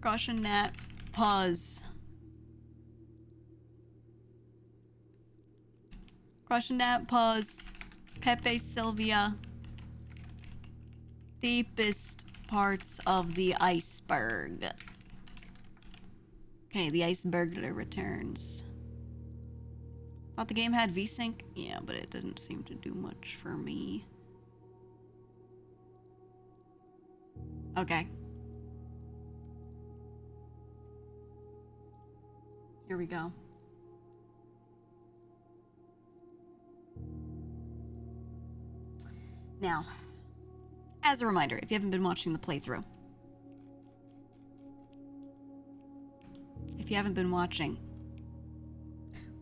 Caution Nat. Pause. Caution Nat. Pause. Pepe Sylvia. Deepest parts of the iceberg. Okay, the icebergler returns. Thought the game had VSync? Yeah, but it didn't seem to do much for me. Okay. Here we go. Now, as a reminder, if you haven't been watching the playthrough,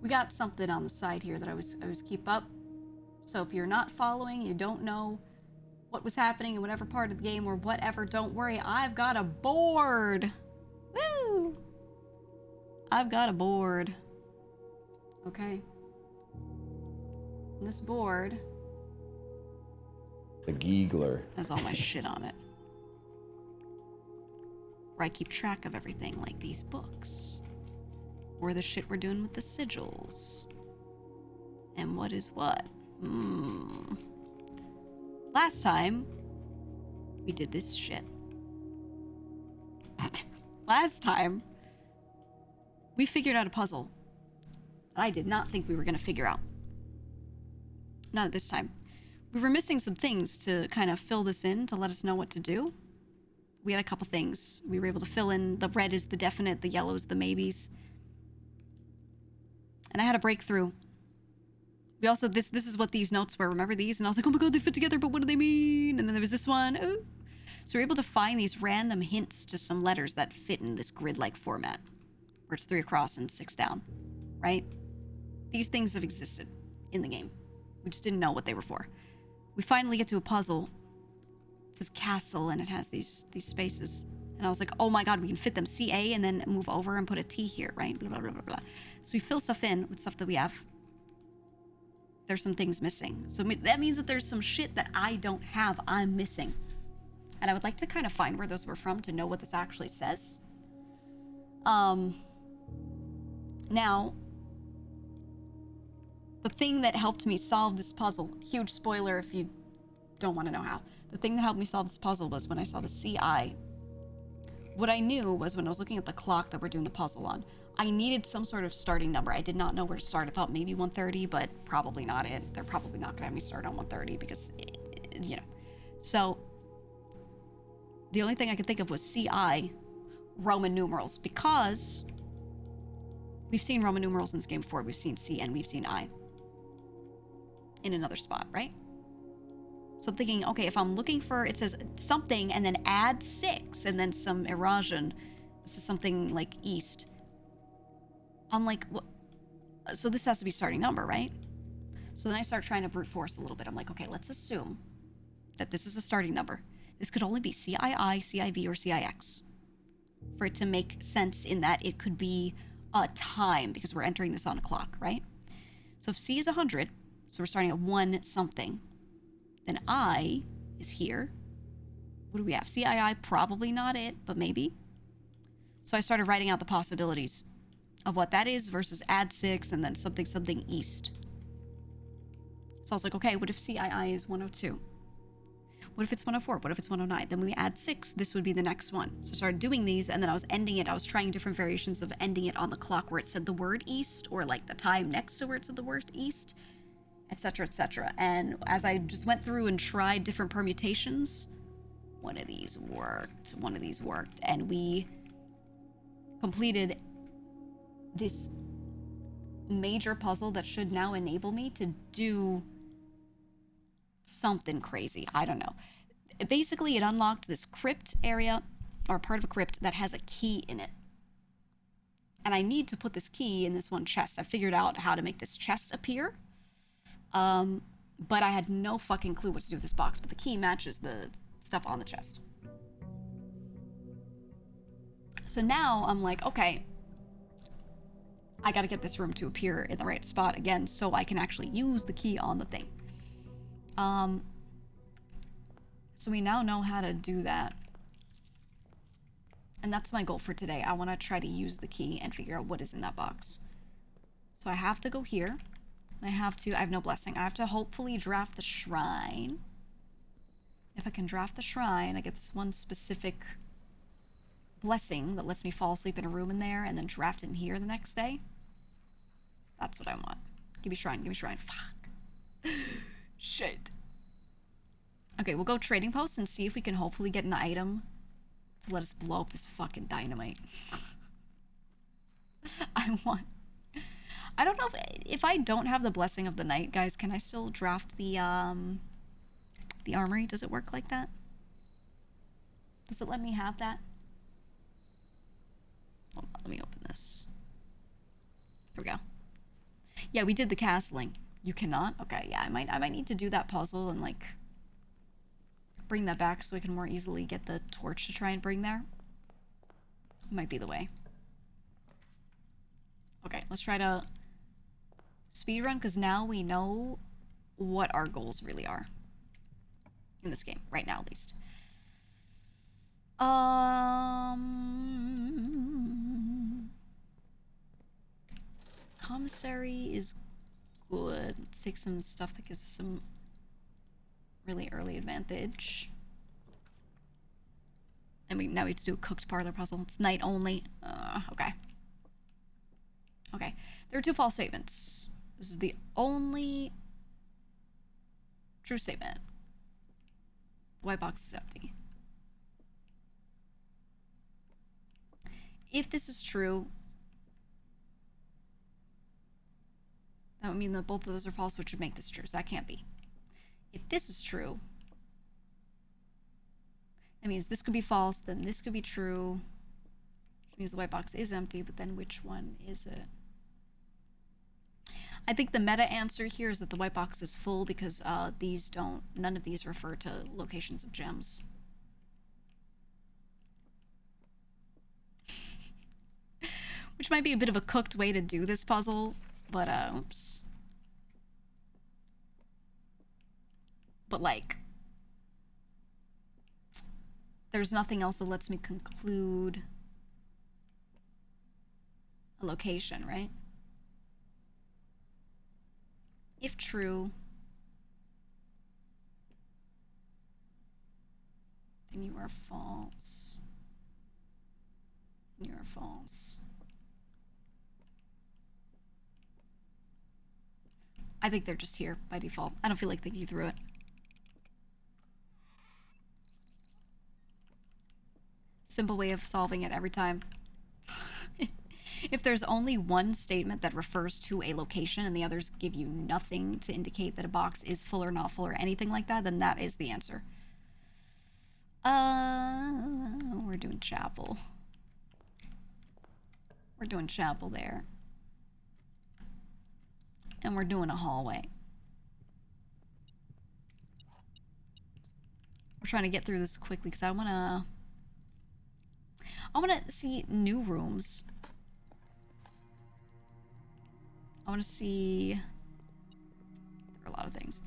we got something on the side here that I always keep up. So if you're not following, you don't know what was happening in whatever part of the game or whatever, don't worry, I've got a board. Woo! I've got a board. Okay. And this board... The Geegler. has all my shit on it. Where I keep track of everything, like these books. Or the shit we're doing with the sigils. And what is what. Last time, we did this shit. Last time, we figured out a puzzle that I did not think we were going to figure out. Not at this time. We were missing some things to kind of fill this in, to let us know what to do. We had a couple things. We were able to fill in. The red is the definite, the yellow is the maybes. And I had a breakthrough. We also, this is what these notes were. Remember these? And I was like, oh my god, they fit together, but what do they mean? And then there was this one. Ooh. So we were able to find these random hints to some letters that fit in this grid-like format. Where it's 3 across and 6 down. Right? These things have existed in the game. We just didn't know what they were for. We finally get to a puzzle. It says castle, and it has these spaces. And I was like, oh my god, we can fit them CA and then move over and put a T here, right? Blah, blah, blah, blah, blah. So we fill stuff in with stuff that we have. There's some things missing. So that means that there's some shit that I don't have, I'm missing. And I would like to kind of find where those were from to know what this actually says. Now, the thing that helped me solve this puzzle, huge spoiler if you don't want to know how. The thing that helped me solve this puzzle was when I saw the CI. What I knew was when I was looking at the clock that we're doing the puzzle on, I needed some sort of starting number. I did not know where to start. I thought maybe 130, but probably not it. They're probably not going to have me start on 130 because, you know. So, the only thing I could think of was CI, Roman numerals, because we've seen Roman numerals in this game before. We've seen C and we've seen I in another spot, right? So I'm thinking, okay, if I'm looking for, it says something and then add 6 and then some erosion. This is something like east. I'm like, what? So this has to be starting number, right? So then I start trying to brute force a little bit. I'm like, okay, let's assume that this is a starting number. This could only be CII, CIV, or CIX for it to make sense in that it could be a time because we're entering this on a clock, right? So if C is 100, so we're starting at 1 something, then I is here. What do we have? CII, probably not it, but maybe. So I started writing out the possibilities of what that is versus add 6 and then something east. So I was like, okay, what if CII is 102? What if it's 104? What if it's 109? Then when we add 6, this would be the next one. So I started doing these, and then I was ending it. I was trying different variations of ending it on the clock where it said the word east, or like the time next to where it said the word east, etc., etc. And as I just went through and tried different permutations, one of these worked, and we completed this major puzzle that should now enable me to do something crazy. I don't know. Basically, it unlocked this crypt area, or part of a crypt that has a key in it. And I need to put this key in this one chest. I figured out how to make this chest appear. But I had no fucking clue what to do with this box. But the key matches the stuff on the chest. So now I'm like, okay, I gotta get this room to appear in the right spot again so I can actually use the key on the thing. So we now know how to do that. And And that's my goal for today. I want to try to use the key and figure out what is in that box. So I have to go here. And I have no blessing. I have to hopefully draft the shrine. If I can draft the shrine, I get this one specific blessing that lets me fall asleep in a room in there and then draft in here the next day. That's what I want. Give me shrine, give me shrine. Fuck. Shit. Okay, we'll go trading post and see if we can hopefully get an item to let us blow up this fucking dynamite. I don't know if I don't have the blessing of the night, guys, can I still draft the armory? Does it work like that? Does it let me have that? Hold on, let me open this. There we go. Yeah, we did the castling. You cannot? Okay, yeah, I might need to do that puzzle and like bring that back so we can more easily get the torch to try and bring there. Might be the way. Okay, let's try to speedrun because now we know what our goals really are in this game, right now at least. Commissary is good. Let's take some stuff that gives us some really early advantage. And now we have to do a cooked parlor puzzle. It's night only. Okay. Okay. There are 2 false statements. This is the only true statement. The white box is empty. If this is true, that would mean that both of those are false, which would make this true. So that can't be. If this is true, that means this could be false, then this could be true, which means the white box is empty, but then which one is it? I think the meta answer here is that the white box is full because none of these refer to locations of gems. Which might be a bit of a cooked way to do this puzzle, but oops. But like, there's nothing else that lets me conclude a location, right? If true, then you are false. You are false. I think they're just here by default. I don't feel like thinking through it. Simple way of solving it every time. If there's only one statement that refers to a location and the others give you nothing to indicate that a box is full or not full or anything like that, then that is the answer. We're doing chapel. We're doing chapel there. And we're doing a hallway. We're trying to get through this quickly because I wanna see new rooms. I wanna see, there are a lot of things.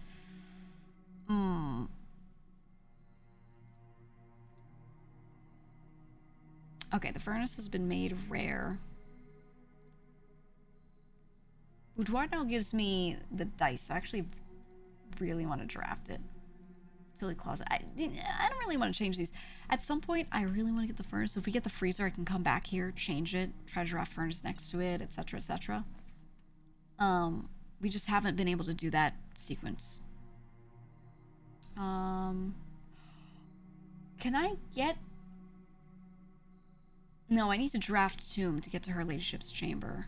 Okay, the furnace has been made rare. Boudoir now gives me the dice. I actually really want to draft it. Tilly closet. I don't really want to change these. At some point, I really want to get the furnace. So if we get the freezer, I can come back here, change it, try to draft furnace next to it, etc., etc. We just haven't been able to do that sequence. Can I get... No, I need to draft tomb to get to her ladyship's chamber.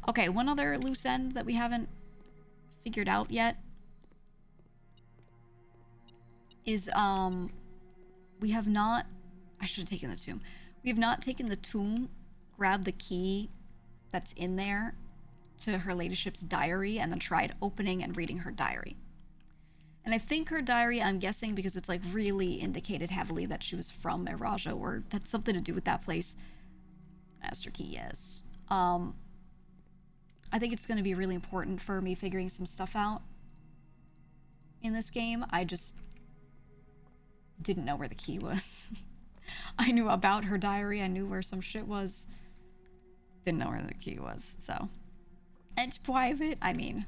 Okay, one other loose end that we haven't figured out yet is, we have not... I should have taken the tomb. We have not taken the tomb, grabbed the key that's in there to her ladyship's diary, and then tried opening and reading her diary. And I think her diary, I'm guessing, because it's like really indicated heavily that she was from Eraja, or that's something to do with that place. Master key, yes. I think it's going to be really important for me figuring some stuff out in this game. I just didn't know where the key was. I knew about her diary. I knew where some shit was. Didn't know where the key was, so. It's private. I mean.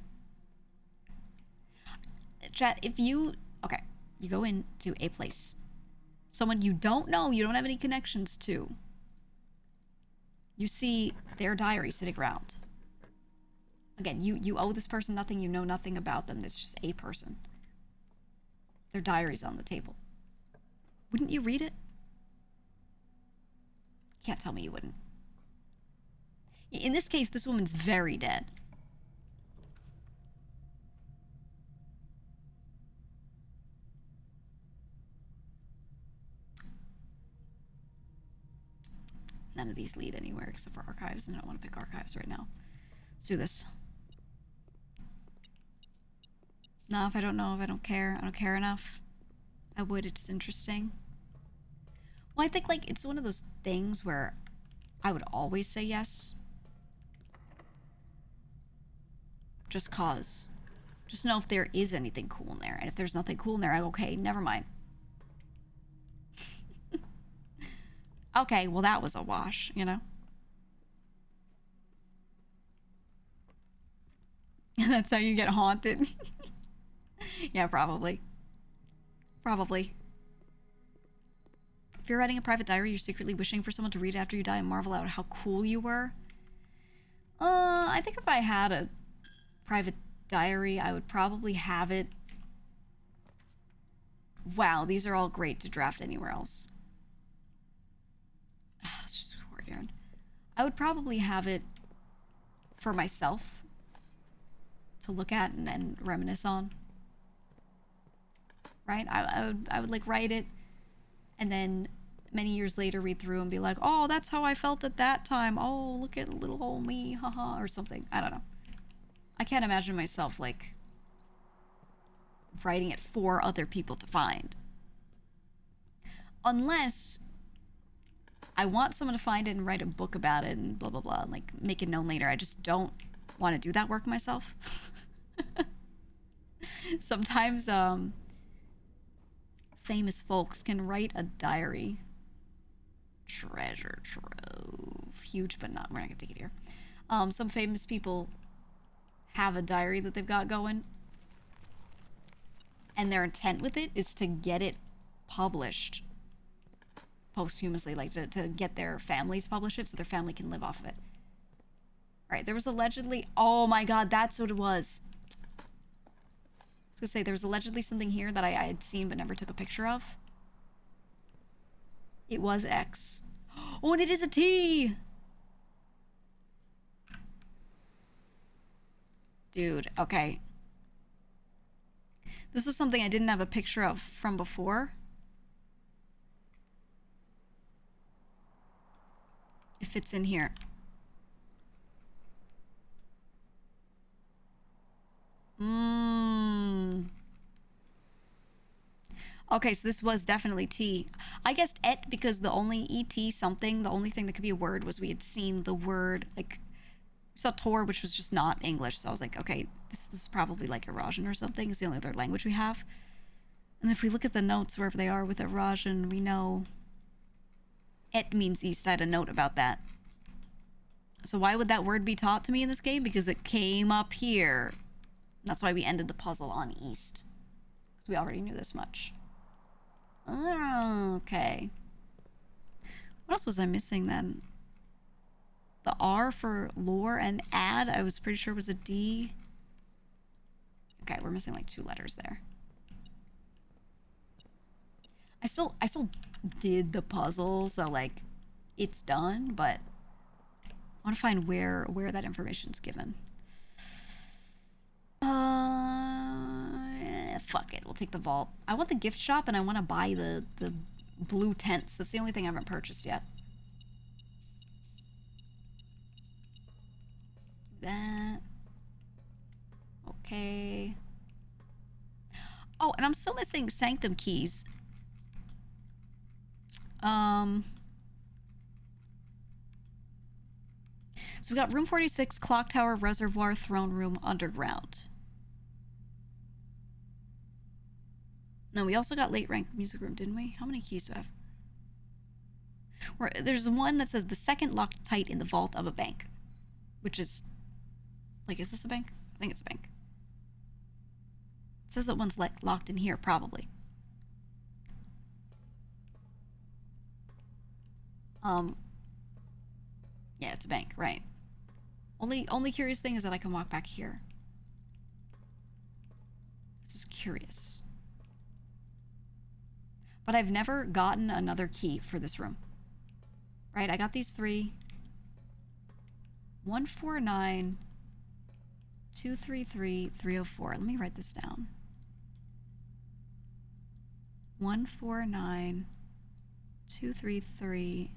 Chat, if you... Okay. You go into a place. Someone you don't know, you don't have any connections to. You see their diary sitting around. Again, you owe this person nothing. You know nothing about them. It's just a person. Their diary's on the table. Wouldn't you read it? Can't tell me you wouldn't. In this case, this woman's very dead. None of these lead anywhere except for archives, and I don't want to pick archives right now. Let's do this. No, if I don't know, if I don't care enough, I would. It's interesting. Well, I think, like, it's one of those things where I would always say yes. Just cause. Just know if there is anything cool in there. And if there's nothing cool in there, I go, okay, never mind. Okay, well, that was a wash, you know? That's how you get haunted. Yeah, probably. Probably. If you're writing a private diary, you're secretly wishing for someone to read it after you die and marvel out how cool you were. I think if I had a private diary, I would probably have it... Wow, these are all great to draft anywhere else. It's just a courtyard. I would probably have it for myself to look at and reminisce on. Right? I would like write it and then many years later read through and be like, oh, that's how I felt at that time. Oh, look at little old me, haha, or something. I don't know. I can't imagine myself like writing it for other people to find. Unless I want someone to find it and write a book about it and blah, blah, blah, and like make it known later. I just don't want to do that work myself. Sometimes, famous folks can write a diary. Treasure trove. Huge, but not, we're not gonna take it here. Some famous people have a diary that they've got going, and their intent with it is to get it published posthumously, like to get their family to publish it so their family can live off of it. All right, there was allegedly, oh my god, that's what it was. I was gonna say, there was allegedly something here that I had seen but never took a picture of. It was X. Oh, and it is a T! Dude, okay. This is something I didn't have a picture of from before. It fits in here. Okay, so this was definitely T. I guessed et because the only et something, the only thing that could be a word was we had seen the word, like, we saw Tor, which was just not English, so I was like, okay, this is probably like Eurasian or something. It's the only other language we have. And if we look at the notes wherever they are with Eurasian, we know et means east. I had a note about that. So why would that word be taught to me in this game? Because it came up here. That's why we ended the puzzle on east. Because we already knew this much. Okay. What else was I missing then? The R for lore and add, I was pretty sure was a D. Okay, we're missing like 2 letters there. I still did the puzzle, so like it's done, but I want to find where that information's given. Fuck it, we'll take the vault. I want the gift shop and I want to buy the blue tents. That's the only thing I haven't purchased yet. That. Okay. Oh, and I'm still missing sanctum keys. So we got room 46, clock tower, reservoir, throne room, underground. No, we also got late rank music room, didn't we? How many keys do I have? There's one that says the second locked tight in the vault of a bank, which is like, is this a bank? I think it's a bank. It says that one's like locked in here, probably. Yeah, it's a bank, right? Only curious thing is that I can walk back here. This is curious. But I've never gotten another key for this room. Right, I got these 3. 149 233 304. Let me write this down. 149 233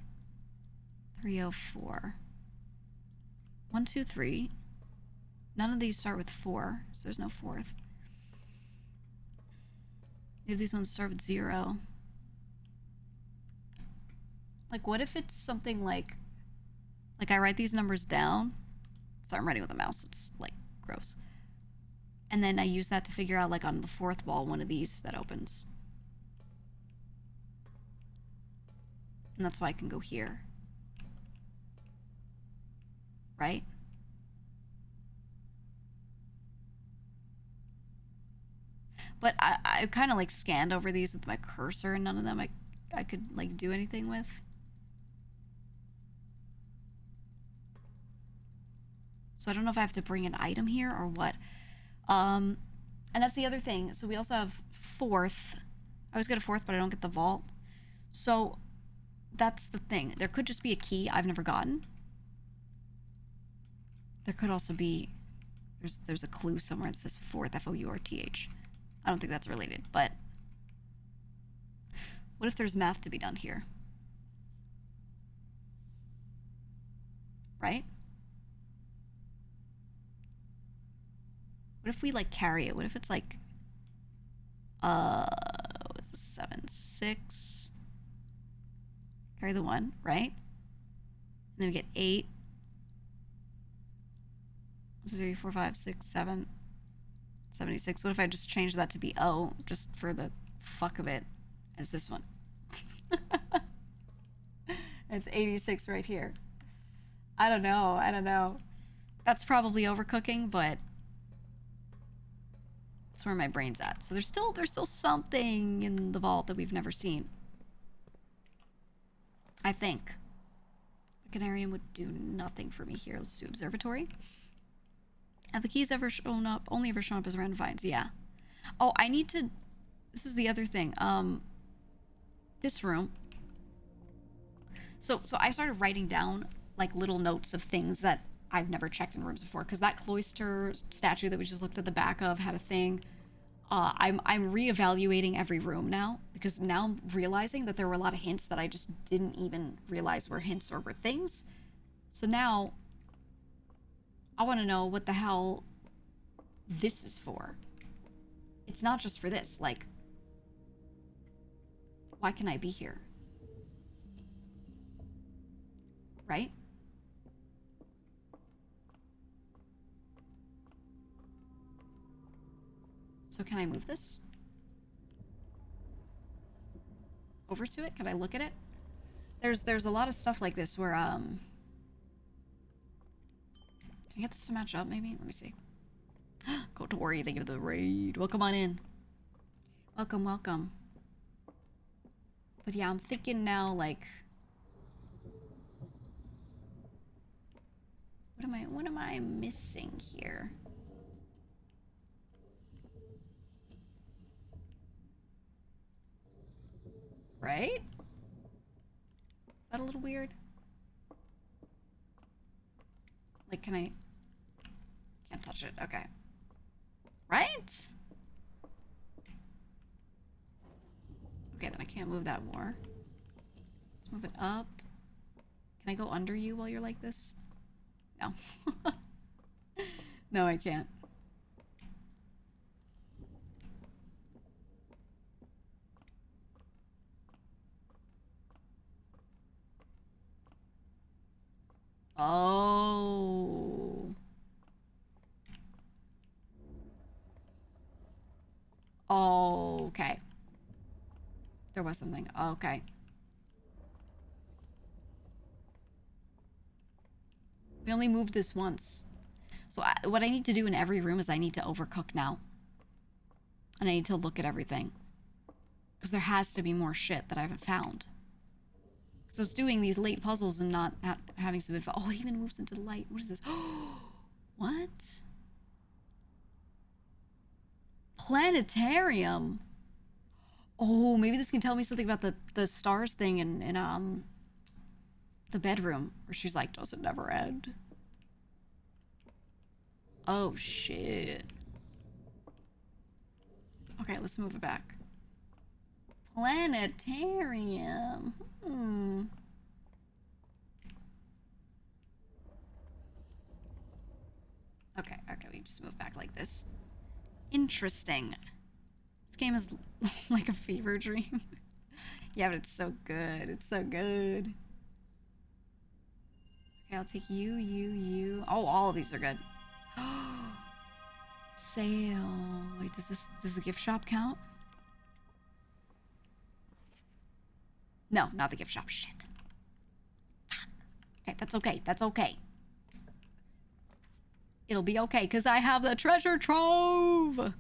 304. 1, 2, 3. None of these start with 4, so there's no 4th. Maybe these ones start with 0. Like, what if it's something like I write these numbers down. Sorry, I'm writing with a mouse. It's, like, gross. And then I use that to figure out, like, on the 4th wall, one of these that opens. And that's why I can go here. Right? But I kind of, like, scanned over these with my cursor, and none of them I could, like, do anything with. So I don't know if I have to bring an item here or what. And that's the other thing. So we also have 4th. I always get a 4th, but I don't get the vault. So that's the thing. There could just be a key I've never gotten. There could also be... There's a clue somewhere that says 4th, F-O-U-R-T-H. I don't think that's related, but... What if there's math to be done here? Right? What if we, like, carry it? What if it's, like... What is this? 7, 6... Carry the 1, right? And then we get 8... 1, 2, 3, 4, 5, 6, 7... 76. What if I just change that to be O, just for the fuck of it, as this one? It's 86 right here. I don't know. That's probably overcooking, but that's where my brain's at. So there's still something in the vault that we've never seen. I think. A canarium would do nothing for me here. Let's do observatory. Have the keys ever shown up? Only ever shown up as random finds. Yeah. Oh, I need to... This is the other thing. This room. So I started writing down, like, little notes of things that I've never checked in rooms before. Because that cloister statue that we just looked at the back of had a thing. I'm reevaluating every room now. Because now I'm realizing that there were a lot of hints that I just didn't even realize were hints or were things. So now... I want to know what the hell this is for. It's not just for this. Like, why can I be here? Right? So can I move this? Over to it? Can I look at it? There's a lot of stuff like this where, Can I get this to match up, maybe? Let me see. Kotori, thank you for the raid. Welcome on in. Welcome, welcome. But yeah, I'm thinking now, like... What am I missing here? Right? Is that a little weird? Like, can I... Can't touch it. Okay. Right? Okay, then I can't move that more. Let's move it up. Can I go under you while you're like this? No. No, I can't. Oh. Oh, okay. There was something. Okay. We only moved this once. So what I need to do in every room is I need to overcook now. And I need to look at everything. Because there has to be more shit that I haven't found. So it's doing these late puzzles and not having some info. Oh, it even moves into the light. What is this? What? Planetarium. Oh, maybe this can tell me something about the stars thing in the bedroom. Where she's like, does it never end? Oh, shit. Okay, let's move it back. Planetarium. Okay, we just move back like this. Interesting. This game is like a fever dream. Yeah, but it's so good. It's so good. Okay, I'll take you. Oh, all of these are good. Sale. Wait, does the gift shop count? No, not the gift shop. Shit. Okay, that's okay. That's okay. It'll be okay, because I have the treasure trove!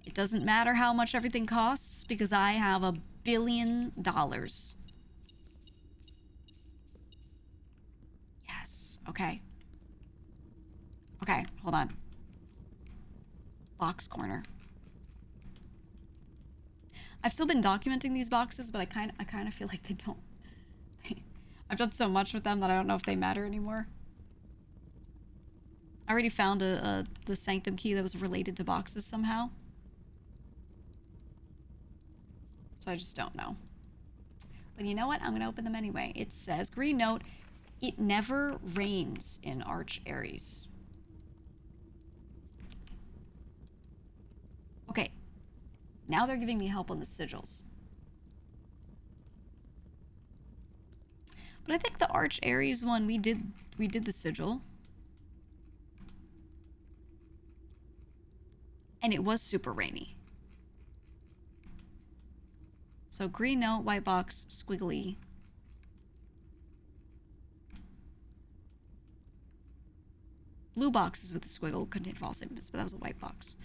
It doesn't matter how much everything costs, because I have $1 billion. Yes. Okay. Okay, hold on. Box corner. I've still been documenting these boxes, but I kind of feel like they don't... I've done so much with them that I don't know if they matter anymore. I already found the sanctum key that was related to boxes somehow. So I just don't know. But you know what? I'm going to open them anyway. It says, green note, it never rains in Arch Aries. Okay. Now they're giving me help on the sigils. But I think the Arch Aries one, we did the sigil. And it was super rainy. So green note, white box, squiggly. Blue boxes with the squiggle contain false images, but that was a white box.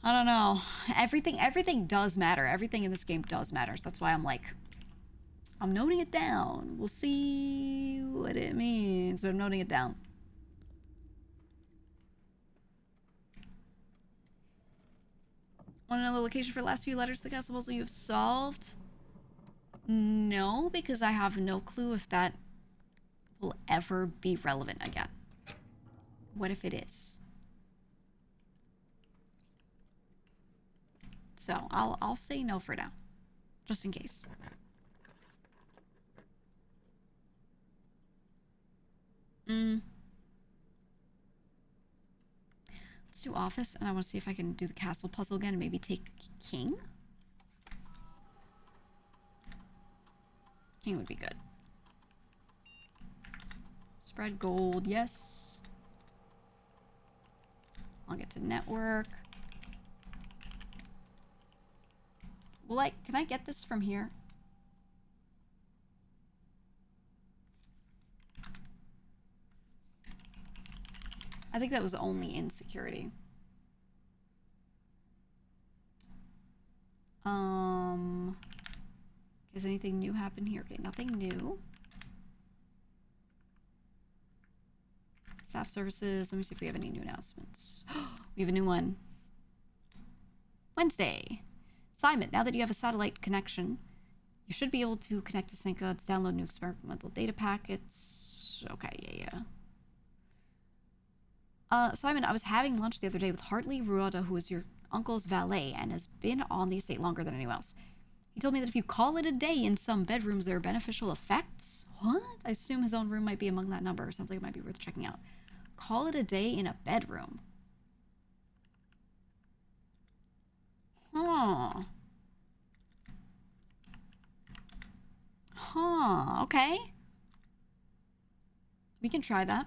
I don't know. Everything does matter. Everything in this game does matter. So that's why I'm like, I'm noting it down. We'll see what it means, but I'm noting it down. Want to know the location for the last few letters of the castle puzzle you have solved? No, because I have no clue if that will ever be relevant again. What if it is? So I'll say no for now, just in case. Let's do office, and I want to see if I can do the castle puzzle again and maybe take king. King would be good. Spread gold, yes. I'll get to network. Well, can I get this from here? I think that was only in security. Has anything new happened here? Okay, nothing new. Staff services. Let me see if we have any new announcements. We have a new one. Wednesday. Simon, now that you have a satellite connection, you should be able to connect to Synca to download new experimental data packets. Okay, yeah. Simon, I was having lunch the other day with Hartley Ruoda, who is your uncle's valet and has been on the estate longer than anyone else. He told me that if you call it a day in some bedrooms, there are beneficial effects. What? I assume his own room might be among that number. Sounds like it might be worth checking out. Call it a day in a bedroom. Huh. Okay. We can try that.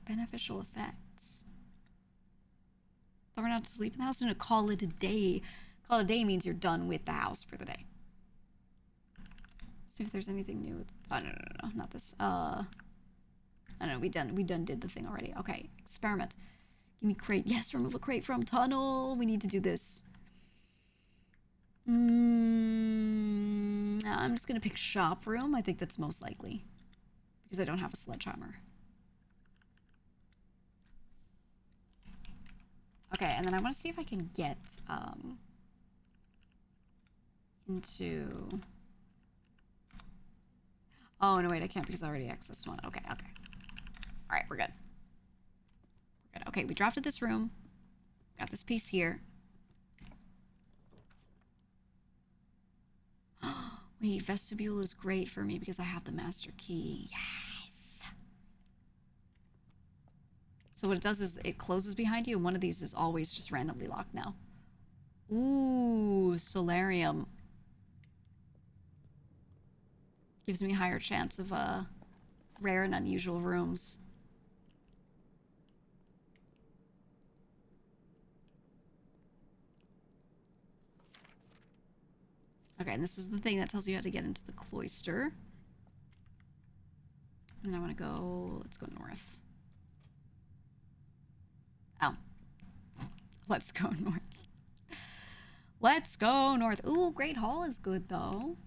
Beneficial effects. But we're not to sleep in the house and to call it a day. Call it a day means you're done with the house for the day. See if there's anything new. Oh, no, not this. I don't know, we done did the thing already. Okay, experiment. Give me crate. Yes, remove a crate from tunnel. We need to do this. I'm just gonna pick shop room. I think that's most likely. Because I don't have a sledgehammer. Okay, and then I want to see if I can get, into... Oh, no, wait, I can't because I already accessed one. Okay. Alright, we're good. Okay, we drafted this room. Got this piece here. Wait, vestibule is great for me because I have the master key. Yes! So what it does is it closes behind you, and one of these is always just randomly locked now. Ooh, solarium. Gives me a higher chance of rare and unusual rooms. Okay, and this is the thing that tells you how to get into the cloister. And I want to go... Let's go north. Oh. Let's go north. Let's go north. Ooh, Great Hall is good, though.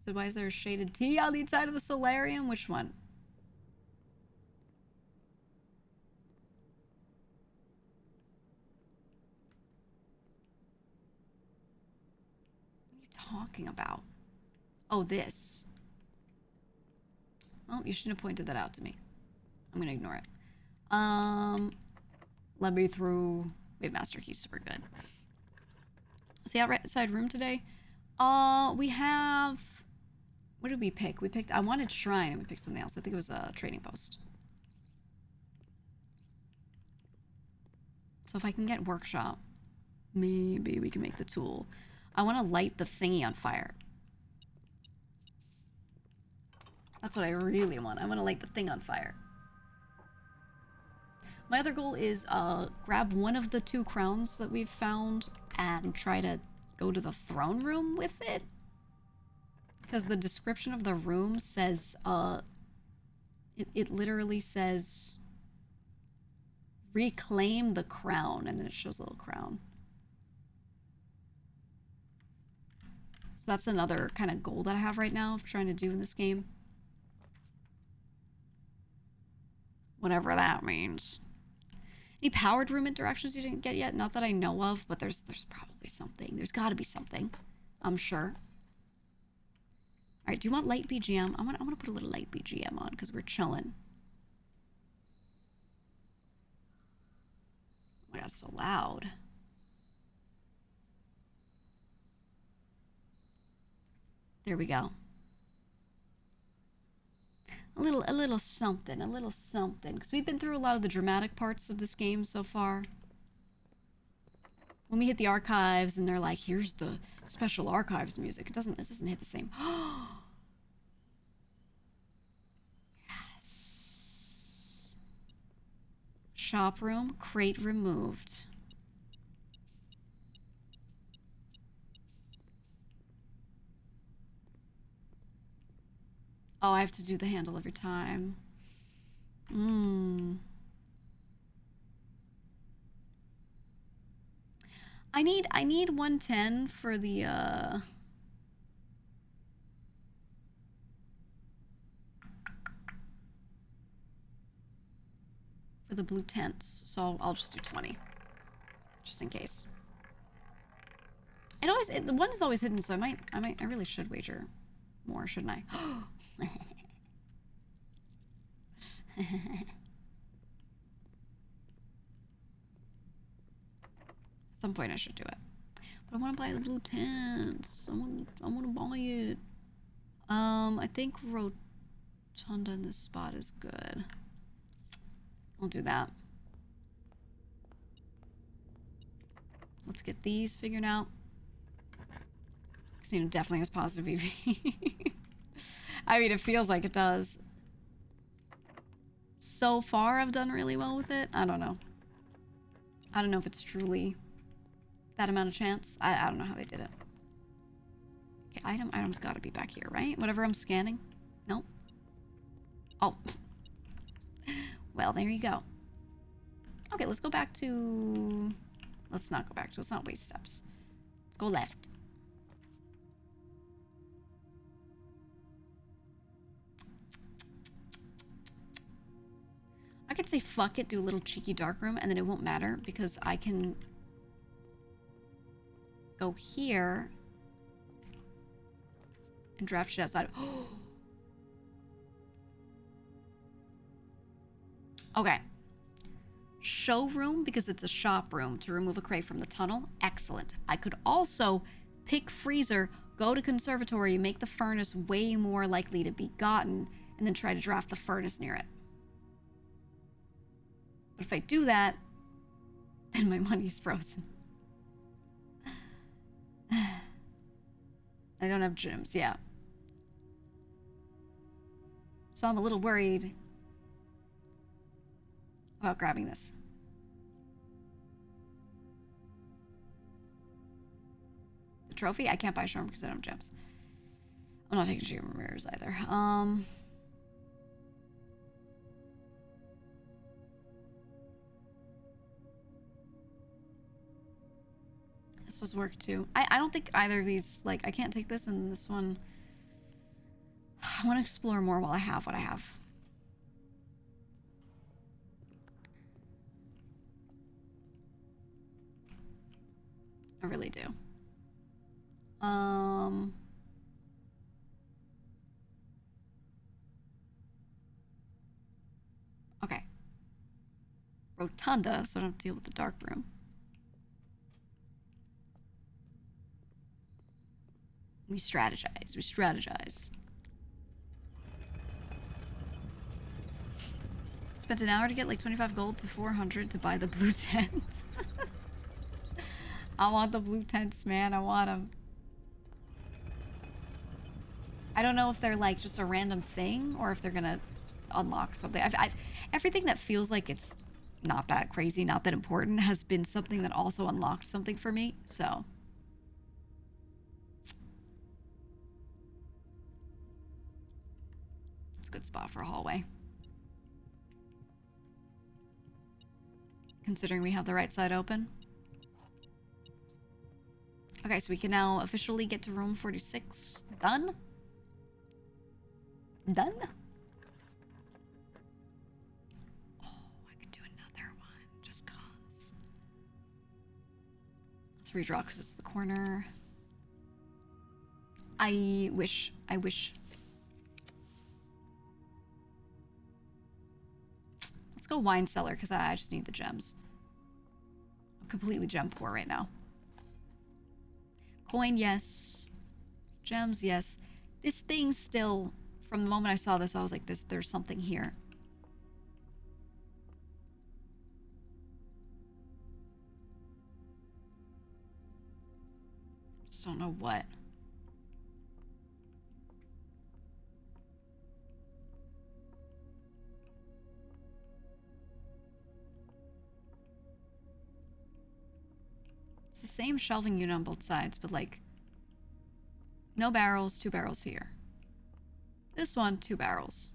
So why is there a shaded T on the inside of the solarium? Which one? What are you talking about? Oh, this. Well, you shouldn't have pointed that out to me. I'm gonna ignore it. Let me through. We have master keys, so we're good. See outside room today? We have... What did we pick? We picked... I wanted shrine, and we picked something else. I think it was a trading post. So if I can get workshop, maybe we can make the tool. I want to light the thingy on fire. That's what I really want. I want to light the thing on fire. My other goal is grab one of the 2 crowns that we've found and try to go to the throne room with it. Because the description of the room says, it literally says, reclaim the crown, and then it shows a little crown. So that's another kind of goal that I have right now of trying to do in this game. Whatever that means. Any powered room interactions you didn't get yet? Not that I know of, but there's probably something. There's got to be something. I'm sure. All right, do you want light BGM? I want to put a little light BGM on because we're chilling. Oh my god, it's so loud. There we go. A little something, because we've been through a lot of the dramatic parts of this game so far. When we hit the archives and they're like, here's the special archives music, it doesn't hit the same. Yes. Shop room, crate removed. Oh, I have to do the handle every time. I need 110 for the blue tents, so I'll just do 20, just in case. The one is always hidden, so I really should wager more, shouldn't I? At some point I should do it. But I want to buy the blue tents. I want to buy it. I think rotunda in this spot is good. I'll do that. Let's get these figured out. Casino definitely has positive EV. I mean, it feels like it does. So far, I've done really well with it. I don't know. I don't know if it's truly that amount of chance. I don't know how they did it. Okay, Item's gotta be back here, right? Whatever I'm scanning. Nope. Oh. Well, there you go. Okay, let's go back to... Let's not go back to... Let's not waste steps. Let's go left. I could say fuck it, do a little cheeky dark room, and then it won't matter because I can go here and draft shit outside. Okay. Showroom, because it's a shop room, to remove a crate from the tunnel. Excellent. I could also pick freezer, go to conservatory, make the furnace way more likely to be gotten, and then try to draft the furnace near it. But if I do that, then my money's frozen. I don't have gyms, yeah. So I'm a little worried about grabbing this. The trophy? I can't buy Sharm because I don't have gems. I'm not taking Sharm mirrors either. This was work too. I don't think either of these, like, I can't take this and this one. I want to explore more while I have what I have. I really do. Okay. Rotunda, so I don't have to deal with the dark room. We strategize. We strategize. Spent an hour to get like 25 gold to 400 to buy the blue tent. I want the blue tents, man. I want them. I don't know if they're like just a random thing or if they're gonna unlock something. Everything that feels like it's not that crazy, not that important, has been something that also unlocked something for me. So. It's a good spot for a hallway. Considering we have the right side open. Okay, so we can now officially get to room 46. Done? Done? Oh, I could do another one, just cause. Let's redraw because it's the corner. I wish. Let's go Wine Cellar because I just need the gems. I'm completely gem poor right now. Coin, yes. Gems, yes. This thing still, from the moment I saw this, I was like, there's something here. Just don't know what. It's the same shelving unit on both sides, but like no barrels, 2 barrels here. This one, 2 barrels.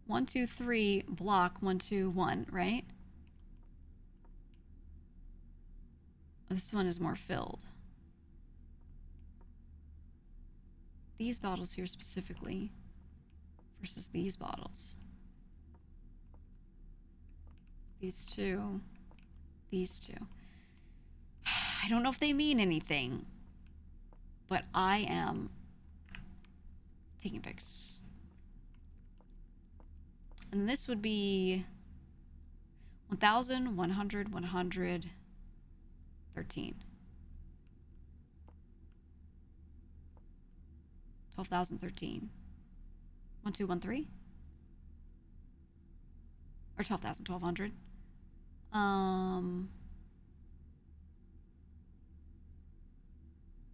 1, 2, 3, block, 1, 2, 1, right? This one is more filled. These bottles here specifically versus these bottles. These two. These two. I don't know if they mean anything, but I am taking pics. And this would be 1,100, 113. 12,013. 1213? Or 12,000, 1,200.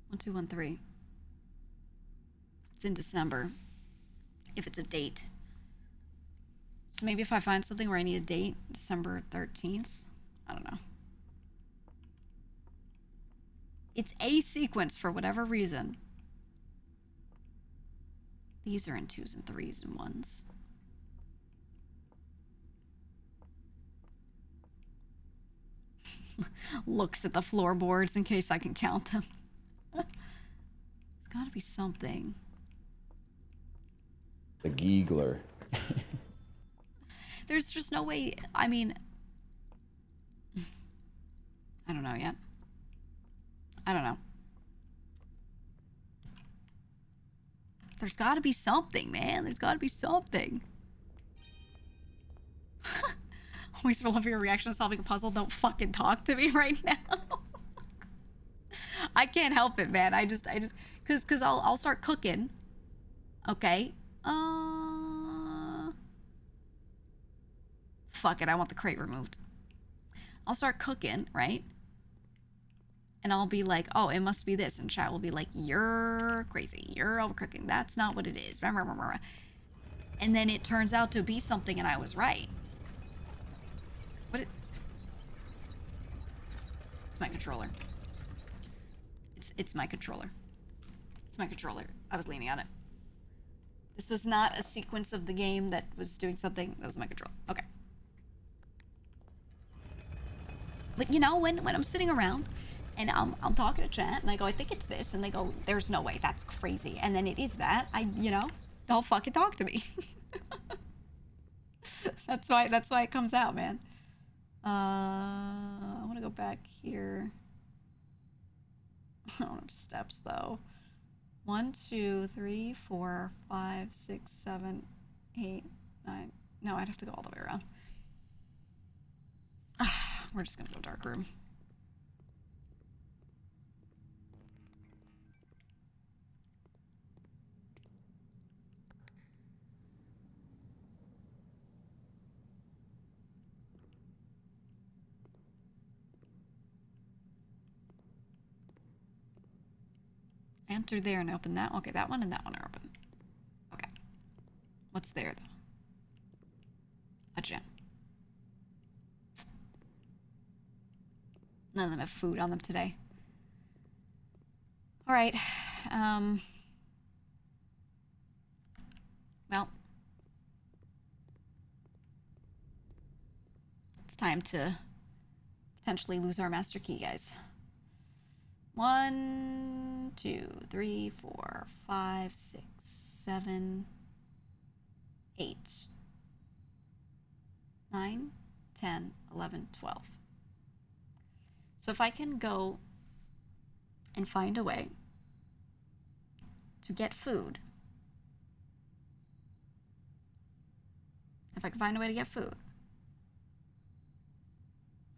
1213. It's in December. If it's a date. So maybe if I find something where I need a date, December 13th. I don't know. It's a sequence for whatever reason. These are in 2s and 3s and 1s. Looks at the floorboards in case I can count them. There's gotta be something. The GEEGA. There's just no way. I mean, I don't know yet. I don't know. There's gotta be something, man. There's gotta be something. Always love your reaction to solving a puzzle. Don't fucking talk to me right now. I can't help it, man. I just, cause I'll start cooking. Okay. Fuck it. I want the crate removed. I'll start cooking, right? And I'll be like, oh, it must be this. And chat will be like, you're crazy. You're overcooking. That's not what it is. And then it turns out to be something and I was right. It's my controller. It's my controller. It's my controller. I was leaning on it. This was not a sequence of the game that was doing something. That was my controller. Okay. But you know, when I'm sitting around and I'm talking to chat and I go, I think it's this, and they go, there's no way, that's crazy. And then it is that, don't fucking talk to me. That's why it comes out, man. I want to go back here. I don't have steps though. 1, 2, 3, 4, 5, 6, 7, 8, 9. No, I'd have to go all the way around. We're just gonna go dark room. Enter there and open that. Okay, that one and that one are open. Okay. What's there, though? A gem. None of them have food on them today. All right. Well. It's time to potentially lose our master key, guys. 1, 2, 3, 4, 5, 6, 7, 8, 9, 10, 11, 12. So if I can go and find a way to get food,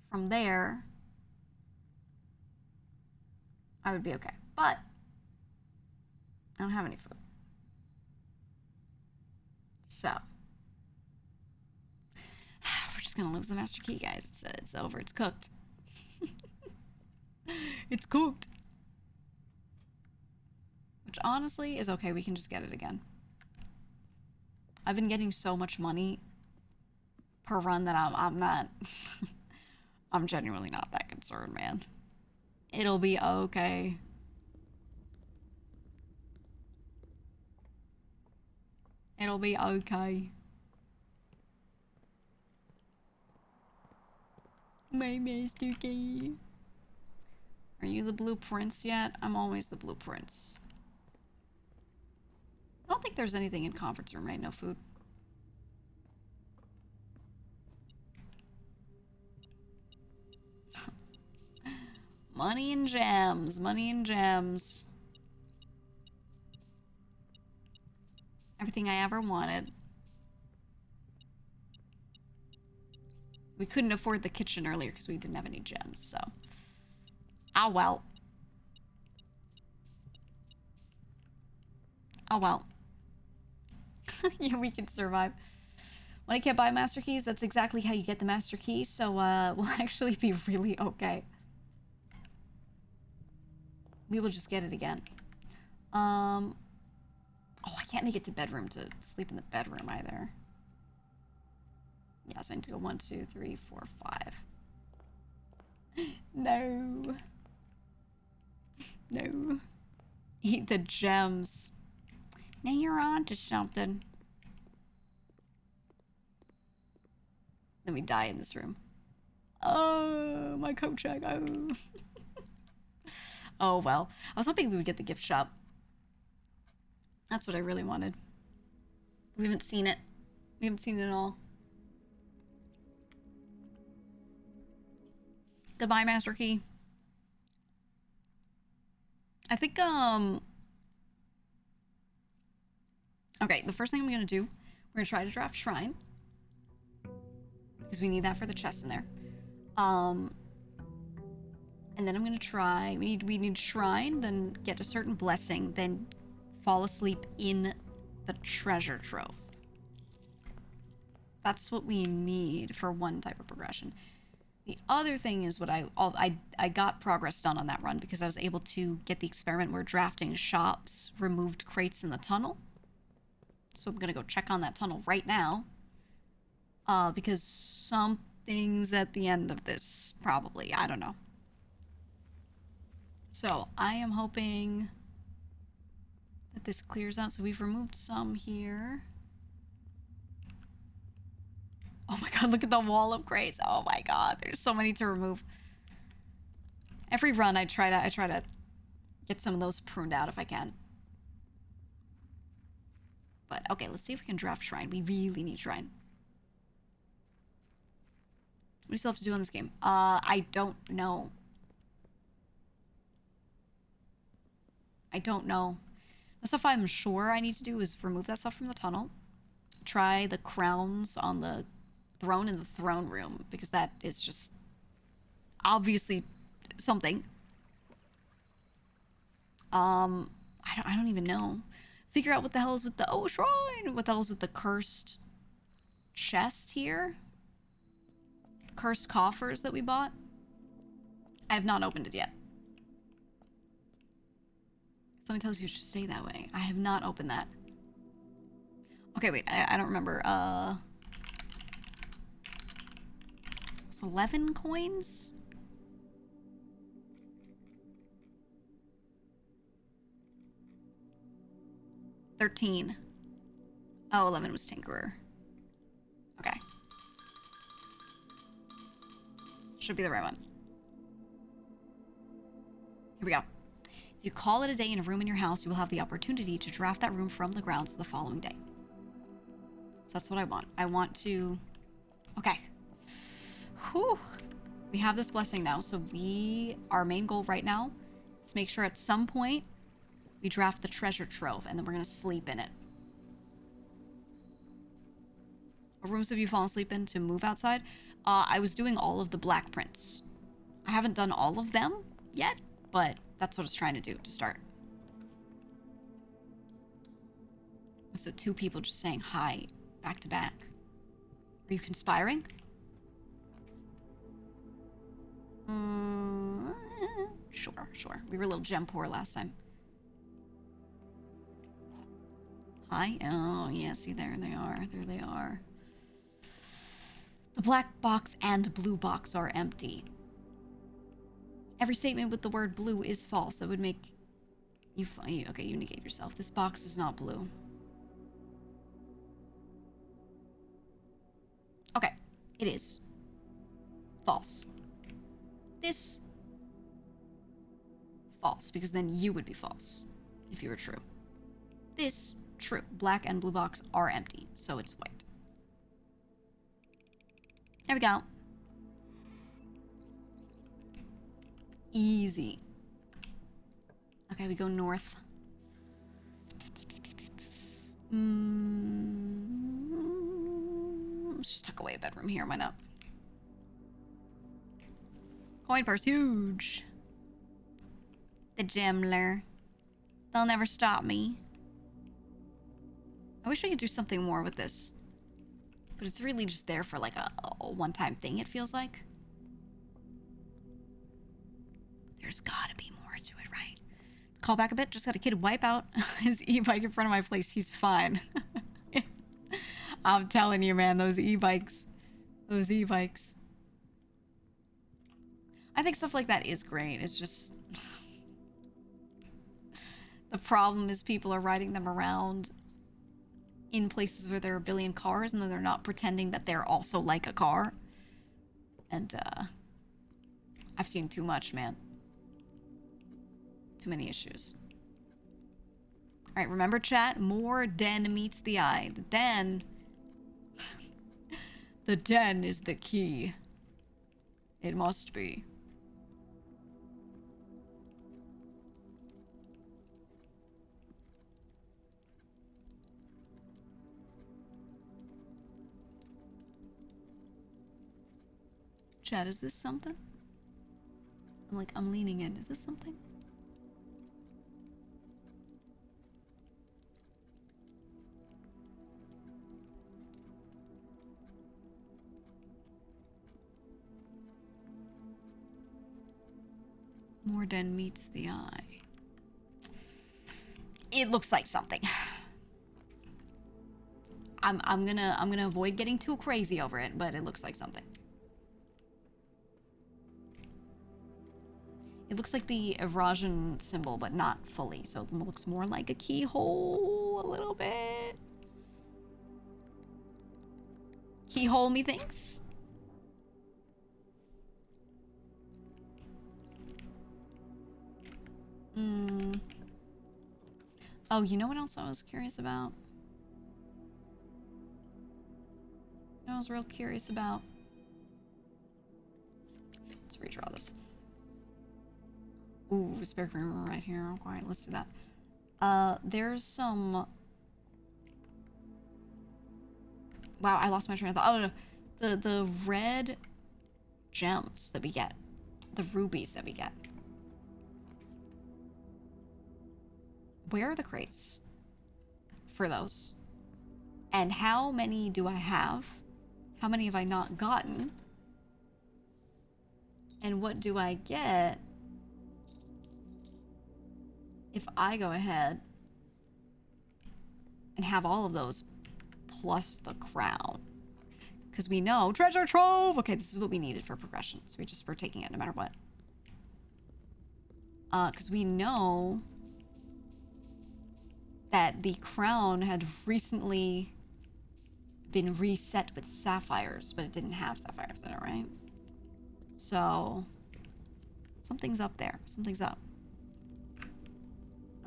from there, I would be okay. But I don't have any food. So we're just gonna lose the master key, guys. It's over. It's cooked. It's cooked. Which honestly is okay. We can just get it again. I've been getting so much money per run that I'm not. I'm genuinely not that concerned, man. It'll be okay. It'll be okay. My master key. Are you the blueprints yet? I'm always the blueprints. I don't think there's anything in conference room, right? No food. Money and gems. Money and gems. Everything I ever wanted. We couldn't afford the kitchen earlier because we didn't have any gems, so. Oh well. Oh well. Yeah, we can survive. When I can't buy master keys, that's exactly how you get the master key, so we'll actually be really okay. We will just get it again. Oh, I can't make it to bedroom to sleep in the bedroom either. Yeah, so I need to go 1, 2, 3, 4, 5. No. No. Eat the gems. Now you're on to something. Then we die in this room. Oh, my coat check. Oh. Oh, well. I was hoping we would get the gift shop. That's what I really wanted. We haven't seen it. We haven't seen it at all. Goodbye, Master Key. I think, okay, the first thing I'm gonna do, we're gonna try to draft Shrine. Because we need that for the chest in there. And then I'm gonna try, we need Shrine, then get a certain blessing, then fall asleep in the treasure trove. That's what we need for one type of progression. The other thing is what I got progress done on that run because I was able to get the experiment where drafting shops removed crates in the tunnel. So I'm gonna go check on that tunnel right now. Because something's at the end of this, probably. I don't know. So I am hoping that this clears out. So we've removed some here. Oh my god, look at the wall of crates. Oh my god, there's so many to remove. Every run I try to get some of those pruned out if I can. But okay, let's see if we can draft Shrine. We really need Shrine. What do you still have to do on this game? I don't know. I don't know. The stuff I'm sure I need to do is remove that stuff from the tunnel. Try the crowns on the throne in the throne room, because that is just obviously something. I don't even know. Figure out what the hell is with the shrine. What the hell is with the cursed chest here? Cursed coffers that we bought. I have not opened it yet. Something tells you it should stay that way. I have not opened that. Okay, wait. I don't remember. It's 11 coins? $13. Oh, 11 was Tinkerer. Okay. Should be the right one. Here we go. If you call it a day in a room in your house, you will have the opportunity to draft that room from the grounds the following day. So that's what I want. I want to... Okay. Whew. We have this blessing now, so our main goal right now is make sure at some point we draft the treasure trove, and then we're going to sleep in it. What rooms have you fallen asleep in to move outside? I was doing all of the black prints. I haven't done all of them yet, but that's what I was trying to do to start. So 2 people just saying hi, back to back. Are you conspiring? Sure. We were a little gem poor last time. Hi. Oh, yeah, see, there they are. There they are. The black box and blue box are empty. Every statement with the word blue is false. That would make you... Okay, you negate yourself. This box is not blue. Okay, it is. False. This... false, because then you would be false if you were true. This... true. Black and blue box are empty, so it's white. There we go. Easy. Okay, we go north. Let's just tuck away a bedroom here, why not? Coin purse, huge. The gemler. They'll never stop me. I wish we could do something more with this. But it's really just there for like a one-time thing, it feels like. There's gotta be more to it, right? Call back a bit. Just got a kid wipe out his e-bike in front of my place. He's fine. I'm telling you, man, those e-bikes. Those e-bikes. I think stuff like that is great. It's just... the problem is people are riding them around in places where there are a billion cars, and then they're not pretending that they're also like a car. And, I've seen too much, man. Too many issues. Alright, remember, chat? More den meets the eye. The den... the den is the key. It must be. Chat, is this something? I'm leaning in. Is this something? More den meets the eye. It looks like something. I'm gonna avoid getting too crazy over it, but it looks like something. It looks like the erosion symbol, but not fully. So it looks more like a keyhole a little bit. Keyhole, methinks. Oh, you know what else I was curious about? You know what I was real curious about? Let's redraw this. Ooh, spare green room right here. Okay, let's do that. There's some... Wow, I lost my train of thought. Oh, no. The red gems that we get. The rubies that we get. Where are the crates for those? And how many do I have? How many have I not gotten? And what do I get if I go ahead and have all of those plus the crown? Because we know treasure trove. Okay, this is what we needed for progression. So we're taking it no matter what. Because we know that the crown had recently been reset with sapphires, but it didn't have sapphires in it, right? So something's up there. Something's up.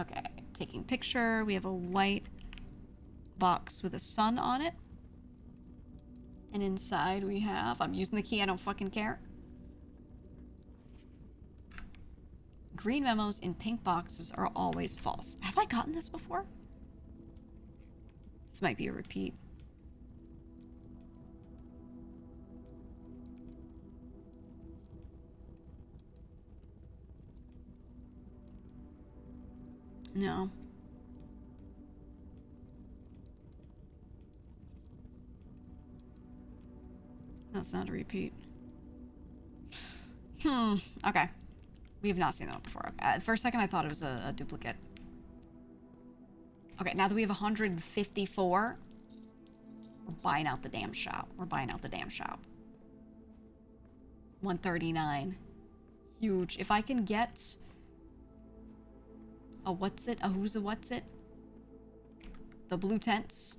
Okay, taking picture. We have a white box with a sun on it. And inside we have... I'm using the key, I don't fucking care. Green memos in pink boxes are always false. Have I gotten this before? This might be a repeat. No. That's not a repeat. Okay. We have not seen that one before. For a second, I thought it was a duplicate. Okay, now that we have 154, we're buying out the damn shop. We're buying out the damn shop. 139. Huge. If I can get a what's it? A who's a what's it? The blue tents.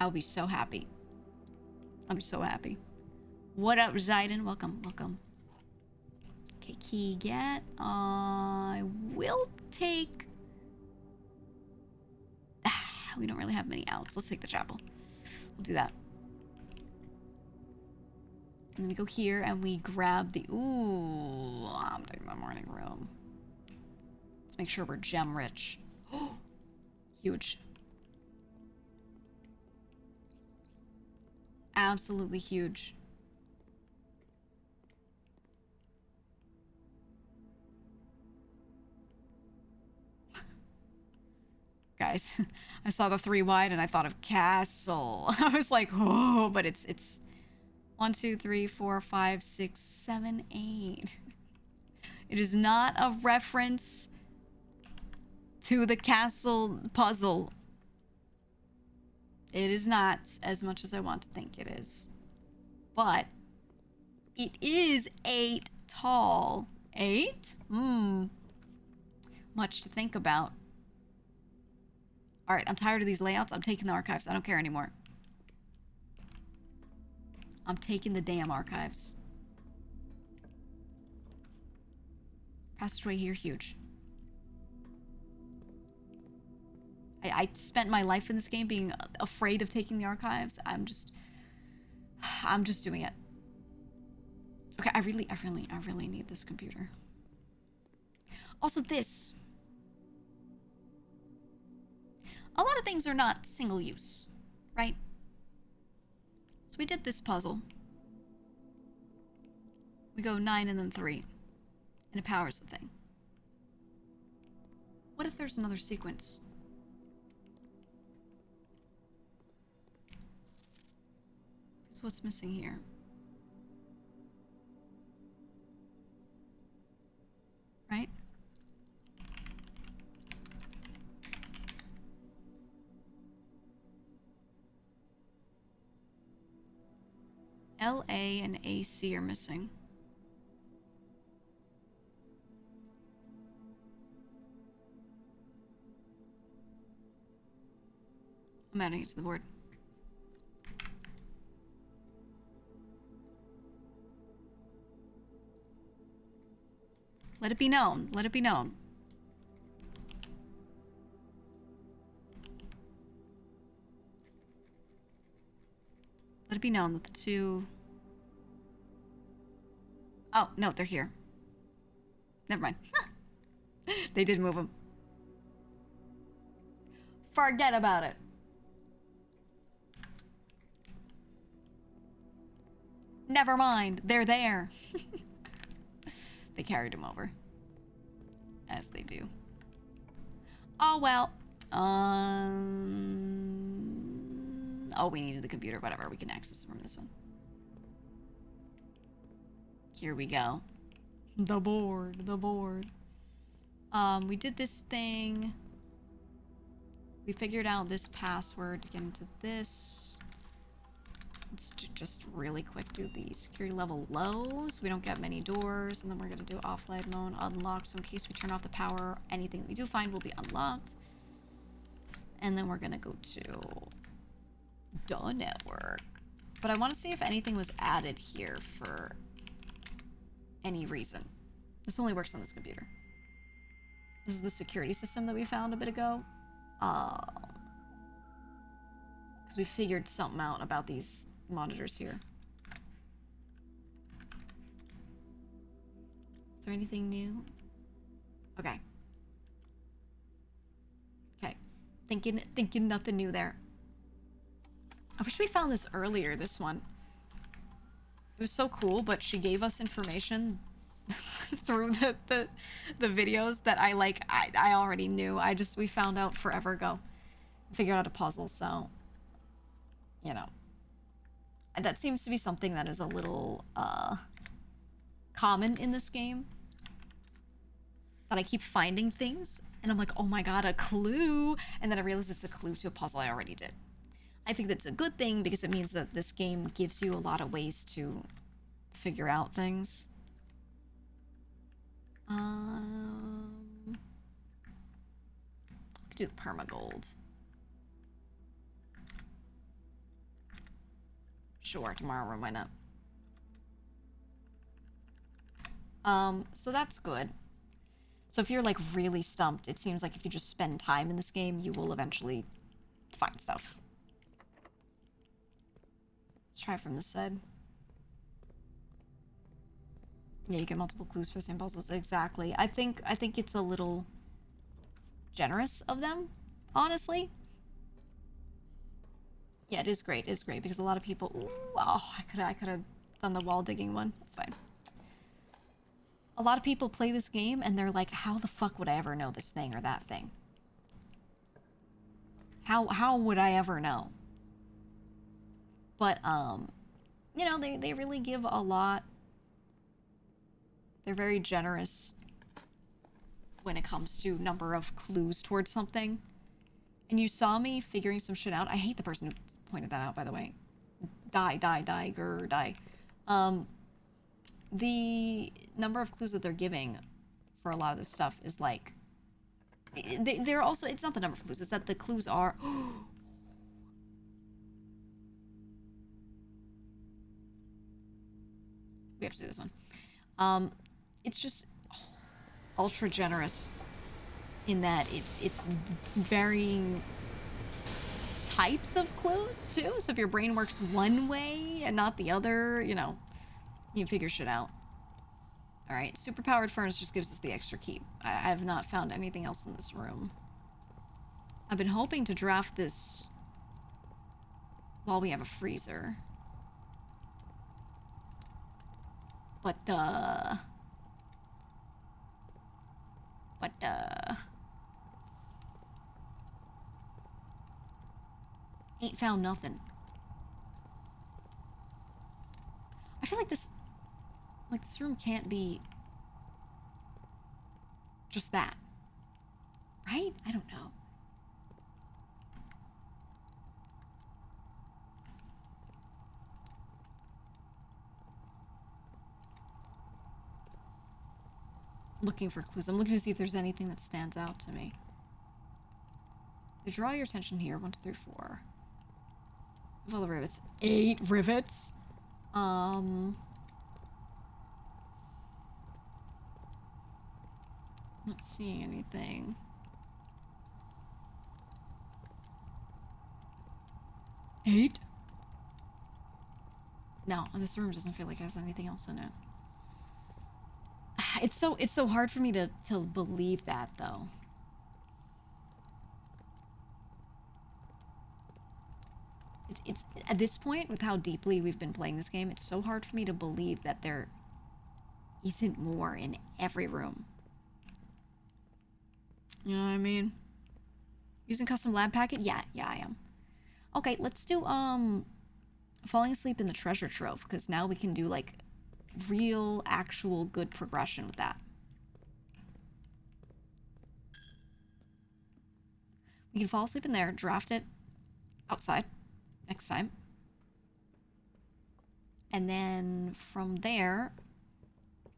I'll be so happy. I'm so happy. What up, Zayden? Welcome, welcome. Okay, key get. I will take... we don't really have many outs. Let's take the chapel. We'll do that. And then we go here and we grab the... Ooh, I'm taking the morning room. Let's make sure we're gem rich. Huge. Absolutely huge. Guys, I saw the 3 wide and I thought of castle. I was like, oh, but it's 1, 2, 3, 4, 5, 6, 7, 8. It is not a reference to the castle puzzle. It is not, as much as I want to think it is. But it is 8 tall. 8? much to think about. Alright, I'm tired of these layouts. I'm taking the archives. I don't care anymore. I'm taking the damn archives. Passageway here, huge. I spent my life in this game being afraid of taking the archives. I'm just doing it. Okay, I really need this computer. Also this. A lot of things are not single use, right? So we did this puzzle. We go 9 and then 3. And it powers the thing. What if there's another sequence? So what's missing here? Right? LA and AC are missing. I'm adding it to the board. Let it be known. Let it be known. Let it be known that the two... Oh, no, they're here. Never mind. They did move them. Forget about it. Never mind. They're there. They carried him over. As they do. Oh, well. Oh, we needed the computer. Whatever. We can access it from this one. Here we go. The board. The board. We did this thing. We figured out this password to get into this. Let's just really quick do the security level low so we don't get many doors. And then we're going to do offline mode unlock. So in case we turn off the power, anything that we do find will be unlocked. And then we're going to go to the network. But I want to see if anything was added here for any reason. This only works on this computer. This is the security system that we found a bit ago. Because we figured something out about these monitors here. Is there anything new? Okay. Okay. Thinking nothing new there. I wish we found this earlier, this one. It was so cool, but she gave us information through the videos that I already knew. We found out forever ago. Figured out a puzzle, so you know. And that seems to be something that is a little common in this game. That I keep finding things and I'm like, oh my god, a clue, and then I realize it's a clue to a puzzle I already did. I think that's a good thing because it means that this game gives you a lot of ways to figure out things. Could do the permagold. Sure, tomorrow, why not? So that's good. So if you're like really stumped, it seems like if you just spend time in this game, you will eventually find stuff. Let's try from this side. Yeah, you get multiple clues for the same puzzles. Exactly. I think it's a little generous of them, honestly. Yeah, it is great. It's great because a lot of people. Ooh, oh, I could have done the wall digging one. That's fine. A lot of people play this game and they're like, "How the fuck would I ever know this thing or that thing? How would I ever know?" But you know, they really give a lot. They're very generous when it comes to number of clues towards something. And you saw me figuring some shit out. I hate the person who pointed that out, by the way. Die, grr, die. The number of clues that they're giving for a lot of this stuff is like They're also, it's not the number of clues, it's that the clues are... We have to do this one. It's just ultra generous in that it's varying types of clues too. So if your brain works one way and not the other, you know, you can figure shit out. All right, superpowered furnace just gives us the extra key. I have not found anything else in this room. I've been hoping to draft this while we have a freezer. But ain't found nothing. I feel like this room can't be just that, right? I don't know. Looking for clues. I'm looking to see if there's anything that stands out to me. They draw your attention here. 1, 2, 3, 4. All the rivets. 8 rivets. Not seeing anything. Eight? No, this room doesn't feel like it has anything else in it. It's so hard for me to believe that, though. It's at this point, with how deeply we've been playing this game, it's so hard for me to believe that there isn't more in every room. You know what I mean? Using custom lab packet? Yeah, I am. Okay, let's do falling asleep in the treasure trove, because now we can do like real, actual good progression with that. We can fall asleep in there, draft it outside next time. And then from there,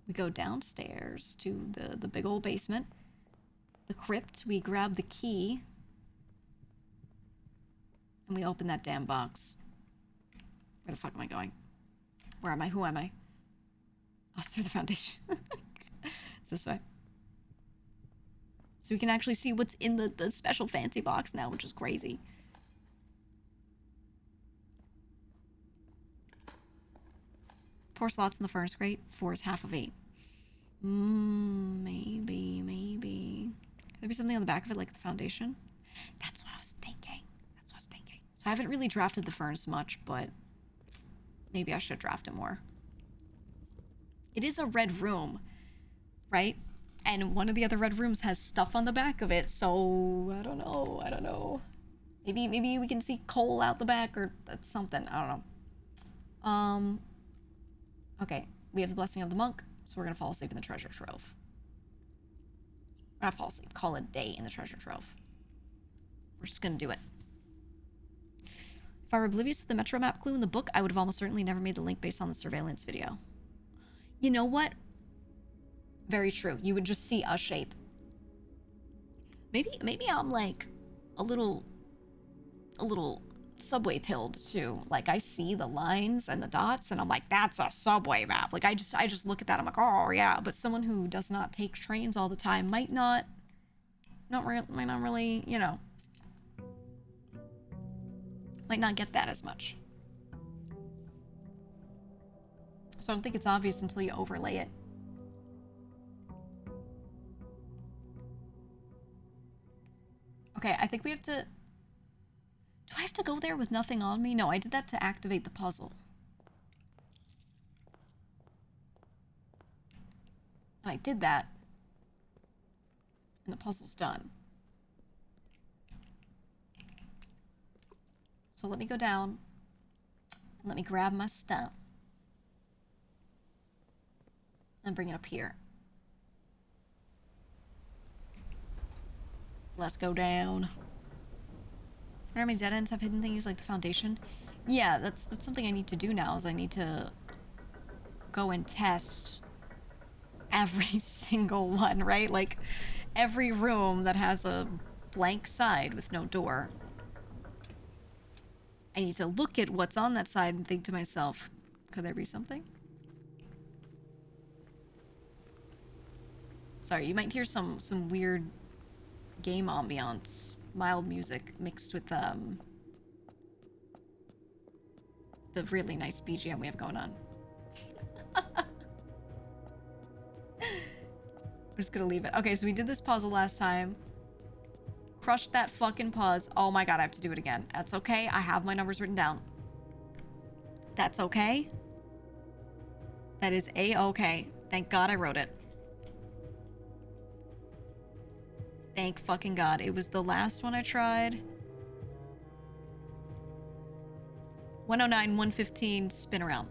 we go downstairs to the big old basement. The crypt, we grab the key. And we open that damn box. Where the fuck am I going? Where am I? Who am I? Oh, it's through the foundation. It's this way. So we can actually see what's in the special fancy box now, which is crazy. Four slots in the furnace grate. 4 is half of 8. Maybe. Could there be something on the back of it, like the foundation? That's what I was thinking. So I haven't really drafted the furnace much, but maybe I should draft it more. It is a red room, right? And one of the other red rooms has stuff on the back of it, so I don't know. Maybe we can see coal out the back or something. I don't know. Okay, we have the blessing of the monk, so we're gonna fall asleep in the treasure trove. Not fall asleep, call it a day in the treasure trove. We're just gonna do it. If I were oblivious to the metro map clue in the book, I would have almost certainly never made the link based on the surveillance video. You know what? Very true. You would just see a shape. Maybe I'm like a little subway pilled too. Like I see the lines and the dots and I'm like, that's a subway map. Like I just look at that, I'm like, oh yeah. But someone who does not take trains all the time might not really, you know, might not get that as much. So I don't think it's obvious until you overlay it. Okay, I think we have to... Do I have to go there with nothing on me? No, I did that to activate the puzzle. And I did that. And the puzzle's done. So let me go down. And let me grab my stuff. And bring it up here. Let's go down. How many dead ends have hidden things like the foundation? Yeah, that's something I need to do now, is I need to go and test every single one, right? Like, every room that has a blank side with no door, I need to look at what's on that side and think to myself, could there be something? Sorry, you might hear some weird game ambiance, mild music mixed with the really nice BGM we have going on. I'm just gonna leave it. Okay, so we did this puzzle last time. Crushed that fucking puzz. Oh my god, I have to do it again. That's okay. I have my numbers written down. That's okay. That is A-okay. Thank God I wrote it. Thank fucking God. It was the last one I tried. 109, 115, spin around.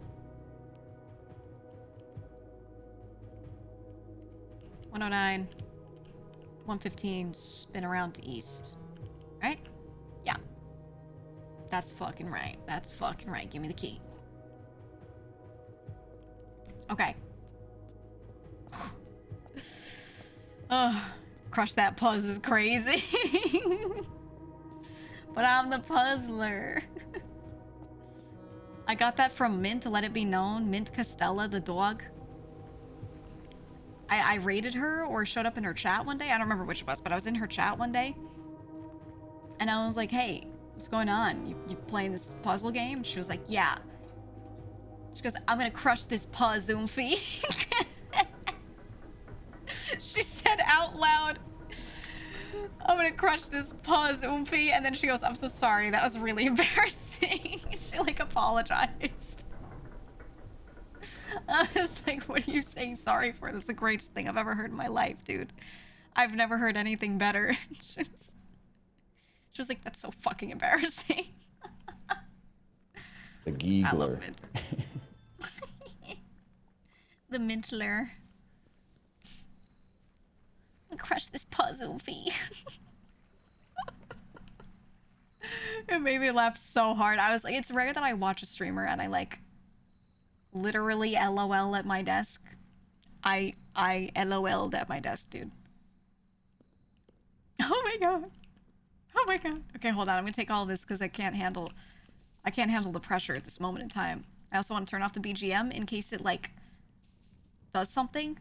109, 115, spin around to east. Right? Yeah. That's fucking right. That's fucking right. Give me the key. Okay. Ugh. Crush that puzz is crazy. But I'm the puzzler. I got that from Mint, to let it be known. Mint Costella, the dog. I rated her or showed up in her chat one day. I don't remember which it was, but I was in her chat one day. And I was like, hey, what's going on? You playing this puzzle game? She was like, yeah. She goes, I'm gonna crush this puzz, Oomphy. She said out loud, I'm gonna crush this puzz, Oomphy. And then she goes, I'm so sorry. That was really embarrassing. She like apologized. I was like, what are you saying sorry for? That's the greatest thing I've ever heard in my life, dude. I've never heard anything better. She was like, that's so fucking embarrassing. The GEEGA. I love Mint. The Mintler. Crush this puzzle, V. It made me laugh so hard. I was like, it's rare that I watch a streamer and I like literally LOL at my desk. I LOL'd at my desk, dude. Oh my god. Oh my god. Okay, hold on. I'm gonna take all of this because I can't handle the pressure at this moment in time. I also want to turn off the BGM in case it like does something.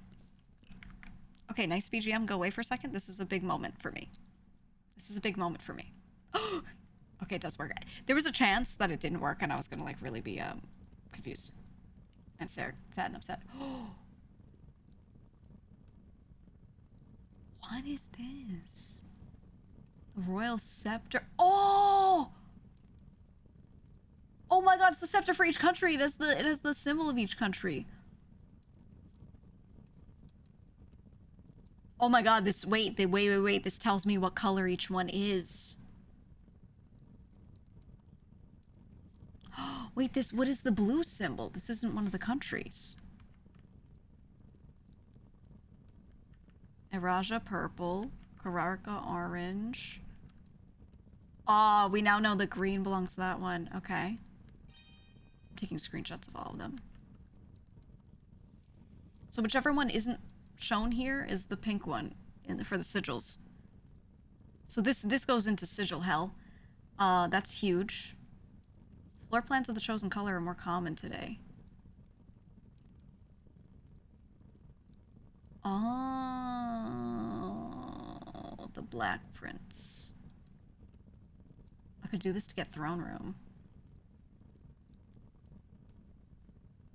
Okay, nice BGM. Go away for a second. This is a big moment for me. This is a big moment for me. Okay, it does work. There was a chance that it didn't work and I was gonna like really be confused and sad and upset. What is this? The royal scepter. Oh! Oh my god, it's the scepter for each country. It has the symbol of each country. Oh my god, wait, this tells me what color each one is. Wait, what is the blue symbol? This isn't one of the countries. Eraja purple, Kararka orange. Ah, we now know the green belongs to that one. Okay. I'm taking screenshots of all of them. So whichever one isn't shown here is the pink one for the sigils. So this goes into sigil hell. That's huge. Floor plans of the chosen color are more common today. Oh, the black prince. I could do this to get throne room.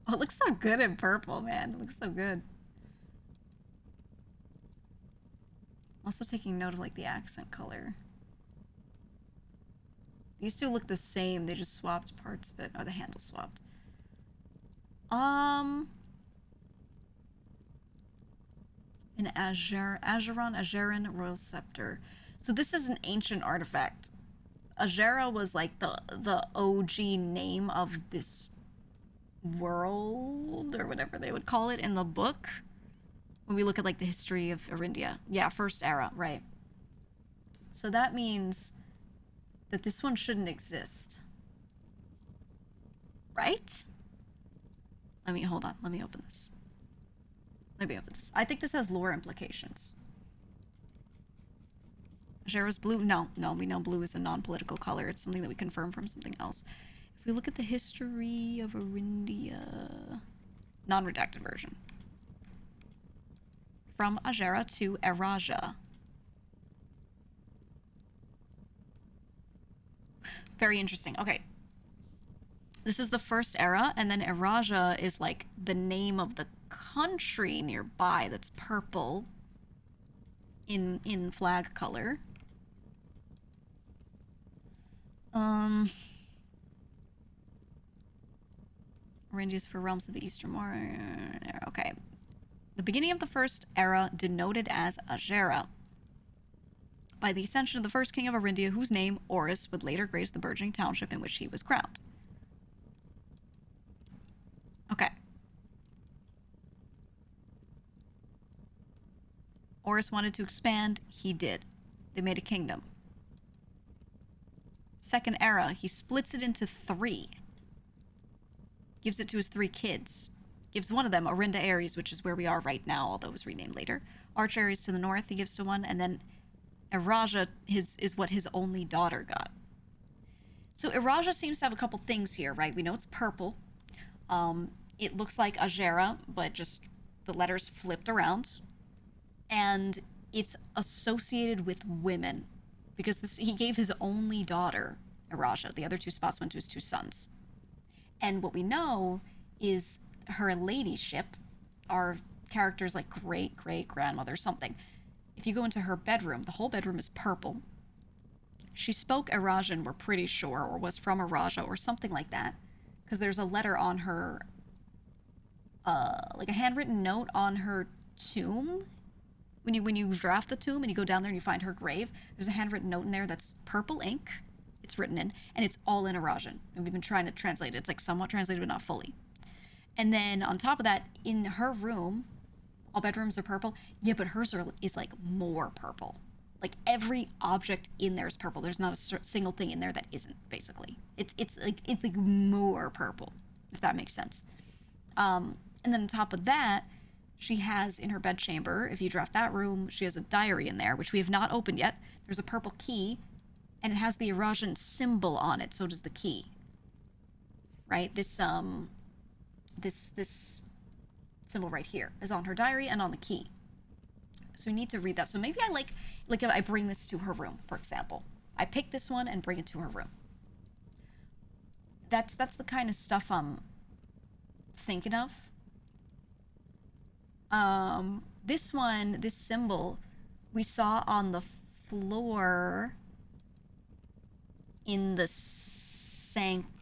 Oh, it looks so good in purple, man. It looks so good. Also taking note of like the accent color. These two look the same. They just swapped parts of it. Oh, the handle swapped. An Ageran royal scepter. So this is an ancient artifact. Agera was like the OG name of this world or whatever they would call it in the book. When we look at like the history of Arindia. Yeah, first era, right. So that means that this one shouldn't exist. Right? Hold on, let me open this. I think this has lore implications. Ajera's blue? No, we know blue is a non-political color. It's something that we confirm from something else. If we look at the history of Arindia, non-redacted version. From Ajera to Eraja. Very interesting. Okay. This is the first era, and then Eraja is like the name of the country nearby that's purple in flag color. Ranges for realms of the Eastern War. Okay. The beginning of the first era denoted as Ajera, by the ascension of the first king of Arindia, whose name, Oris, would later grace the burgeoning township in which he was crowned. Okay. Oris wanted to expand. He did. They made a kingdom. Second era, he splits it into 3. Gives it to his 3 kids. Gives one of them, Arinda Ares, which is where we are right now, although it was renamed later. Arch Ares to the north, he gives to one, and then Eraja is what his only daughter got. So Eraja seems to have a couple things here, right? We know it's purple. It looks like Ajera, but just the letters flipped around. And it's associated with women. Because he gave his only daughter, Eraja. The other 2 spots went to his 2 sons. And what we know is her ladyship are characters like great-great-grandmother something. If you go into her bedroom, the whole bedroom is purple. She spoke Erajan, we're pretty sure, or was from Eraja or something like that. Because there's a letter on her, like a handwritten note on her tomb. When you draft the tomb and you go down there and you find her grave, there's a handwritten note in there that's purple ink. It's written in, and it's all in Erajan. And we've been trying to translate it. It's like somewhat translated, but not fully. And then on top of that, in her room, all bedrooms are purple. Yeah, but hers is like more purple. Like every object in there is purple. There's not a single thing in there that isn't. Basically, it's like more purple, if that makes sense. And then on top of that, she has in her bedchamber, if you draft that room, she has a diary in there, which we have not opened yet. There's a purple key, and it has the Erajan symbol on it. So does the key. Right? This symbol right here is on her diary and on the key. So we need to read that. So maybe I like if I bring this to her room, for example. I pick this one and bring it to her room. That's the kind of stuff I'm thinking of. This one, this symbol, we saw on the floor in the sanctum,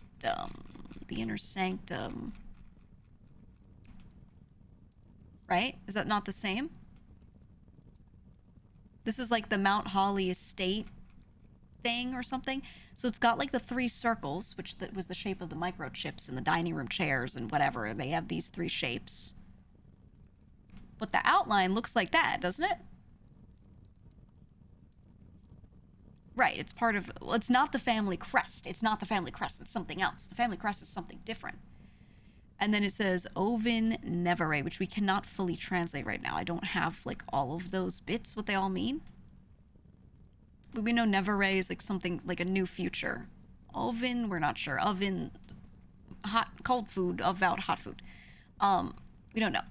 the inner sanctum. Right? Is that not the same? This is like the Mount Holly estate thing or something. So it's got like the 3 circles, which was the shape of the microchips and the dining room chairs and whatever. They have these 3 shapes. But the outline looks like that, doesn't it? Right, it's part of... Well, it's not the family crest. It's not the family crest. It's something else. The family crest is something different. And then it says Ovin Nevere, which we cannot fully translate right now. I don't have like all of those bits, what they all mean. But we know Nevere is like something like a new future. Ovin, we're not sure. Oven, hot, cold food, about hot food. We don't know.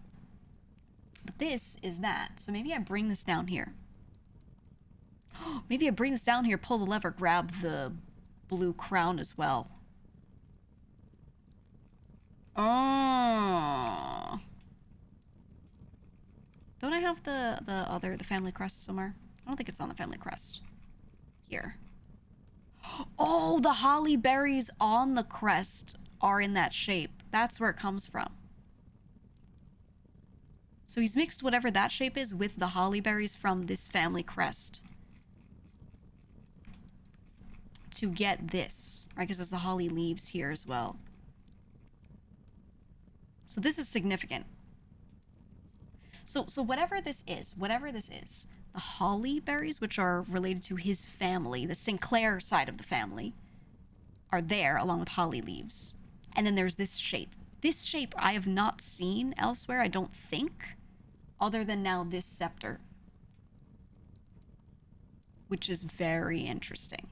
But this is that. So maybe I bring this down here. Maybe I bring this down here, pull the lever, grab the blue crown as well. Oh. Don't I have the family crest somewhere? I don't think it's on the family crest. Here. Oh, the holly berries on the crest are in that shape. That's where it comes from. So he's mixed whatever that shape is with the holly berries from this family crest to get this, right? Because there's the holly leaves here as well. So this is significant. So whatever this is, the holly berries, which are related to his family, the Sinclair side of the family, are there along with holly leaves. And then there's this shape. This shape I have not seen elsewhere, I don't think, other than now this scepter. which is very interesting.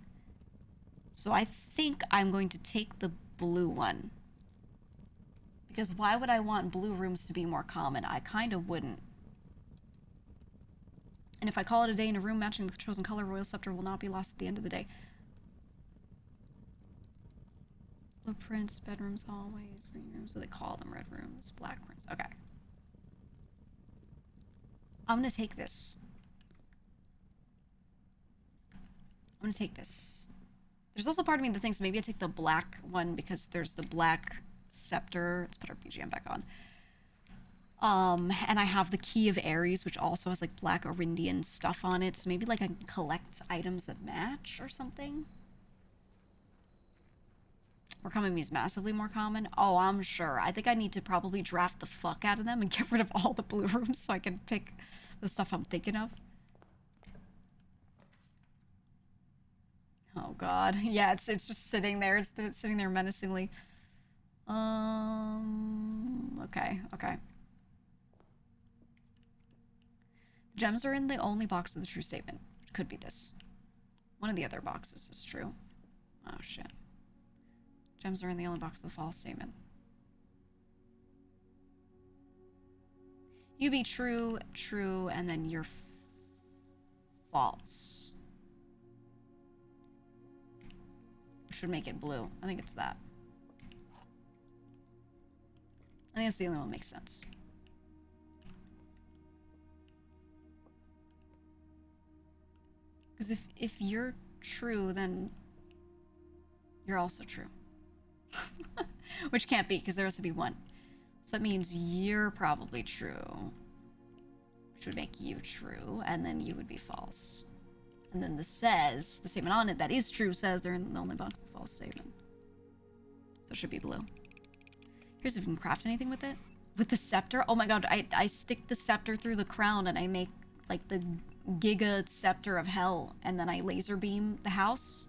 So I think I'm going to take the blue one. Because why would I want blue rooms to be more common? I kind of wouldn't. And if I call it a day in a room matching the chosen color, Royal Scepter will not be lost at the end of the day. Blueprints, bedrooms, hallways, green rooms. So they call them red rooms, black rooms. Okay. I'm gonna take this. I'm gonna take this. There's also part of me that thinks maybe I take the black one because there's the black scepter. Let's put our BGM back on. And I have the Key of Ares, which also has like black Orindian stuff on it. So maybe like I can collect items that match or something. Recoming is massively more common. Oh, I'm sure. I think I need to probably draft the fuck out of them and get rid of all the blue rooms so I can pick the stuff I'm thinking of. Oh god. Yeah, it's just sitting there. It's sitting there menacingly. Okay. Gems are in the only box of the true statement. Could be this. One of the other boxes is true. Oh shit. Gems are in the only box of the false statement. You be true, and then you're false. Which would make it blue. I think it's that. I think it's the only one that makes sense. Because if you're true, then you're also true. Which can't be, because there has to be one. So that means you're probably true. Which would make you true, and then you would be false. And then the statement on it that is true says they're in the only box of the false statement. So it should be blue. Here's if we can craft anything with it. With the scepter? Oh my god, I stick the scepter through the crown and I make like the GEEGA scepter of hell, and then I laser beam the house.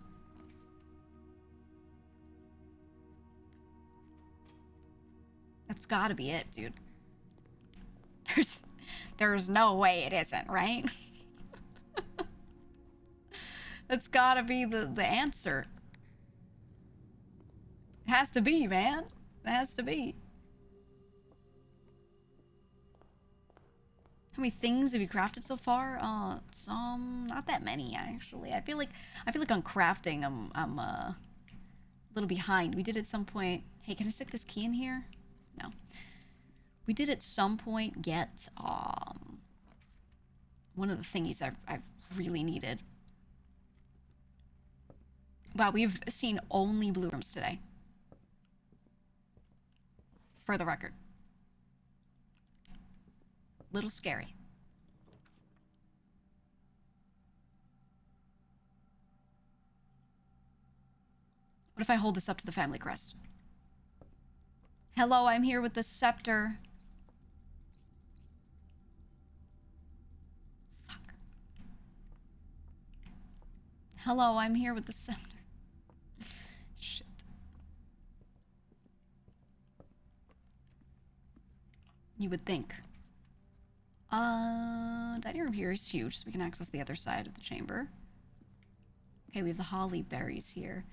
That's gotta be it, dude. There's no way it isn't, right? That's gotta be the answer. It has to be, man. It has to be. How many things have you crafted so far? Not that many actually. I feel like on crafting I'm a little behind. We did at some point. Hey, can I stick this key in here? No. We did at some point get one of the thingies I've really needed. Wow, we've seen only blue rooms today. For the record. Little scary. What if I hold this up to the family crest? Hello, I'm here with the scepter. Fuck. Hello, I'm here with the scepter. Shit. You would think. Dining room here is huge, so we can access the other side of the chamber. Okay, we have the holly berries here.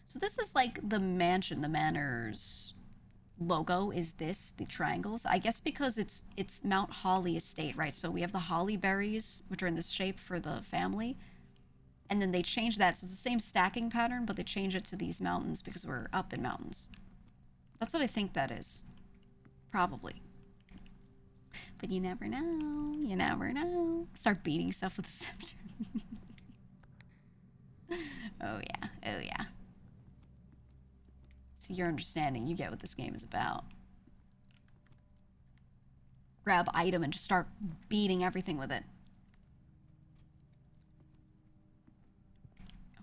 So this is like the mansion, the manor's logo is this, the triangles. I guess because it's Mount Holly Estate, right? So we have the holly berries, which are in this shape for the family. And then they change that. So it's the same stacking pattern, but they change it to these mountains because we're up in mountains. That's what I think that is. Probably. But you never know. You never know. Start beating stuff with a scepter. Oh yeah. Oh yeah. So your understanding, you get what this game is about. Grab item and just start beating everything with it.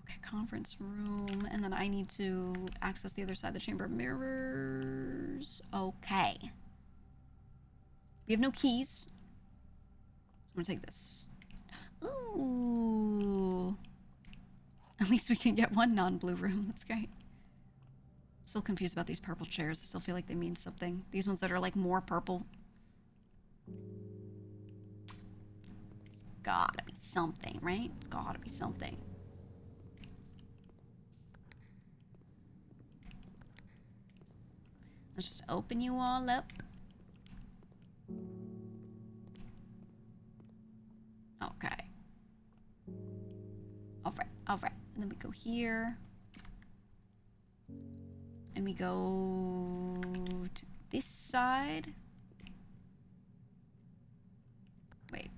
Okay, conference room. And then I need to access the other side of the chamber of mirrors. Okay. We have no keys. I'm gonna take this. Ooh. At least we can get one non-blue room. That's great. Still confused about these purple chairs. I still feel like they mean something. These ones that are like more purple. gotta be something, right? It's gotta be something. Let's just open you all up. Okay. Alright, alright. And then we go here. And we go to this side. Wait.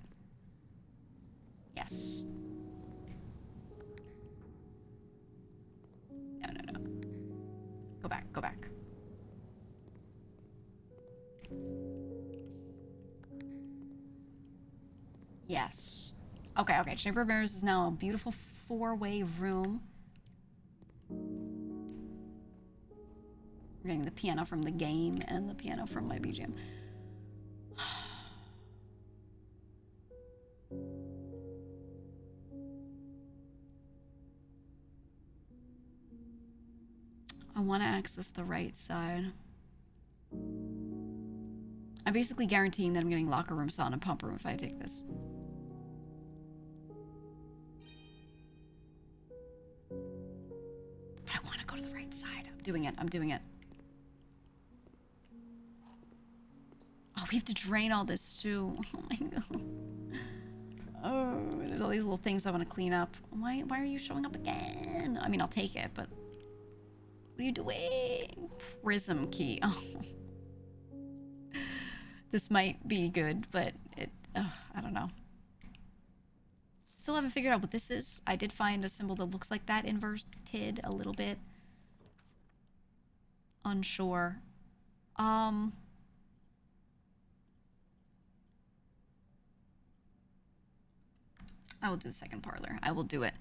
Yes. No, no, no. Go back, go back. Yes. Okay, okay. Chamber of Mirrors is now a beautiful four-way room. We're getting the piano from the game and the piano from my BGM. I want to access the right side. I'm basically guaranteeing that I'm getting locker room, sauna, and pump room if I take this. But I want to go to the right side. I'm doing it. I'm doing it. Oh, we have to drain all this too. Oh my god. Oh, there's all these little things I want to clean up. Why are you showing up again? I mean, I'll take it, but what are you doing? Prism key. Oh. This might be good, but I don't know. Still haven't figured out what this is. I did find a symbol that looks like that inverted a little bit. Unsure. I will do the second parlor. I will do it.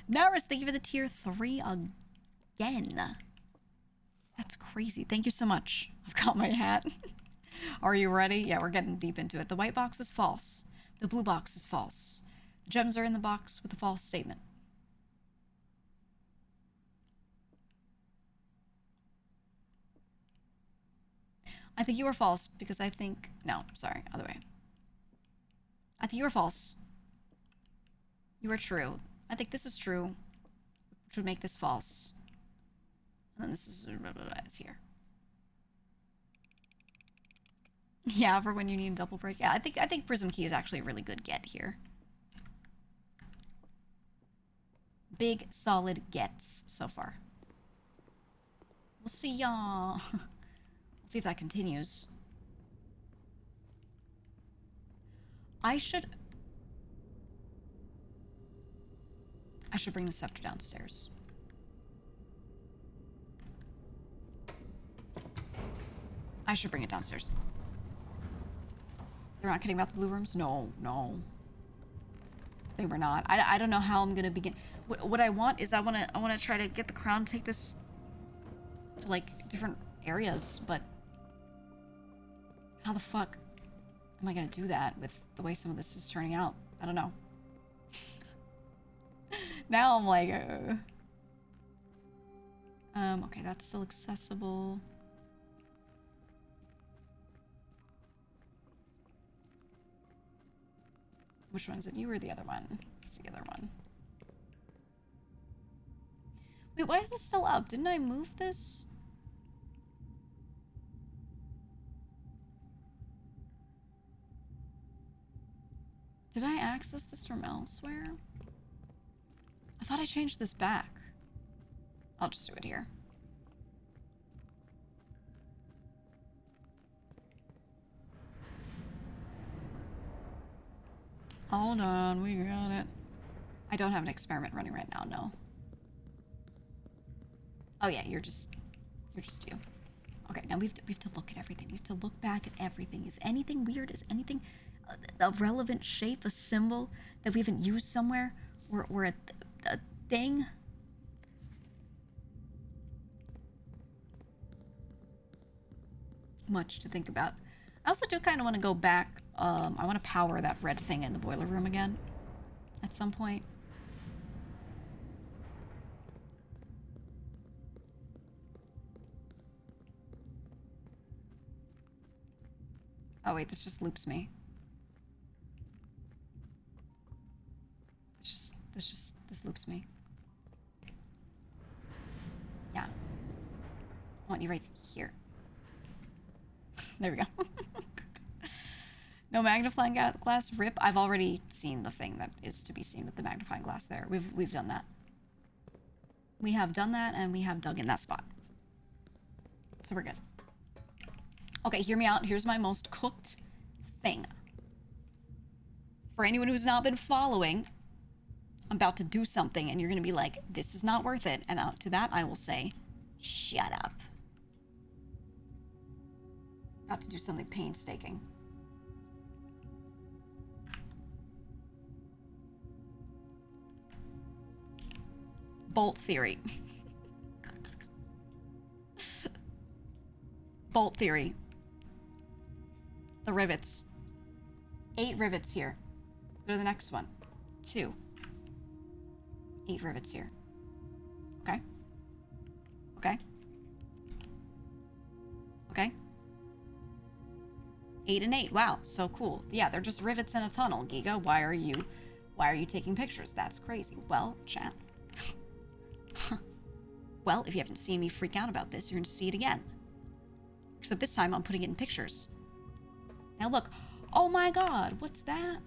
Naris, thank you for the tier 3 again. That's crazy. Thank you so much. I've got my hat. Are you ready? Yeah, we're getting deep into it. The white box is false. The blue box is false. The gems are in the box with a false statement. I think you were false because I think... No, sorry, other way. I think you were false. You are true. I think this is true, which would make this false. And then this is... It's here. Yeah, for when you need a double break. Yeah, I think Prism Key is actually a really good get here. Big, solid gets so far. We'll see y'all. We'll see if that continues. I should bring the scepter downstairs. I should bring it downstairs. They're not kidding about the blue rooms? No, no. They were not. I don't know how I'm gonna begin. What I want is I wanna try to get the crown, take this to like different areas, but how the fuck am I gonna do that with the way some of this is turning out? I don't know. Now I'm like, okay, that's still accessible. Which one is it? You or the other one? It's the other one. Wait, why is this still up? Didn't I move this? Did I access this from elsewhere? I thought I changed this back. I'll just do it here. Hold on, we got it. I don't have an experiment running right now, no. Oh yeah, you're just you. Okay, now we have to look at everything. We have to look back at everything. Is anything weird? Is anything a relevant shape, a symbol that we haven't used somewhere, or a thing? Much to think about. I also do kind of want to go back. I want to power that red thing in the boiler room again at some point. Oh wait, this just loops me. This loops me. Yeah. I want you right here. There we go. No magnifying glass, rip. I've already seen the thing that is to be seen with the magnifying glass there. We've done that. We have done that, and we have dug in that spot. So we're good. Okay, hear me out. Here's my most cooked thing. For anyone who's not been following, I'm about to do something, and you're going to be like, this is not worth it. And to that, I will say, shut up. About to do something painstaking. Bolt theory. Bolt theory. The rivets. 8 rivets here. Go to the next one. 2. 8 rivets here. Okay. Okay. Okay. 8 and 8. Wow, so cool. Yeah, they're just rivets in a tunnel. GEEGA, why are you taking pictures? That's crazy. Well, chat. Well, if you haven't seen me freak out about this, you're going to see it again. Except this time, I'm putting it in pictures. Now look. Oh my god, what's that?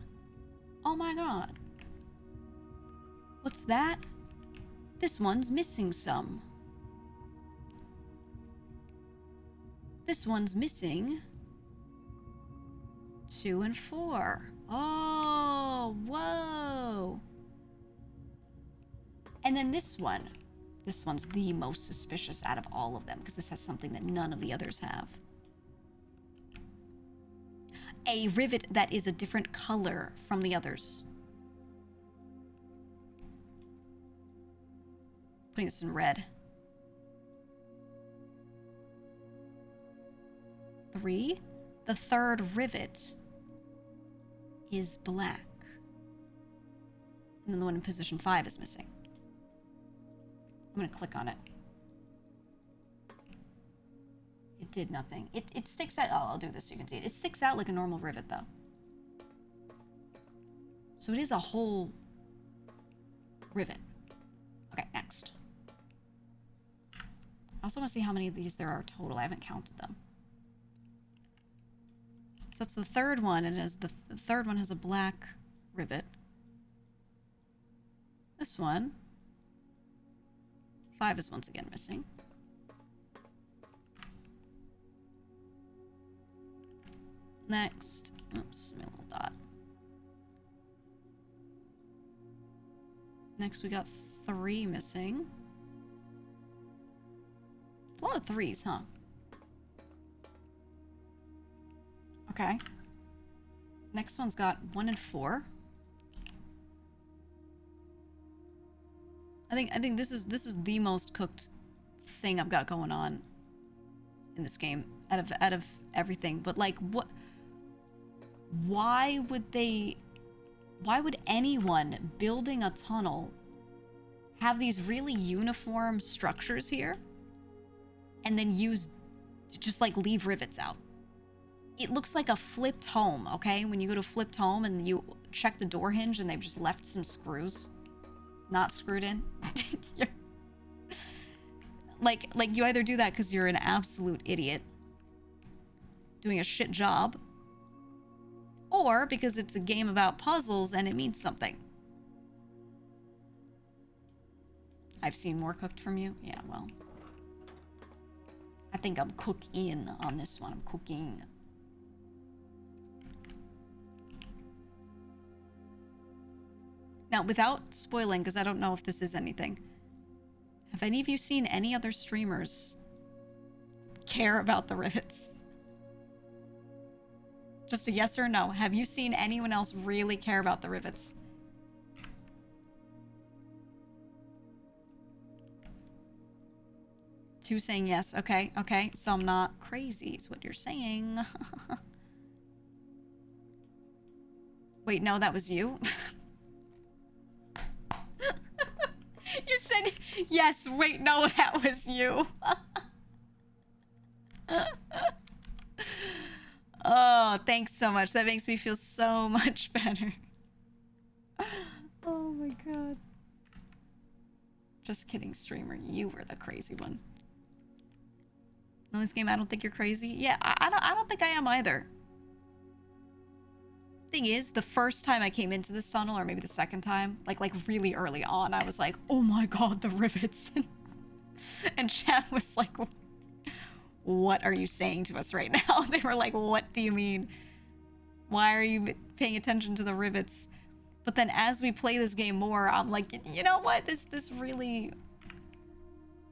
Oh my god. What's that? This one's missing some. This one's missing 2 and 4. Oh, whoa. And then this one. This one's the most suspicious out of all of them because this has something that none of the others have. A rivet that is a different color from the others. Putting this in red. 3. The third rivet is black. And then the one in position 5 is missing. I'm going to click on it. It did nothing. It sticks out. Oh, I'll do this so you can see it. It sticks out like a normal rivet, though. So it is a whole rivet. Okay, next. I also want to see how many of these there are total. I haven't counted them. So that's the third one, and as the third one has a black rivet. This one. 5 is once again missing. Next. Oops, my little dot. Next we got 3 missing. It's a lot of 3s, huh? Okay. Next one's got 1 and 4. I think this is the most cooked thing I've got going on in this game out of everything. But like, what? Why would anyone building a tunnel have these really uniform structures here, and then just like leave rivets out? It looks like a flipped home. Okay, when you go to flipped home and you check the door hinge and they've just left some screws not screwed in. like you either do that because you're an absolute idiot doing a shit job, or because it's a game about puzzles and it means something. I've seen more cooked from you. Yeah, well, I think I'm cooking on this one. I'm cooking. Now, without spoiling, because I don't know if this is anything, have any of you seen any other streamers care about the rivets? Just a yes or no. Have you seen anyone else really care about the rivets? Two saying yes. Okay, okay. So I'm not crazy is what you're saying. Wait, no, that was you? You said yes. Wait, no, that was you. Oh, thanks so much. That makes me feel so much better. Oh my god. Just kidding, streamer. You were the crazy one. No, this game, I don't think you're crazy. Yeah, I don't think I am either. Thing is, the first time I came into this tunnel, or maybe the second time, like really early on, I was like, oh my god, the rivets. And chat was like, what are you saying to us right now? They were like, what do you mean? Why are you paying attention to the rivets? But then as we play this game more, I'm like, you know what? This really...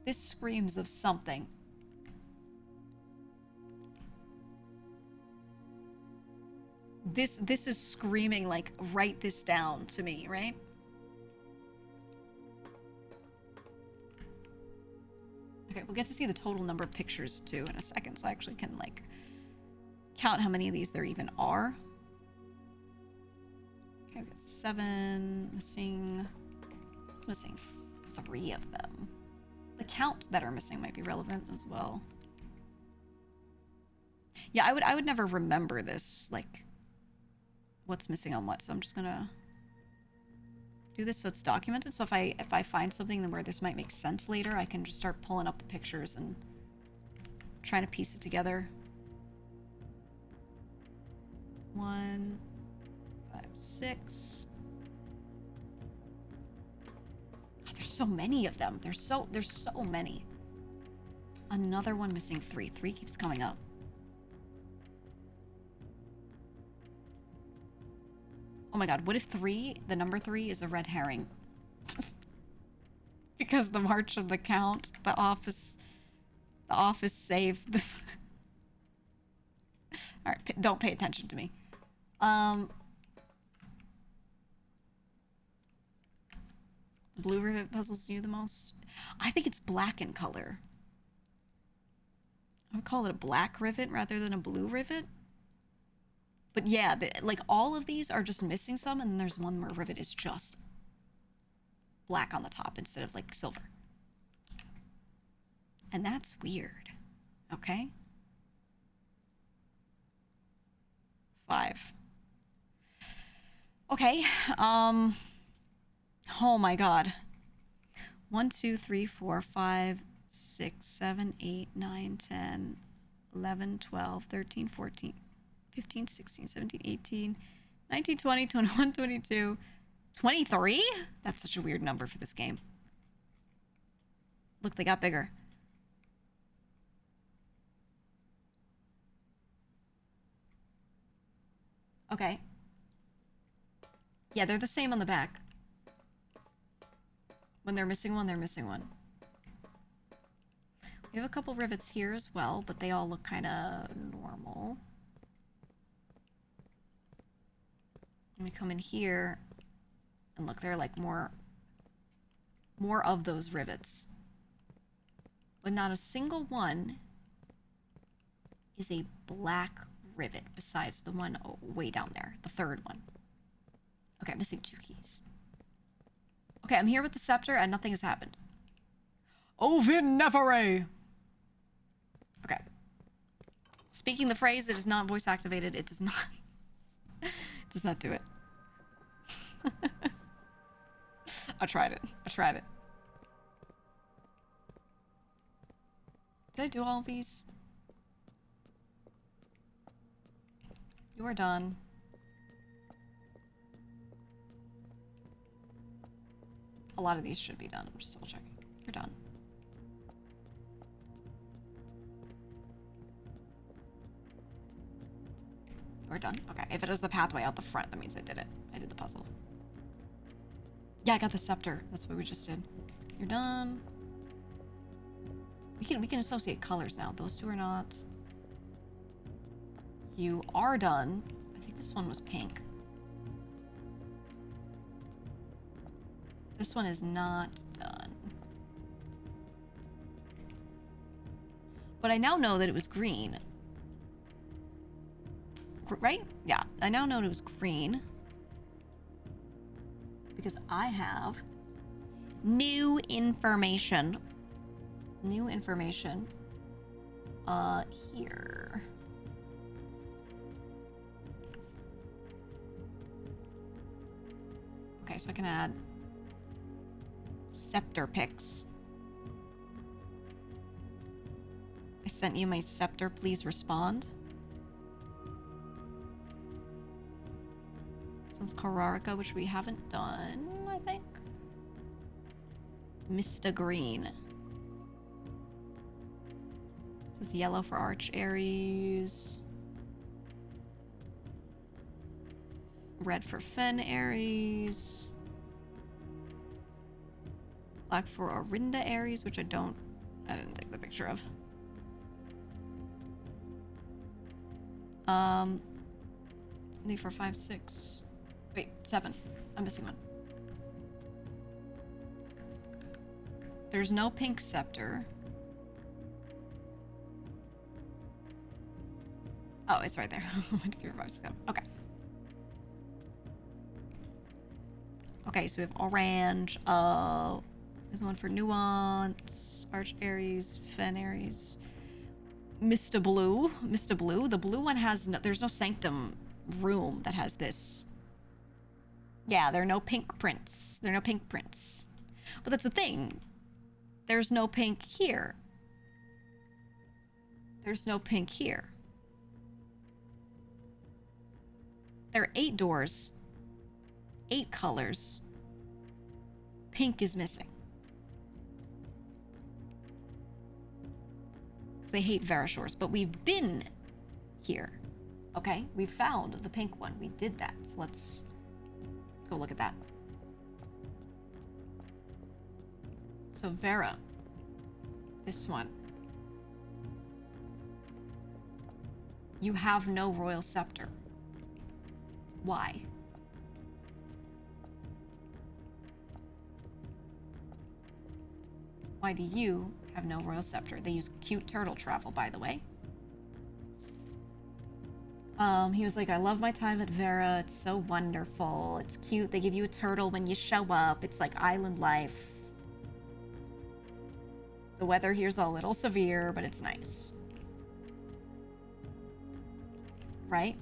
This screams of something. This is screaming, like, write this down to me, right? Okay, we'll get to see the total number of pictures, too, in a second, so I actually can, like, count how many of these there even are. Okay, I've got 7 missing. It's missing 3 of them. The count that are missing might be relevant as well. Yeah, I would never remember this, like, what's missing on what, so I'm just gonna do this so it's documented. So if I find something where this might make sense later, I can just start pulling up the pictures and trying to piece it together. 1, 5, 6. God, there's so many of them. There's so many. Another one missing 3. 3 keeps coming up. Oh my god, what if 3, the number 3, is a red herring? Because the March of the Count, the office saved the... Alright, don't pay attention to me. Blue rivet puzzles you the most? I think it's black in color. I would call it a black rivet rather than a blue rivet. But yeah, like all of these are just missing some, and then there's one where rivet is just black on the top instead of like silver. And that's weird. Okay. 5. Okay. Oh my god. 1, 2, 3, 4, 5, 6, 7, 8, 9, 10, 11, 12, 13, 14. 15, 16, 17, 18, 19, 20, 21, 22, 23? That's such a weird number for this game. Look, they got bigger. Okay. Yeah, they're the same on the back. When they're missing one, they're missing one. We have a couple rivets here as well, but they all look kind of normal. When we come in here, and look, there are like more of those rivets. But not a single one is a black rivet besides the one way down there, the third one. Okay, I'm missing 2 keys. Okay, I'm here with the scepter and nothing has happened. Ovin Nevere! Okay. Speaking the phrase, it is not voice activated. It does not... does not do it. I tried it. Did I do all of these? You are done. A lot of these should be done. I'm just double checking. You're done. We're done. Okay, if it is the pathway out the front, that means I did it. I did the puzzle. Yeah, I got the scepter. That's what we just did. You're done. We can associate colors now. Those two are not. You are done. I think this one was pink. This one is not done. But I now know that it was green. Right? Yeah, I now know it was green. Because I have new information. New information. Here. Okay, so I can add Scepter pics. I sent you my scepter, please respond. This one's Carrarica, which we haven't done, I think. Mista Green. This is yellow for Arch Aries. Red for Fen Aries. Black for Orinda Aries, which I didn't take the picture of. Need for 5, 6. Wait, 7. I'm missing one. There's no pink scepter. Oh, it's right there. 1, 2, 3, 4, 5, 6, 7. Okay. Okay, so we have orange. There's one for Nuance, Arch Aries, Fen Aries. Mista Blue. Mista Blue. The blue one has no, there's no Sanctum room that has this. Yeah, there are no pink prints. There are no pink prints. But that's the thing. There's no pink here. There's no pink here. There are 8 doors. 8 colors. Pink is missing. They hate Verishores, but we've been here. Okay? We found the pink one. We did that. So let's go look at that. So Vera. This one. You have no royal scepter. Why? Why do you have no royal scepter? They use cute turtle travel, by the way. He was like, I love my time at Vera. It's so wonderful. It's cute. They give you a turtle when you show up. It's like island life. The weather here's a little severe, but it's nice. Right?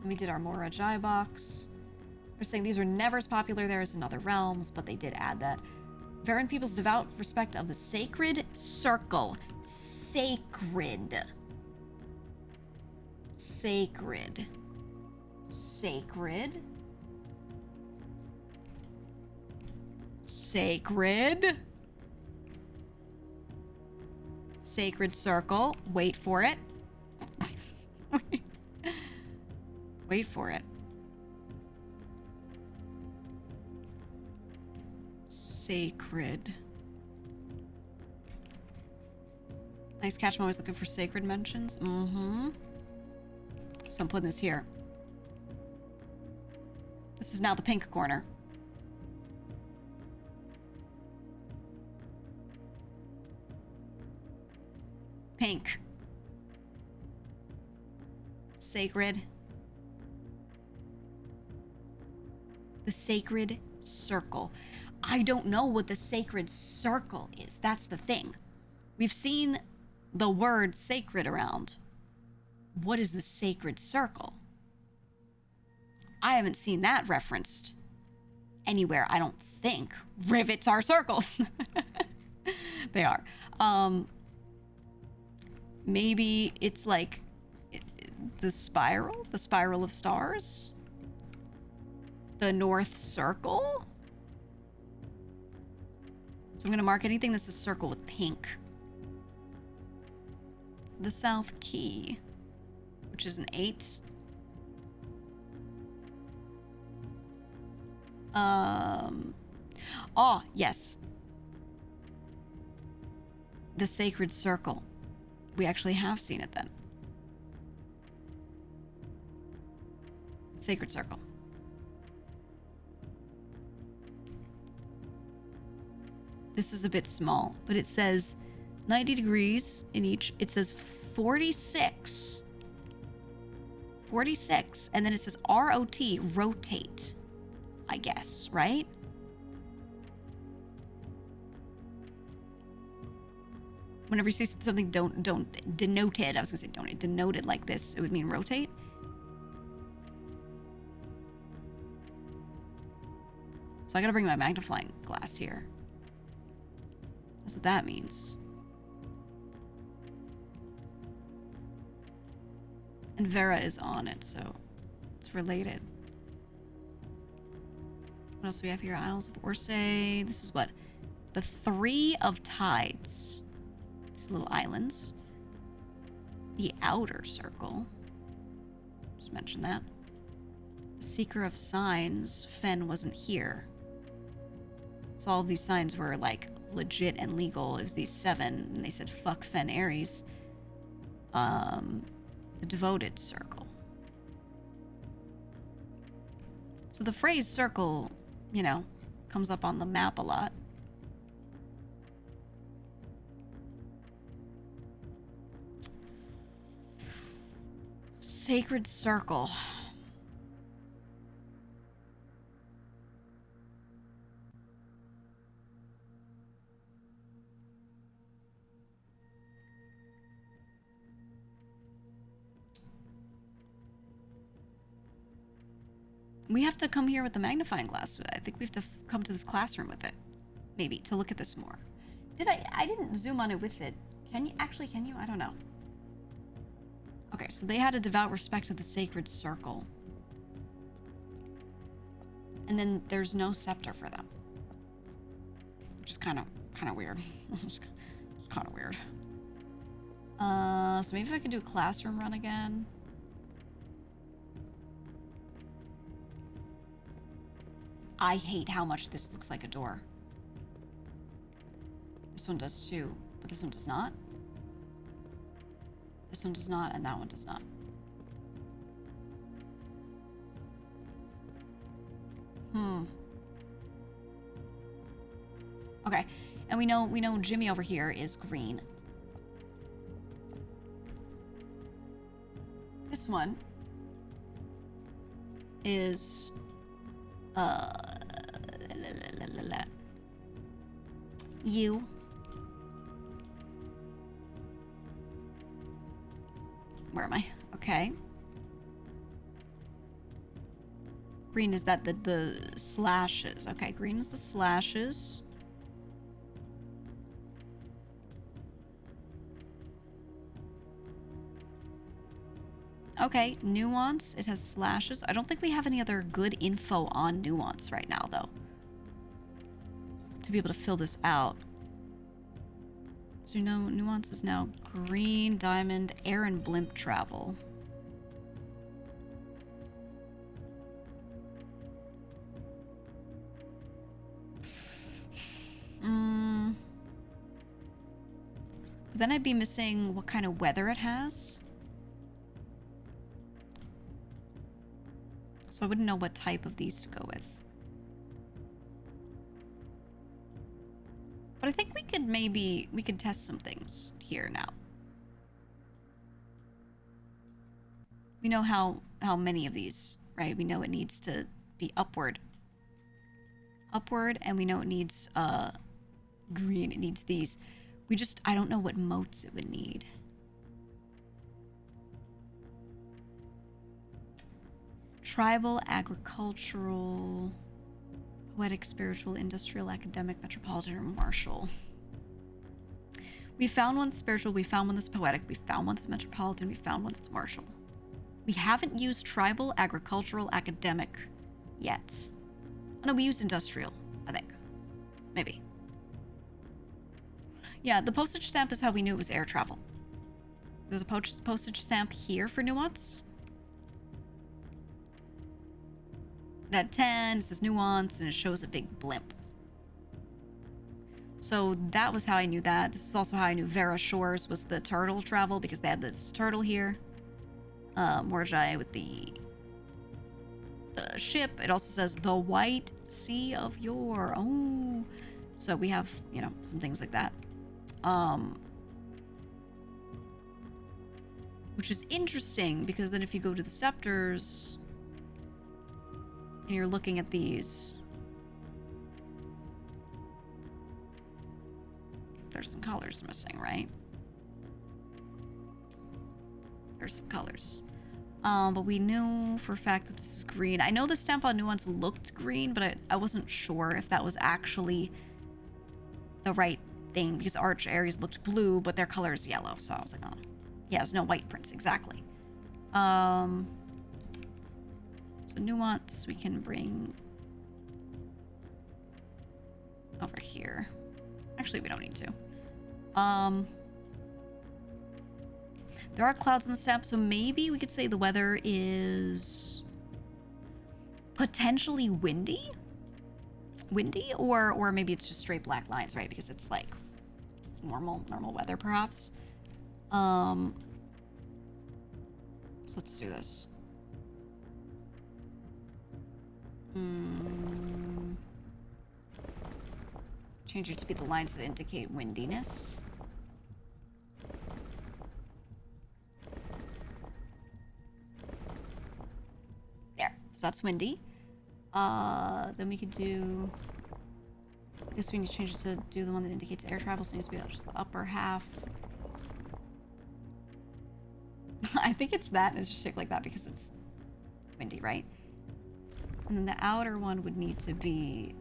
We did our Mora Jai box. They're saying these were never as popular there as in other realms, but they did add that. Veran people's devout respect of the sacred circle. Sacred. Sacred. Sacred. Sacred. Sacred circle. Wait for it. Wait for it. Sacred. Nice catch. I'm always looking for sacred mentions. Mm-hmm. So I'm putting this here. This is now the pink corner. Pink. Sacred. The sacred circle. I don't know what the sacred circle is. That's the thing. We've seen the word sacred around. What is the sacred circle? I haven't seen that referenced anywhere, I don't think. Rivets are circles. They are. Maybe it's like the spiral of stars? The North Circle? So I'm going to mark anything that's a circle with pink. The South Key, which is an 8. Oh, yes. The Sacred Circle. We actually have seen it then. Sacred Circle. This is a bit small, but it says 90 degrees in each. It says 46. 46. And then it says ROT, rotate, I guess, right? Whenever you see something don't denoted, I was gonna say don't denoted like this, it would mean rotate. So I gotta bring my magnifying glass here. That's what that means. And Vera is on it, so it's related. What else do we have here? Isles of Orsay. This is what? The Three of Tides. These little islands. The Outer Circle. Just mention that. The Seeker of Signs. Fen wasn't here. So all of these signs were like legit and legal. It was these 7, and they said fuck Fen Aries. The Devoted Circle. So the phrase circle, you know, comes up on the map a lot. Sacred Circle. We have to come here with the magnifying glass. I think we have to come to this classroom with it. Maybe, to look at this more. I didn't zoom on it with it. Can you? Actually, can you? I don't know. Okay, so they had a devout respect to the sacred circle. And then there's no scepter for them. Which is kind of weird. It's kind of weird. So maybe if I could do a classroom run again. I hate how much this looks like a door. This one does too, but this one does not. This one does not, and that one does not. Okay, and we know Jimmy over here is green. This one is you. Where am I? Okay. Green is that the slashes. Okay, green is the slashes. Okay, Nuance. It has slashes. I don't think we have any other good info on Nuance right now, though, to be able to fill this out. So you know, Nuance is now green, diamond, air, and blimp travel. Then I'd be missing what kind of weather it has. So I wouldn't know what type of these to go with. But I think we could test some things here now. We know how many of these, right? We know it needs to be upward. Upward, and we know it needs green. It needs these. I don't know what moats it would need. Tribal, agricultural, poetic, spiritual, industrial, academic, metropolitan, or martial. We found one that's spiritual, we found one that's poetic, we found one that's metropolitan, we found one that's martial. We haven't used tribal, agricultural, academic yet. Oh no, we used industrial, I think. Maybe. Yeah, the postage stamp is how we knew it was air travel. There's a postage stamp here for Nuance. It had 10, it says Nuance, and it shows a big blimp. So that was how I knew that. This is also how I knew Vera Shores was the turtle travel, because they had this turtle here. Morjai with the ship. It also says the White Sea of Yore. Oh. So we have, you know, some things like that. Which is interesting, because then if you go to the scepters and you're looking at these, there's some colors missing, right? There's some colors. But we knew for a fact that this is green. I know the stamp on Nuance looked green, but I wasn't sure if that was actually the right thing because Arch Aries looked blue, but their color is yellow. So I was like, oh, yeah, there's no white prints, exactly. So Nuance we can bring over here. Actually, we don't need to. There are clouds in the stamp, so maybe we could say the weather is potentially windy? Windy? Or maybe it's just straight black lines, right? Because it's like normal weather, perhaps. So let's do this. Change it to be the lines that indicate windiness. There. So that's windy. Then we could do... I guess we need to change it to do the one that indicates air travel, so it needs to be just the upper half. I think it's that, and it's just shaped like that because it's windy, right? And then the outer one would need to be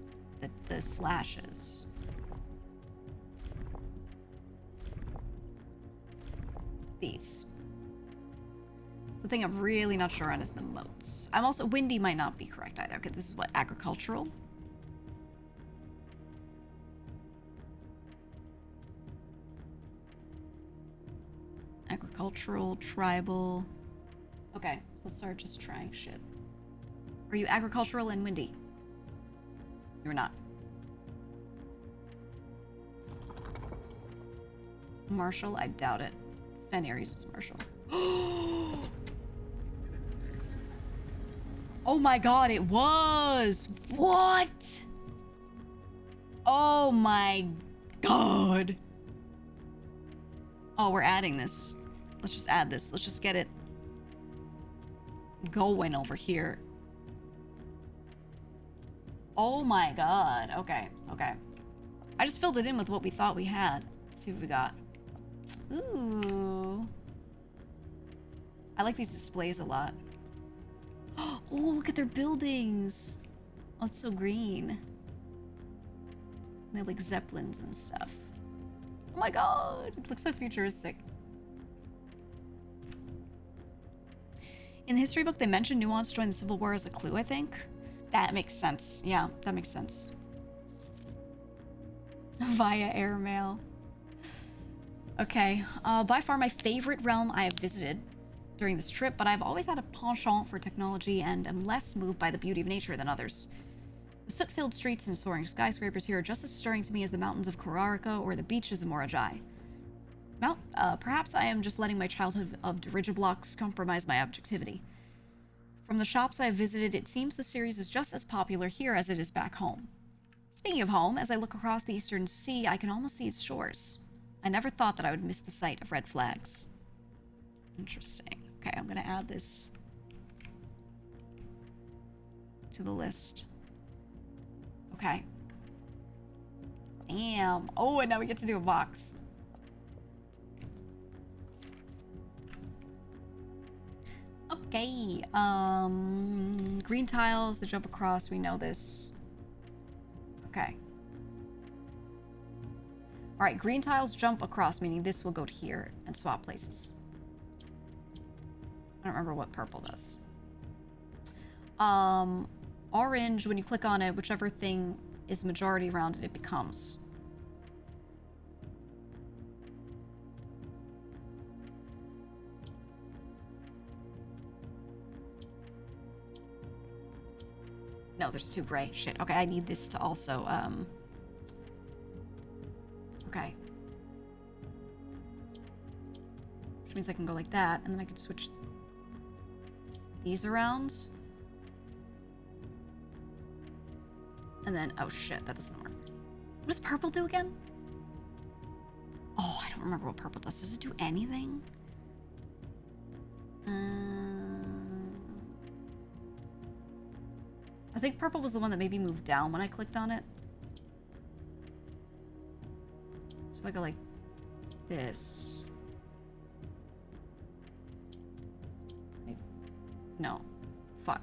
the slashes. These. So the thing I'm really not sure on is the moats. I'm also... windy might not be correct either. Okay, this is what? Agricultural? Agricultural, tribal. Okay, so let's start just trying shit. Are you agricultural and windy? You're not. Martial? I doubt it. Fen Aries is martial. Oh my god, it was! What? Oh my god. Oh, we're adding this. Let's just add this. Let's just get it going over here. Oh my god. Okay, okay. I just filled it in with what we thought we had. Let's see what we got. Ooh. I like these displays a lot. Oh, look at their buildings. Oh, it's so green. They have like zeppelins and stuff. Oh my god, it looks so futuristic. In the history book, they mentioned Nuance joined the Civil War as a clue, I think. That makes sense. Yeah, that makes sense. Via airmail. Okay, by far my favorite realm I have visited during this trip, but I've always had a penchant for technology and am less moved by the beauty of nature than others. The soot-filled streets and soaring skyscrapers here are just as stirring to me as the mountains of Korarika or the beaches of Morajai. Perhaps I am just letting my childhood of dirigiblocks compromise my objectivity. From the shops I've visited, it seems the series is just as popular here as it is back home. Speaking of home, as I look across the eastern sea, I can almost see its shores. I never thought that I would miss the sight of red flags. Interesting. Okay, I'm gonna add this to the list. Okay. Damn. Oh, and now we get to do a box. Okay. Green tiles that jump across. We know this. Okay. All right, green tiles jump across, meaning this will go to here and swap places. I don't remember what purple does. Orange, when you click on it, whichever thing is majority around it, it becomes. No, there's two gray. Shit. Okay, I need this to also, okay. Which means I can go like that, and then I can switch these around. And then, oh shit, that doesn't work. What does purple do again? Oh, I don't remember what purple does. Does it do anything? I think purple was the one that maybe moved down when I clicked on it. So I go like this. No. Fuck.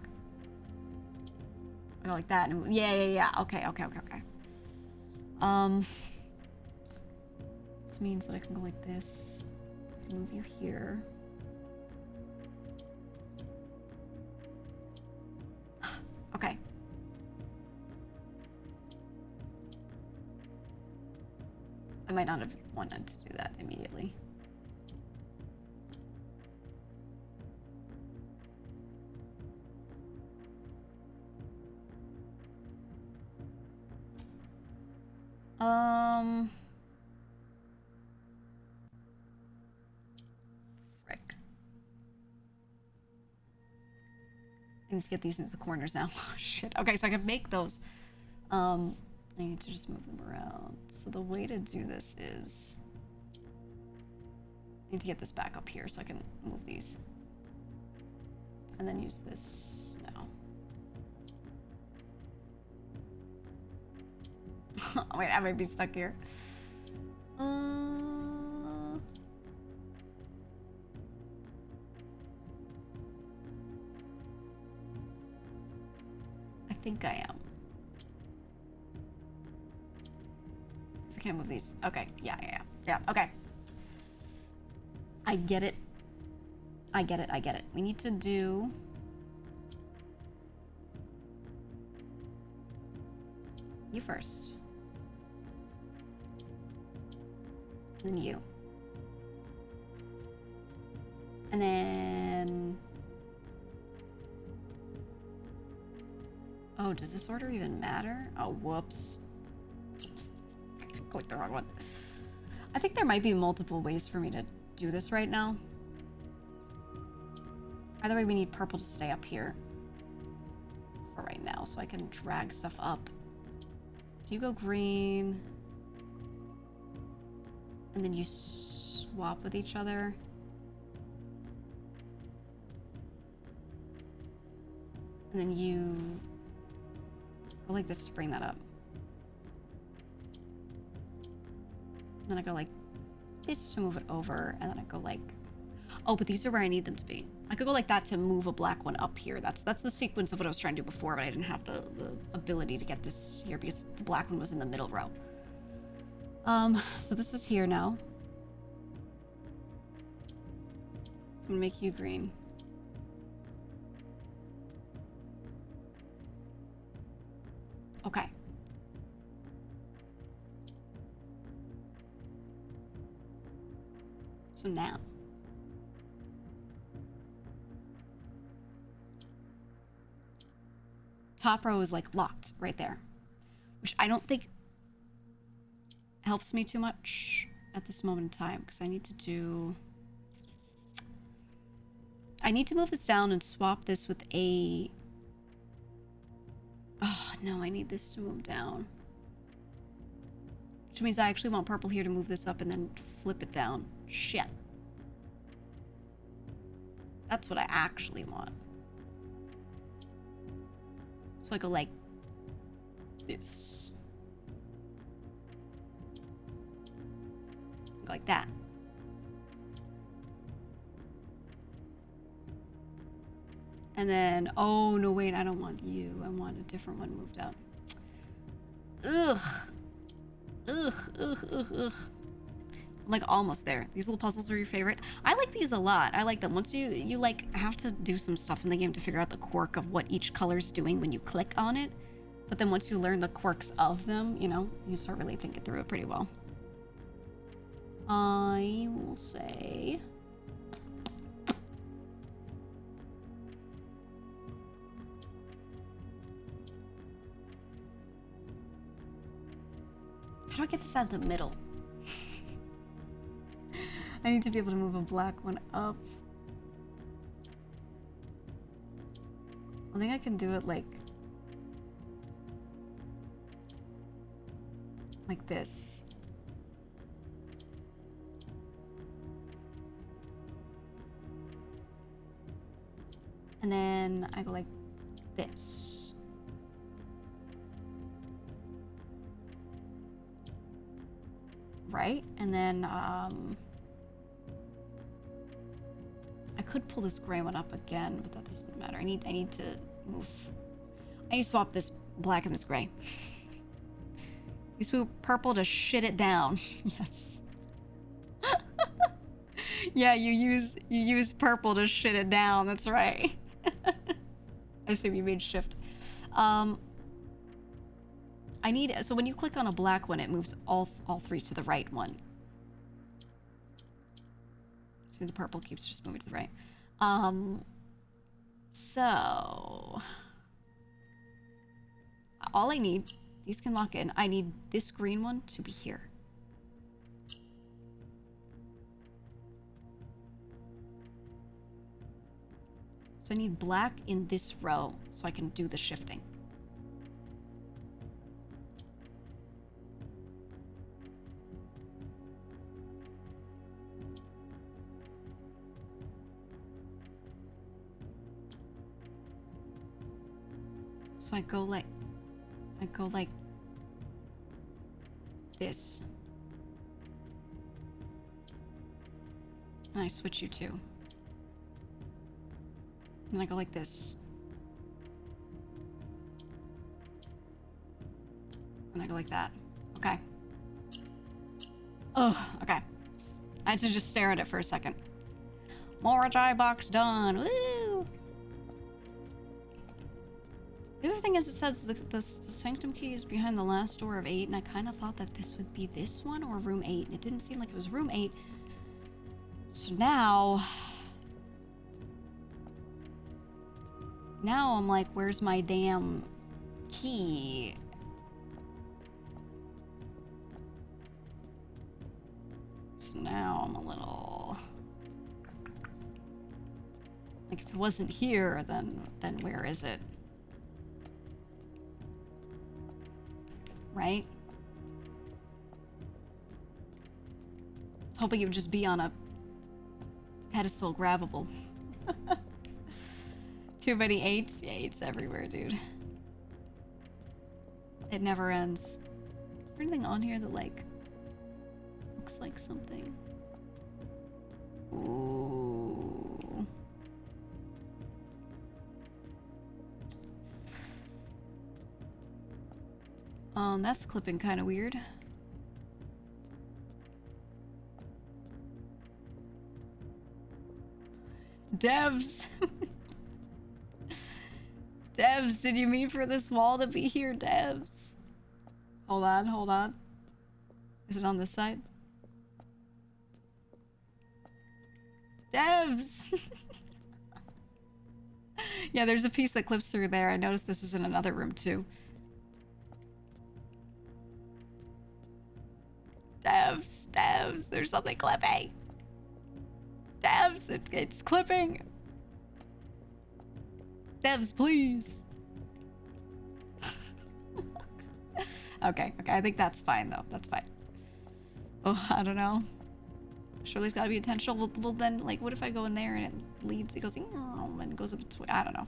I go like that. And yeah. Okay. This means that I can go like this. I can move you here. Okay. I might not have wanted to do that immediately. Frick. I need to get these into the corners now. Shit. Okay, so I can make those. I need to just move them around. So the way to do this is I need to get this back up here so I can move these. And then use this now. Wait, I might be stuck here. I think I am. Because I can't move these. Okay, yeah, okay. I get it. We need to do... you first. And then you. And then... oh, does this order even matter? Oh, whoops. Clicked the wrong one. I think there might be multiple ways for me to do this right now. Either way, we need purple to stay up here for right now, so I can drag stuff up. So you go green, and then you swap with each other. And then you go like this to bring that up. And then I go like this to move it over, and then I go like... oh, but these are where I need them to be. I could go like that to move a black one up here. That's the sequence of what I was trying to do before, but I didn't have the ability to get this here because the black one was in the middle row. So this is here now. So I'm gonna make you green. Okay. So now, top row is like locked right there, which I don't think helps me too much at this moment in time because I need to move this down and swap this with a... oh no, I need this to move down, which means I actually want purple here to move this up and then flip it down. Shit. That's what I actually want. So I go like this. Go like that. And then, oh no, wait, I don't want you. I want a different one moved out. Ugh. I'm like almost there. These little puzzles are your favorite. I like these a lot. I like them. Once you like have to do some stuff in the game to figure out the quirk of what each color's doing when you click on it. But then once you learn the quirks of them, you know, you start really thinking through it pretty well. I will say... how do I get this out of the middle? I need to be able to move a black one up. I think I can do it like this. And then I go like this. Right? And then I could pull this gray one up again, but that doesn't matter. I need to move. I need to swap this black and this gray. Use purple to shit it down. Yes. Yeah, you use purple to shit it down. That's right. I assume you made shift. I need, so when you click on a black one, it moves all three to the right one. So the purple keeps just moving to the right. So all I need, these can lock in. I need this green one to be here. So I need black in this row so I can do the shifting. So I go like this. And I switch you two. And I go like this. And I go like that. Okay. Oh, okay. I had to just stare at it for a second. More dry box done. Woo! The other thing is, it says the sanctum key is behind the last door of 8, and I kind of thought that this would be this one or room 8. It didn't seem like it was room 8. So now I'm like, where's my damn key? So now I'm a little like, if it wasn't here, then where is it? Right? I was hoping it would just be on a pedestal grabbable. Too many 8s? Yeah, 8s everywhere, dude. It never ends. Is there anything on here that, like, looks like something? Ooh. That's clipping kind of weird. Devs! Devs, did you mean for this wall to be here, devs? Hold on, hold on. Is it on this side? Devs! Yeah, there's a piece that clips through there. I noticed this was in another room, too. Devs, devs, there's something clipping. Devs, it's clipping. Devs, please. Okay, I think that's fine, though. That's fine. Oh, I don't know. Surely it's gotta be intentional. Well, then, like, what if I go in there and it leads, it goes, and it goes up between, I don't know.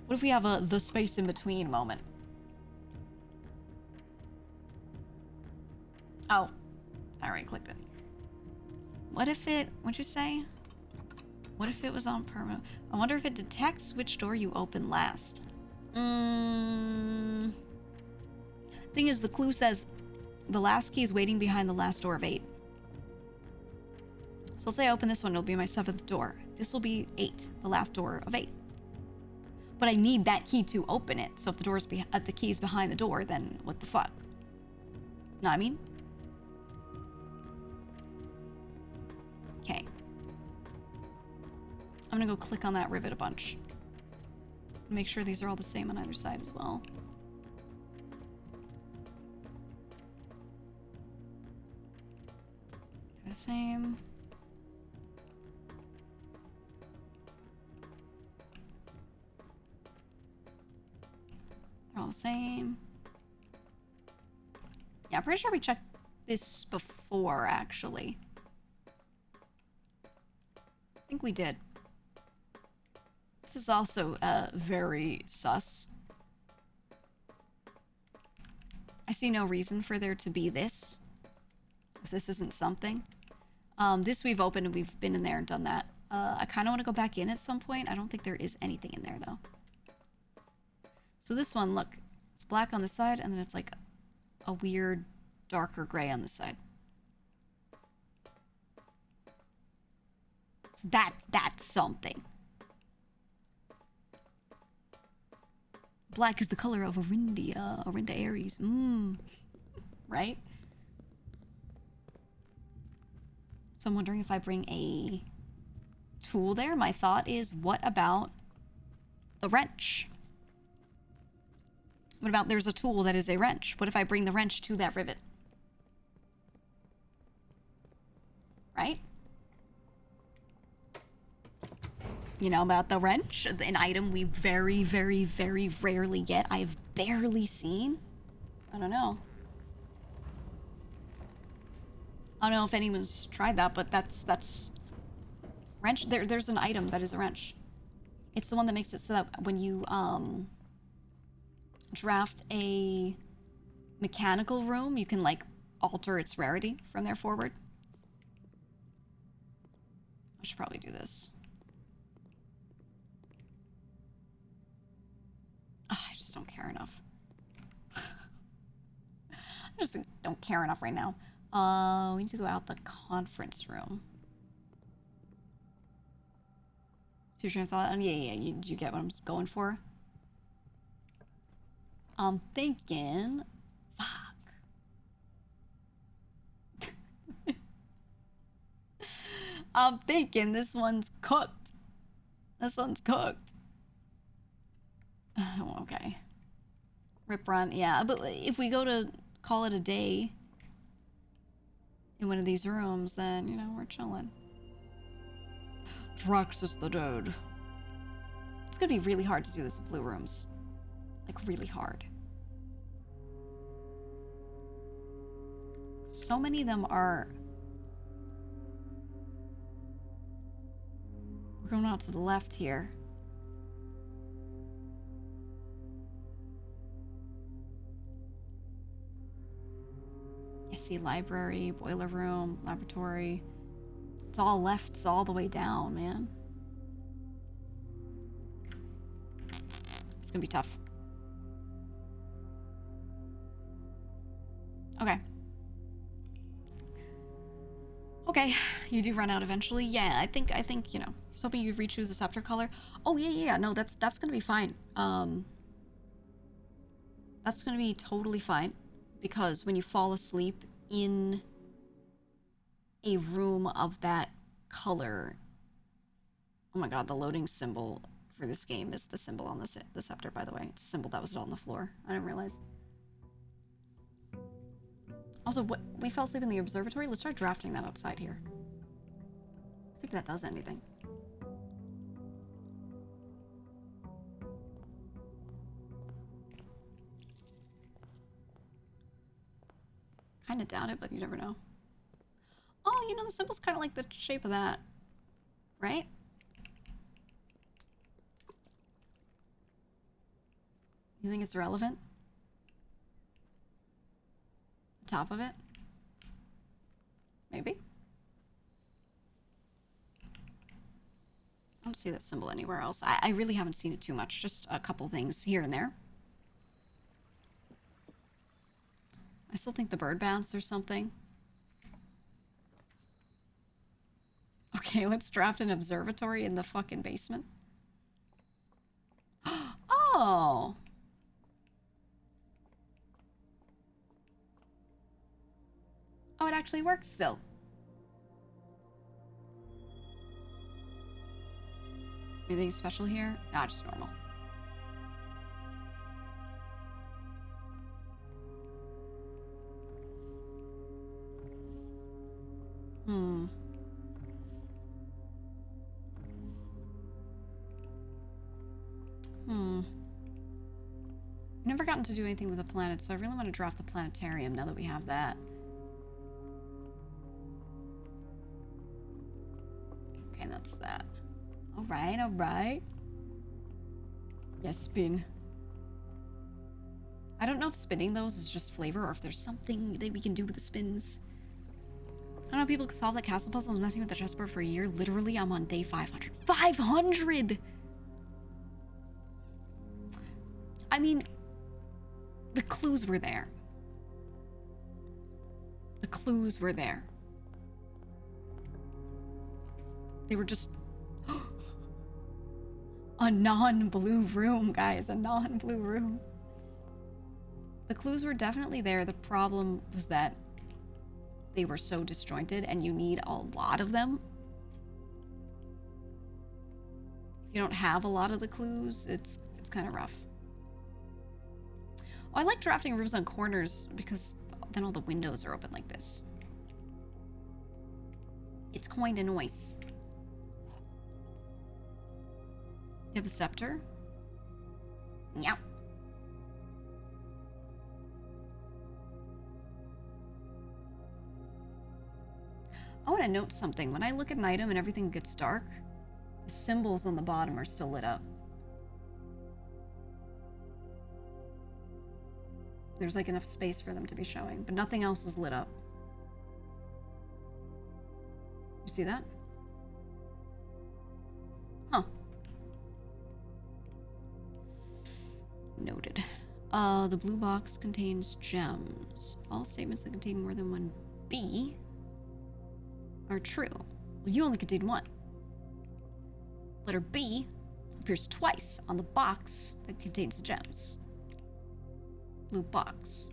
What if we have a the space in between moment? Oh, I already clicked it. What if it, what'd you say? What if it was on permanent? I wonder if it detects which door you open last. Thing is, the clue says the last key is waiting behind the last door of 8. So let's say I open this one, it'll be my 7th door. This will be 8, the last door of 8. But I need that key to open it. So if the door's the key's behind the door, then what the fuck? Know what I mean? Okay. I'm gonna go click on that rivet a bunch. Make sure these are all the same on either side as well. They're the same. They're all the same. Yeah, I'm pretty sure we checked this before, actually. I think we did. This is also very sus. I see no reason for there to be this, if this isn't something. This we've opened and we've been in there and done that. I kind of want to go back in at some point. I don't think there is anything in there, though. So this one, look. It's black on the side, and then it's like a weird darker gray on the side. So that's something. Black is the color of Orinda Aries. Right? So I'm wondering if I bring a tool there. My thought is, what about the wrench? What about there's a tool that is a wrench? What if I bring the wrench to that rivet? Right? You know about the wrench? An item we very, very, very rarely get. I've barely seen. I don't know. I don't know if anyone's tried that, but that's wrench. There's an item that is a wrench. It's the one that makes it so that when you draft a mechanical room, you can like alter its rarity from there forward. I should probably do this. Oh, I just don't care enough. I just don't care enough right now. We need to go out the conference room. So your train of thought? Yeah. You get what I'm going for? I'm thinking... Fuck. I'm thinking this one's cooked. This one's cooked. Oh, okay. Rip run. Yeah, but if we go to call it a day in one of these rooms, then, you know, we're chilling. Drax is the dude. It's gonna be really hard to do this in blue rooms. Like, really hard. So many of them are... We're going out to the left here. I see library, boiler room, laboratory. It's all left, it's all the way down, man. It's gonna be tough. Okay. Okay, you do run out eventually. Yeah, I think, you know, I was hoping you'd re-choose the scepter color. Oh, yeah, no, that's gonna be fine. That's gonna be totally fine, because when you fall asleep in a room of that color... Oh my god, the loading symbol for this game is the symbol on the scepter, by the way. It's a symbol that was on the floor. I didn't realize. Also, what, we fell asleep in the observatory? Let's try drafting that outside here. See if that does anything. Kind of doubt it, but you never know. Oh, you know, the symbol's kind of like the shape of that. Right? You think it's relevant? The top of it? Maybe? I don't see that symbol anywhere else. I really haven't seen it too much. Just a couple things here and there. I still think the bird baths or something. Okay, let's draft an observatory in the fucking basement. Oh! Oh, it actually works still. Anything special here? Nah, just normal. I've never gotten to do anything with the planet, so I really want to draft the planetarium now that we have that. Okay, that's that. Alright, alright. Yes, spin. I don't know if spinning those is just flavor or if there's something that we can do with the spins. don't know, people solve that castle puzzle. I was messing with the chessboard for a year. Literally, I'm on day 500. 500! I mean, the clues were there. The clues were there. They were just... a non-blue room, guys. A non-blue room. The clues were definitely there. The problem was that they were so disjointed and you need a lot of them. If you don't have a lot of the clues, it's kind of rough. Oh, I like drafting rooms on corners because then all the windows are open like this. It's kind of nice. You have the scepter? Yeah. I want to note something. When I look at an item and everything gets dark, the symbols on the bottom are still lit up. There's like enough space for them to be showing, but nothing else is lit up. You see that? Huh. Noted. The blue box contains gems. All statements that contain more than one B are true. Well, you only contain one. Letter B appears twice on the box that contains the gems. Blue box.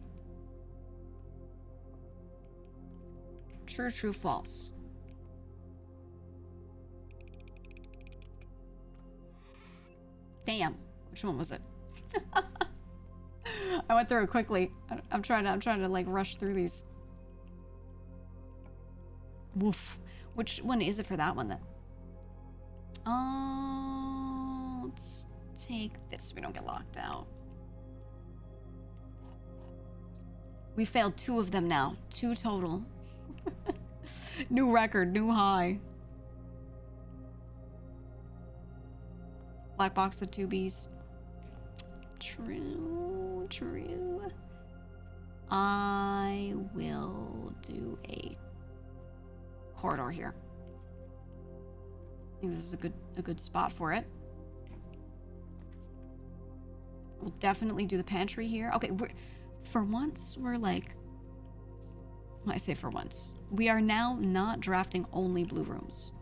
True, true, false. Damn. Which one was it? I went through it quickly. I'm trying to like rush through these. Woof. Which one is it for that one then? Let's take this so we don't get locked out. We failed 2 of them now. 2 total. New record, new high. Black box of 2 Bs. True, true. I will do a corridor here. I think this is a good spot for it. We'll definitely do the pantry here. Okay, for once we're like, I say for once, we are now not drafting only blue rooms.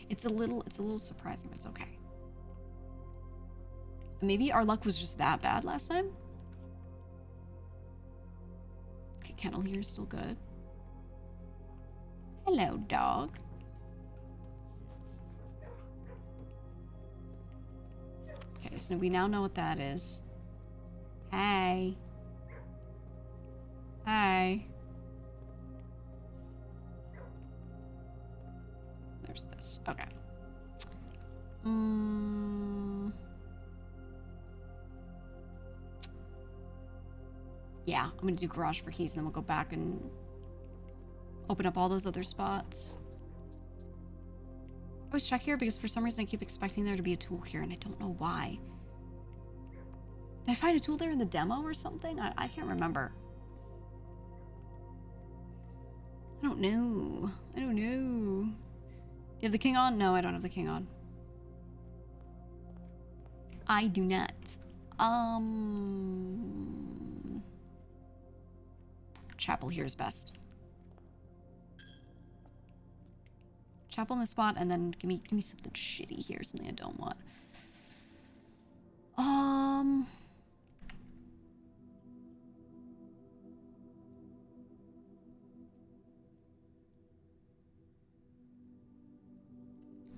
It's a little surprising, but it's okay. Maybe our luck was just that bad last time. Okay, kennel here is still good. Hello, dog. Okay, so we now know what that is. Hey. Hey. There's this. Okay. Yeah, I'm gonna do garage for keys and then we'll go back and open up all those other spots. I always check here because for some reason I keep expecting there to be a tool here and I don't know why. Did I find a tool there in the demo or something? I can't remember. I don't know. I don't know. You have the king on? No, I don't have the king on. I do not. Chapel here is best. Chapel in the spot, and then give me something shitty here, something I don't want.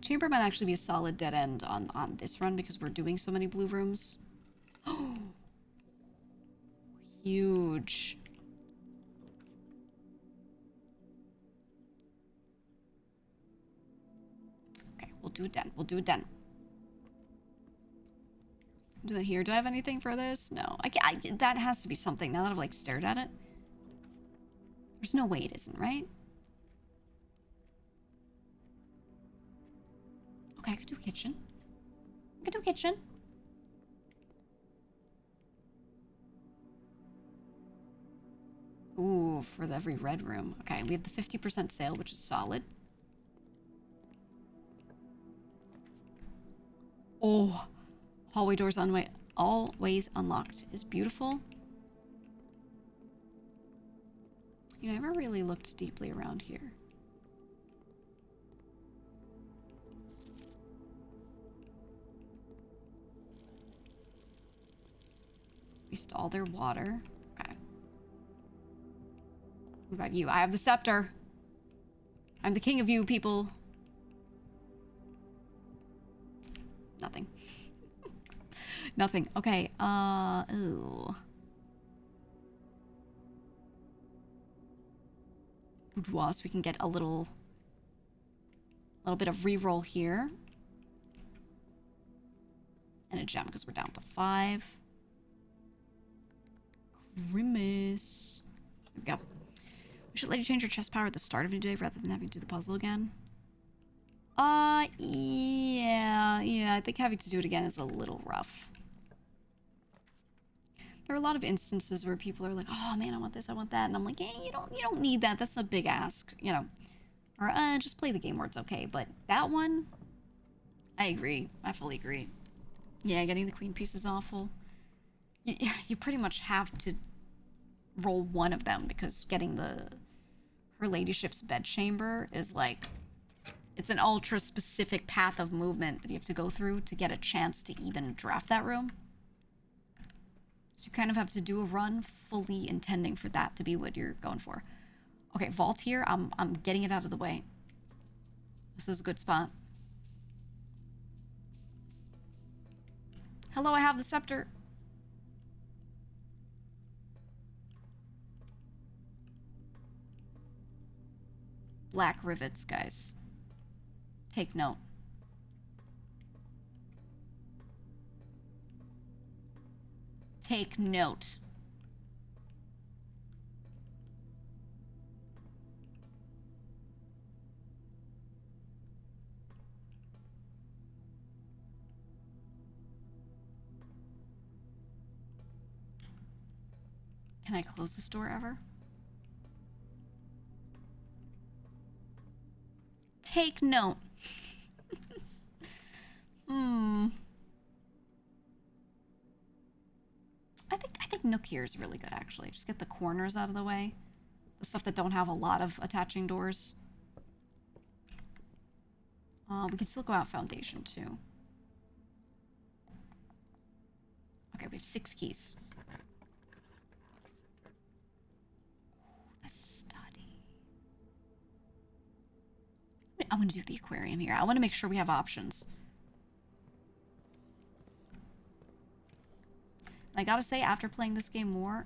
Chamber might actually be a solid dead end on this run because we're doing so many blue rooms. Oh, huge. Okay, we'll do it then. We'll do it then. Do that here. Do I have anything for this? No. That has to be something now that I've like stared at it. There's no way it isn't, right? Okay, I could do a kitchen. could do kitchen. Ooh, for every red room. Okay, we have the 50% sale, which is solid. Oh, hallway doors on my always unlocked is beautiful. You know, I never really looked deeply around here. Waste all their water. Okay. What about you? I have the scepter. I'm the king of you, people. Nothing. Nothing. Okay. Ooh. Boudoir, so we can get a little bit of reroll here. And a gem, because we're down to 5. Grimace. There we go. We should let you change your chest power at the start of a new day rather than having to do the puzzle again. Yeah, I think having to do it again is a little rough. There are a lot of instances where people are like, oh man, I want this, I want that, and I'm like, you don't need that. That's a big ask, you know. Or just play the game where it's okay. But that one, I agree. I fully agree. Yeah, getting the queen piece is awful. You pretty much have to roll one of them because getting her ladyship's bedchamber is like, it's an ultra specific path of movement that you have to go through to get a chance to even draft that room. So you kind of have to do a run fully intending for that to be what you're going for. Okay, vault here. I'm getting it out of the way. This is a good spot. Hello, I have the scepter. Black rivets, guys. Take note. Take note. Can I close this door ever? Take note. I think Nook here is really good, actually. Just get the corners out of the way. The stuff that don't have a lot of attaching doors. We can still go out foundation, too. Okay, we have 6 keys. The study. I'm going to do the aquarium here. I want to make sure we have options. I gotta say, after playing this game more,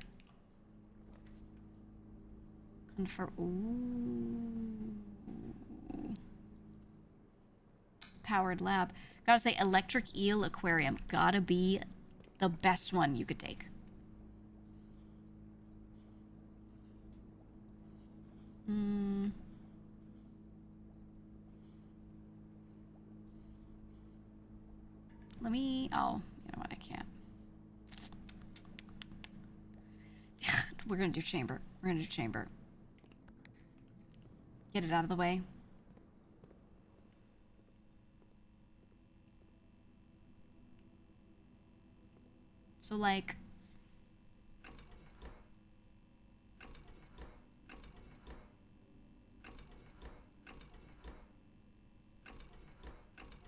powered lab. Gotta say, electric eel aquarium gotta be the best one you could take. Let me. Oh, you know what? I can't. We're gonna do chamber. We're gonna do chamber. Get it out of the way. So, like...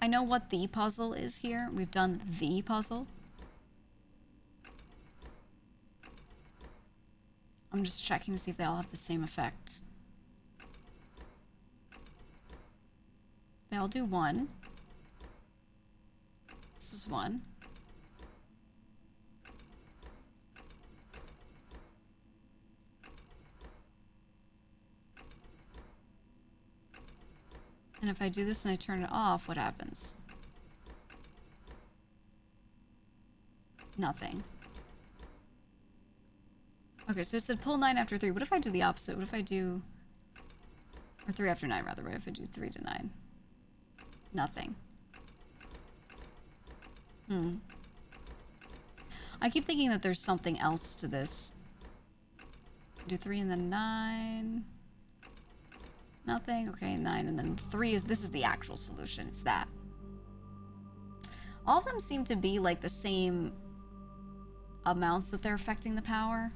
I know what the puzzle is here. We've done the puzzle. I'm just checking to see if they all have the same effect. They all do 1. This is 1. And if I do this and I turn it off, what happens? Nothing. Okay, so it said pull 9 after 3. What if I do the opposite? What if I do... Or 3 after 9, rather. What if I do 3 to 9? Nothing. Hmm. I keep thinking that there's something else to this. Do 3 and then 9. Nothing. Okay, 9 and then 3 is... This is the actual solution. It's that. All of them seem to be like the same amounts that they're affecting the power.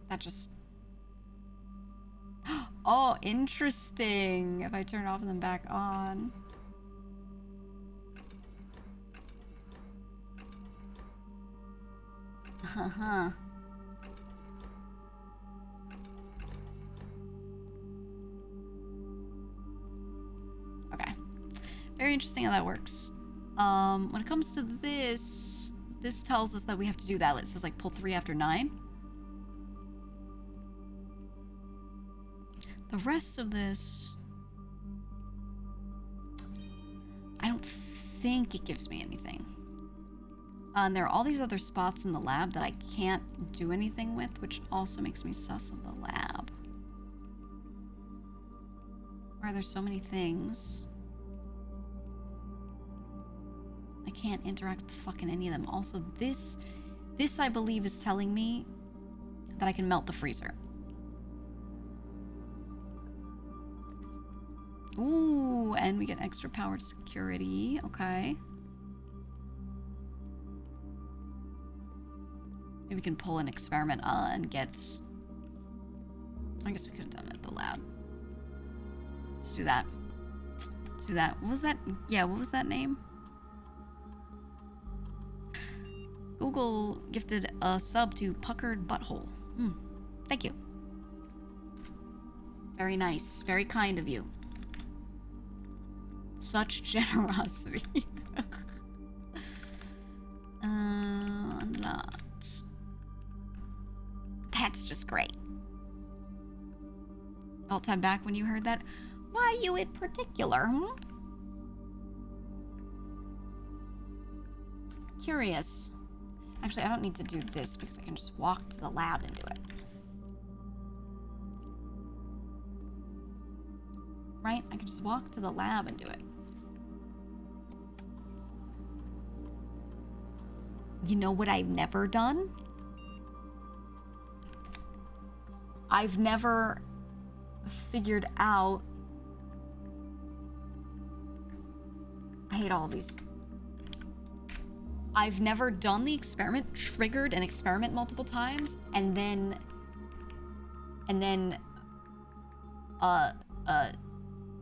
That just... Oh, interesting. If I turn it off and then back on. Uh-huh. Okay. Very interesting how that works. When it comes to this, this tells us that we have to do that. It says like pull 3 after 9. The rest of this, I don't think it gives me anything. And there are all these other spots in the lab that I can't do anything with, which also makes me sus of the lab. Why there's so many things. I can't interact with fucking any of them. Also, this I believe is telling me that I can melt the freezer. Ooh, and we get extra powered security. Okay. Maybe we can pull an experiment and get... I guess we could have done it at the lab. Let's do that. Let's do that. What was that? Yeah, what was that name? Google gifted a sub to Puckered Butthole. Thank you. Very nice. Very kind of you. Such generosity. Unlocked. That's just great. Alt tab back when you heard that. Why you in particular, hmm? Curious. Actually, I don't need to do this because I can just walk to the lab and do it. Right? I can just walk to the lab and do it. You know what I've never done? I've never figured out... I hate all of these. I've never done the experiment, triggered an experiment multiple times, and then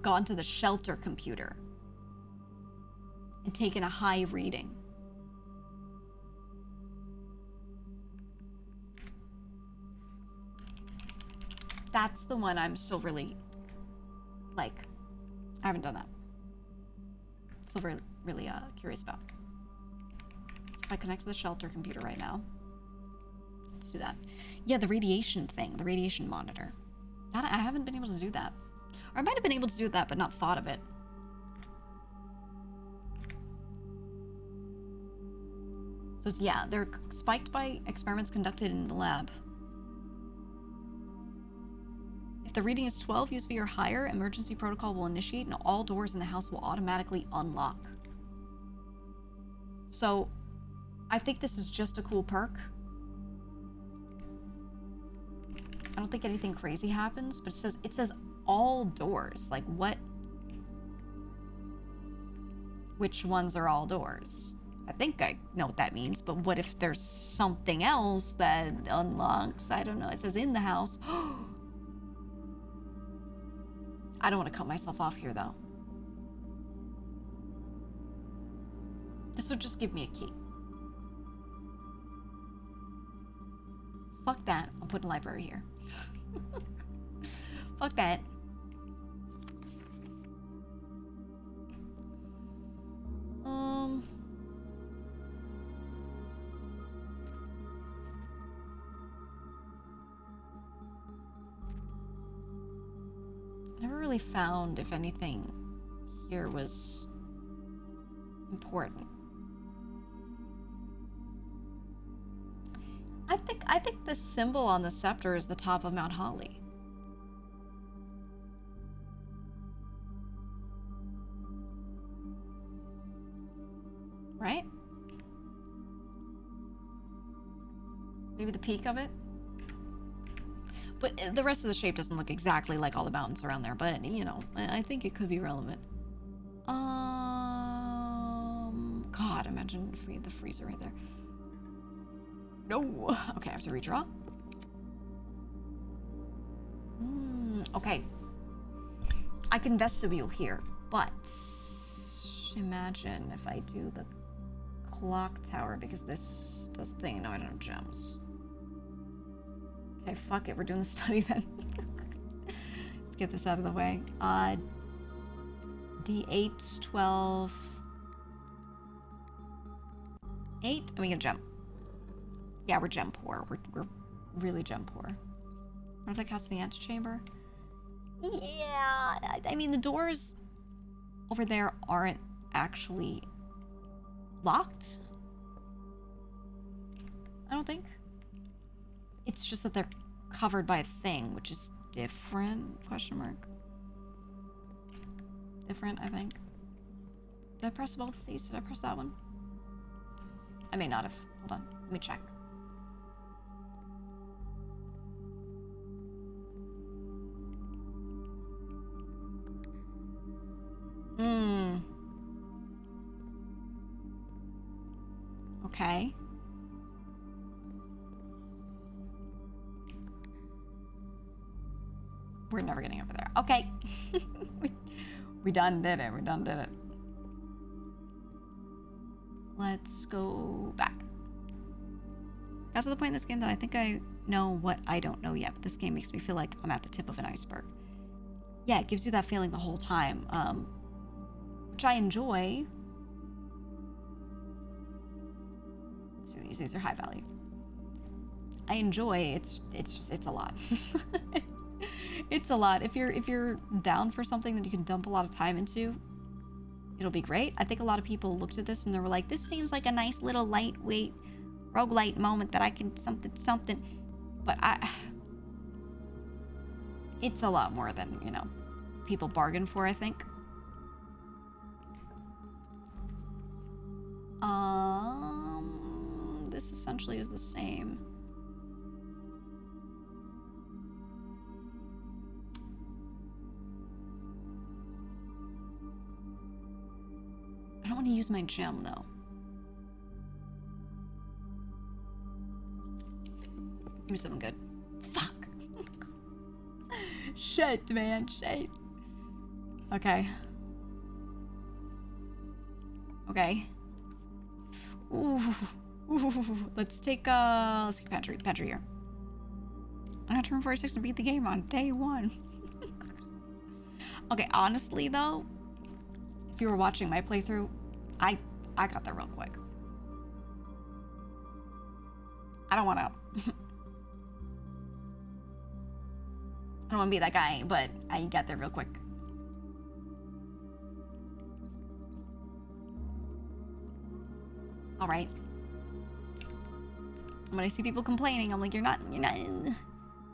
gone to the shelter computer and taken a high reading. That's the one I'm still really, like, I haven't done that. Still really curious about. So if I connect to the shelter computer right now, let's do that. Yeah, the radiation thing, the radiation monitor. That, I haven't been able to do that. Or I might have been able to do that, but not thought of it. So it's, yeah, they're spiked by experiments conducted in the lab. If the reading is 12 USB or higher, emergency protocol will initiate and all doors in the house will automatically unlock. So, I think this is just a cool perk. I don't think anything crazy happens, but it says all doors. Like, what? Which ones are all doors? I think I know what that means, but what if there's something else that unlocks? I don't know. It says in the house. I don't want to cut myself off here, though. This would just give me a key. Fuck that. I'm putting a library here. Fuck that. I never really found if anything here was important. I think the symbol on the scepter is the top of Mount Holly. Maybe the peak of it? But the rest of the shape doesn't look exactly like all the mountains around there, but, you know, I think it could be relevant. God, imagine the freezer right there. No. Okay, I have to redraw. Okay. I can vestibule here, but imagine if I do the clock tower, because this does the thing. No, I don't have gems. Okay, fuck it. We're doing the study then. Let's get this out of the way. D8, 12, 8, and we get a gem. Yeah, we're gem poor. We're really gem poor. What if that counts the antechamber? Yeah, I mean, the doors over there aren't actually locked. I don't think. It's just that they're covered by a thing, which is different, question mark. Different, I think. Did I press both of these? Did I press that one? I may not have. Hold on, let me check. Okay. We're never getting over there. Okay. we done did it. We done did it. Let's go back. Got to the point in this game that I think I know what I don't know yet, but this game makes me feel like I'm at the tip of an iceberg. Yeah, it gives you that feeling the whole time, which I enjoy. So these are high value. I enjoy. It's a lot. It's a lot. If you're down for something that you can dump a lot of time into, it'll be great. I think a lot of people looked at this and they were like, this seems like a nice little lightweight roguelite moment that I can something. But it's a lot more than, you know, people bargain for, I think. This essentially is the same. I don't want to use my gem, though. Give me something good. Fuck. Shit, man. Shit. Okay. Okay. Ooh. Ooh. Let's take pantry here. I got turn 46 to beat the game on day 1. Okay, honestly, though, if you were watching my playthrough, I got there real quick. I don't want to. I don't want to be that guy, but I got there real quick. All right. When I see people complaining, I'm like, you're not.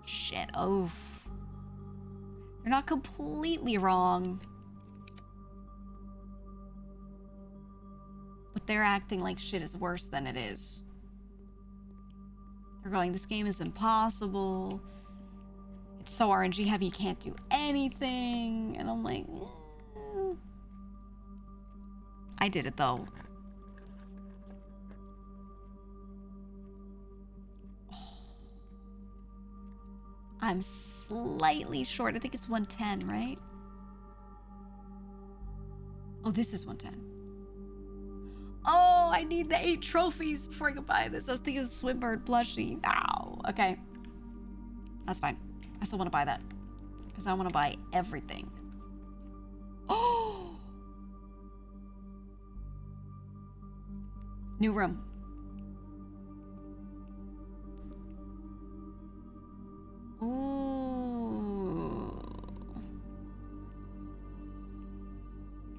Shit. Oh. They're not completely wrong. But they're acting like shit is worse than it is. They're going, this game is impossible. It's so RNG heavy, you can't do anything. And I'm like, I did it though. I'm slightly short. I think it's 110, right? Oh, this is 110. Oh, I need the 8 trophies before I can buy this. I was thinking of the Swimbird plushie. Ow. Okay. That's fine. I still want to buy that. Because I want to buy everything. Oh! New room. Ooh.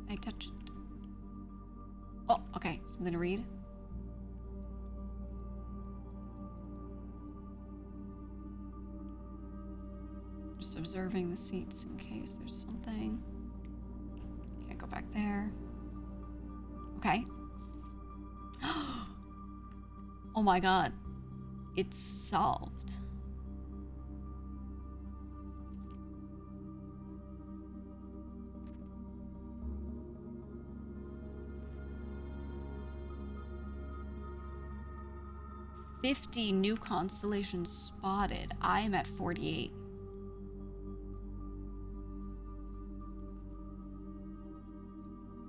Can I touch it? Oh, okay. Something to read. Just observing the seats in case there's something. Can't go back there. Okay. Oh my god. It's solved. "50 new constellations spotted. I'm at 48.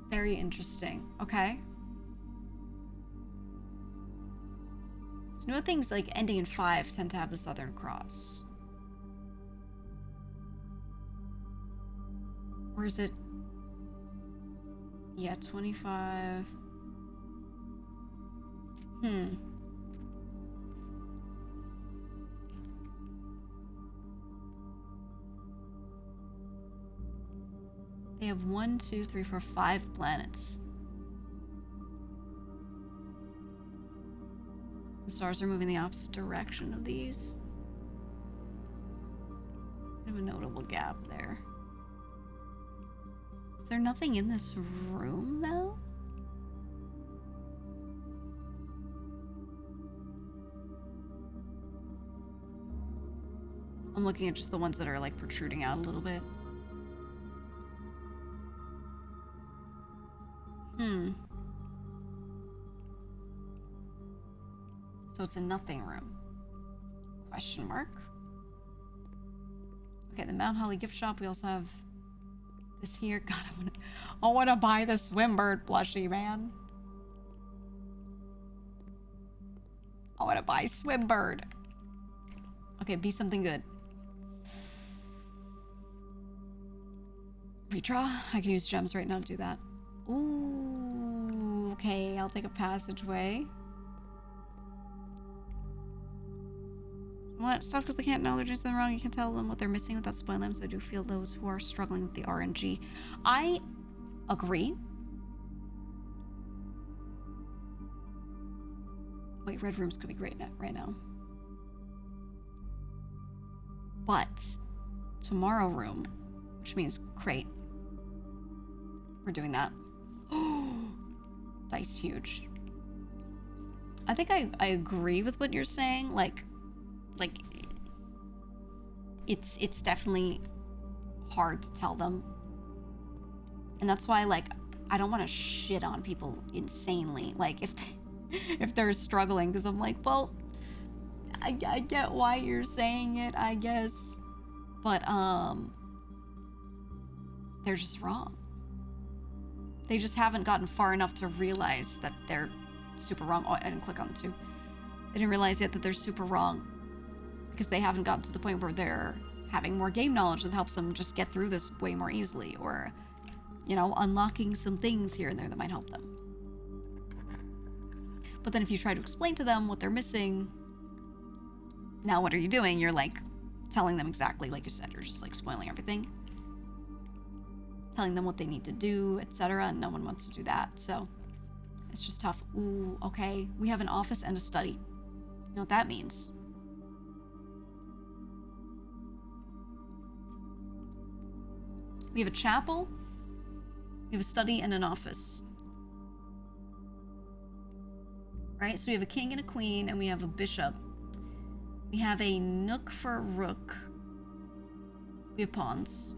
Very interesting. Okay. So no things like ending in 5 tend to have the Southern Cross. Or is it? Yeah, 25. They have 1, 2, 3, 4, 5 planets. The stars are moving the opposite direction of these. Bit of a notable gap there. Is there nothing in this room, though? I'm looking at just the ones that are, like, protruding out a little bit. So it's a nothing room. Question mark. Okay, the Mount Holly gift shop. We also have this here. God, I wanna buy the Swimbird plushie, man. I wanna buy Swimbird. Okay, be something good. Redraw? I can use gems right now to do that. Ooh, okay, I'll take a passageway. What? Stuff because they can't know they're doing something wrong. You can tell them what they're missing without spoiling them, so I do feel those who are struggling with the RNG. I agree. Wait, red rooms could be great right now. But tomorrow room, which means crate. We're doing that. Dice huge. I think I agree with what you're saying. Like it's definitely hard to tell them. And that's why, like, I don't want to shit on people insanely. Like, if they're struggling, because I'm like, well, I get why you're saying it, I guess. But, they're just wrong. They just haven't gotten far enough to realize that they're super wrong. Oh, I didn't click on the 2. They didn't realize yet that they're super wrong. Because they haven't gotten to the point where they're having more game knowledge that helps them just get through this way more easily. Or, you know, unlocking some things here and there that might help them. But then if you try to explain to them what they're missing, now what are you doing? You're, like, telling them exactly like you said. You're just, like, spoiling everything. Telling them what they need to do, etc. And no one wants to do that. So it's just tough. Ooh, okay. We have an office and a study. You know what that means? We have a chapel, we have a study, and an office. Right? So we have a king and a queen, and we have a bishop. We have a nook for a rook. We have pawns.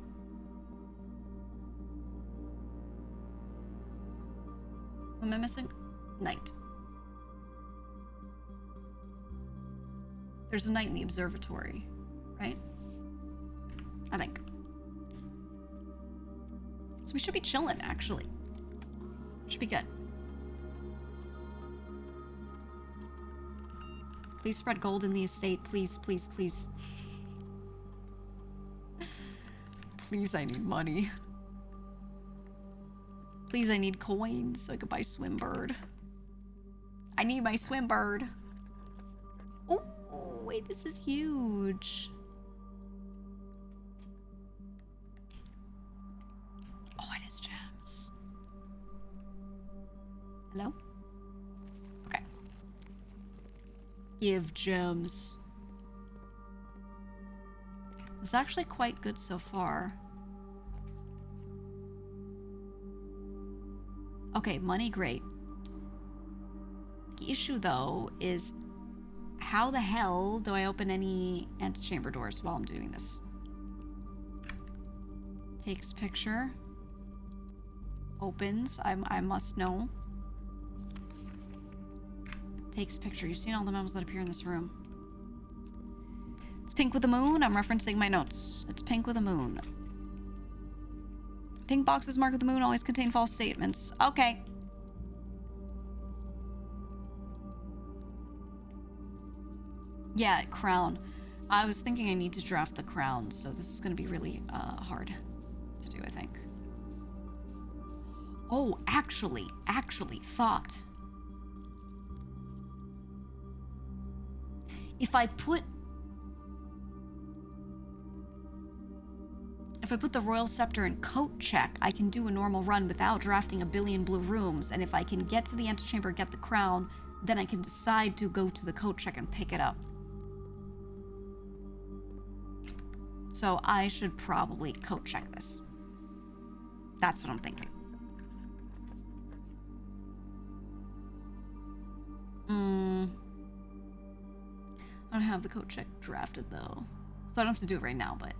What am I missing? Knight. There's a knight in the observatory, right? I think. So we should be chilling, actually. Should be good. Please spread gold in the estate. Please, please, please. Please, I need money. Please, I need coins so I could buy Swimbird. I need my Swimbird. Oh, wait, this is huge. Oh, it is gems. Hello? Okay. Give gems. It's actually quite good so far. Okay, money, great. The issue, though, is how the hell do I open any antechamber doors while I'm doing this? Takes picture. Opens. I must know. Takes picture. You've seen all the memos that appear in this room. It's pink with the moon. I'm referencing my notes. It's pink with a moon. Pink boxes marked with the moon always contain false statements. Okay. Yeah, crown. I was thinking I need to draft the crown, so this is going to be really hard to do, I think. Oh, actually, thought. If I put the royal scepter in coat check, I can do a normal run without drafting a billion blue rooms, and if I can get to the antechamber, get the crown, then I can decide to go to the coat check and pick it up. So I should probably coat check this. That's what I'm thinking. I don't have the coat check drafted though. So I don't have to do it right now, but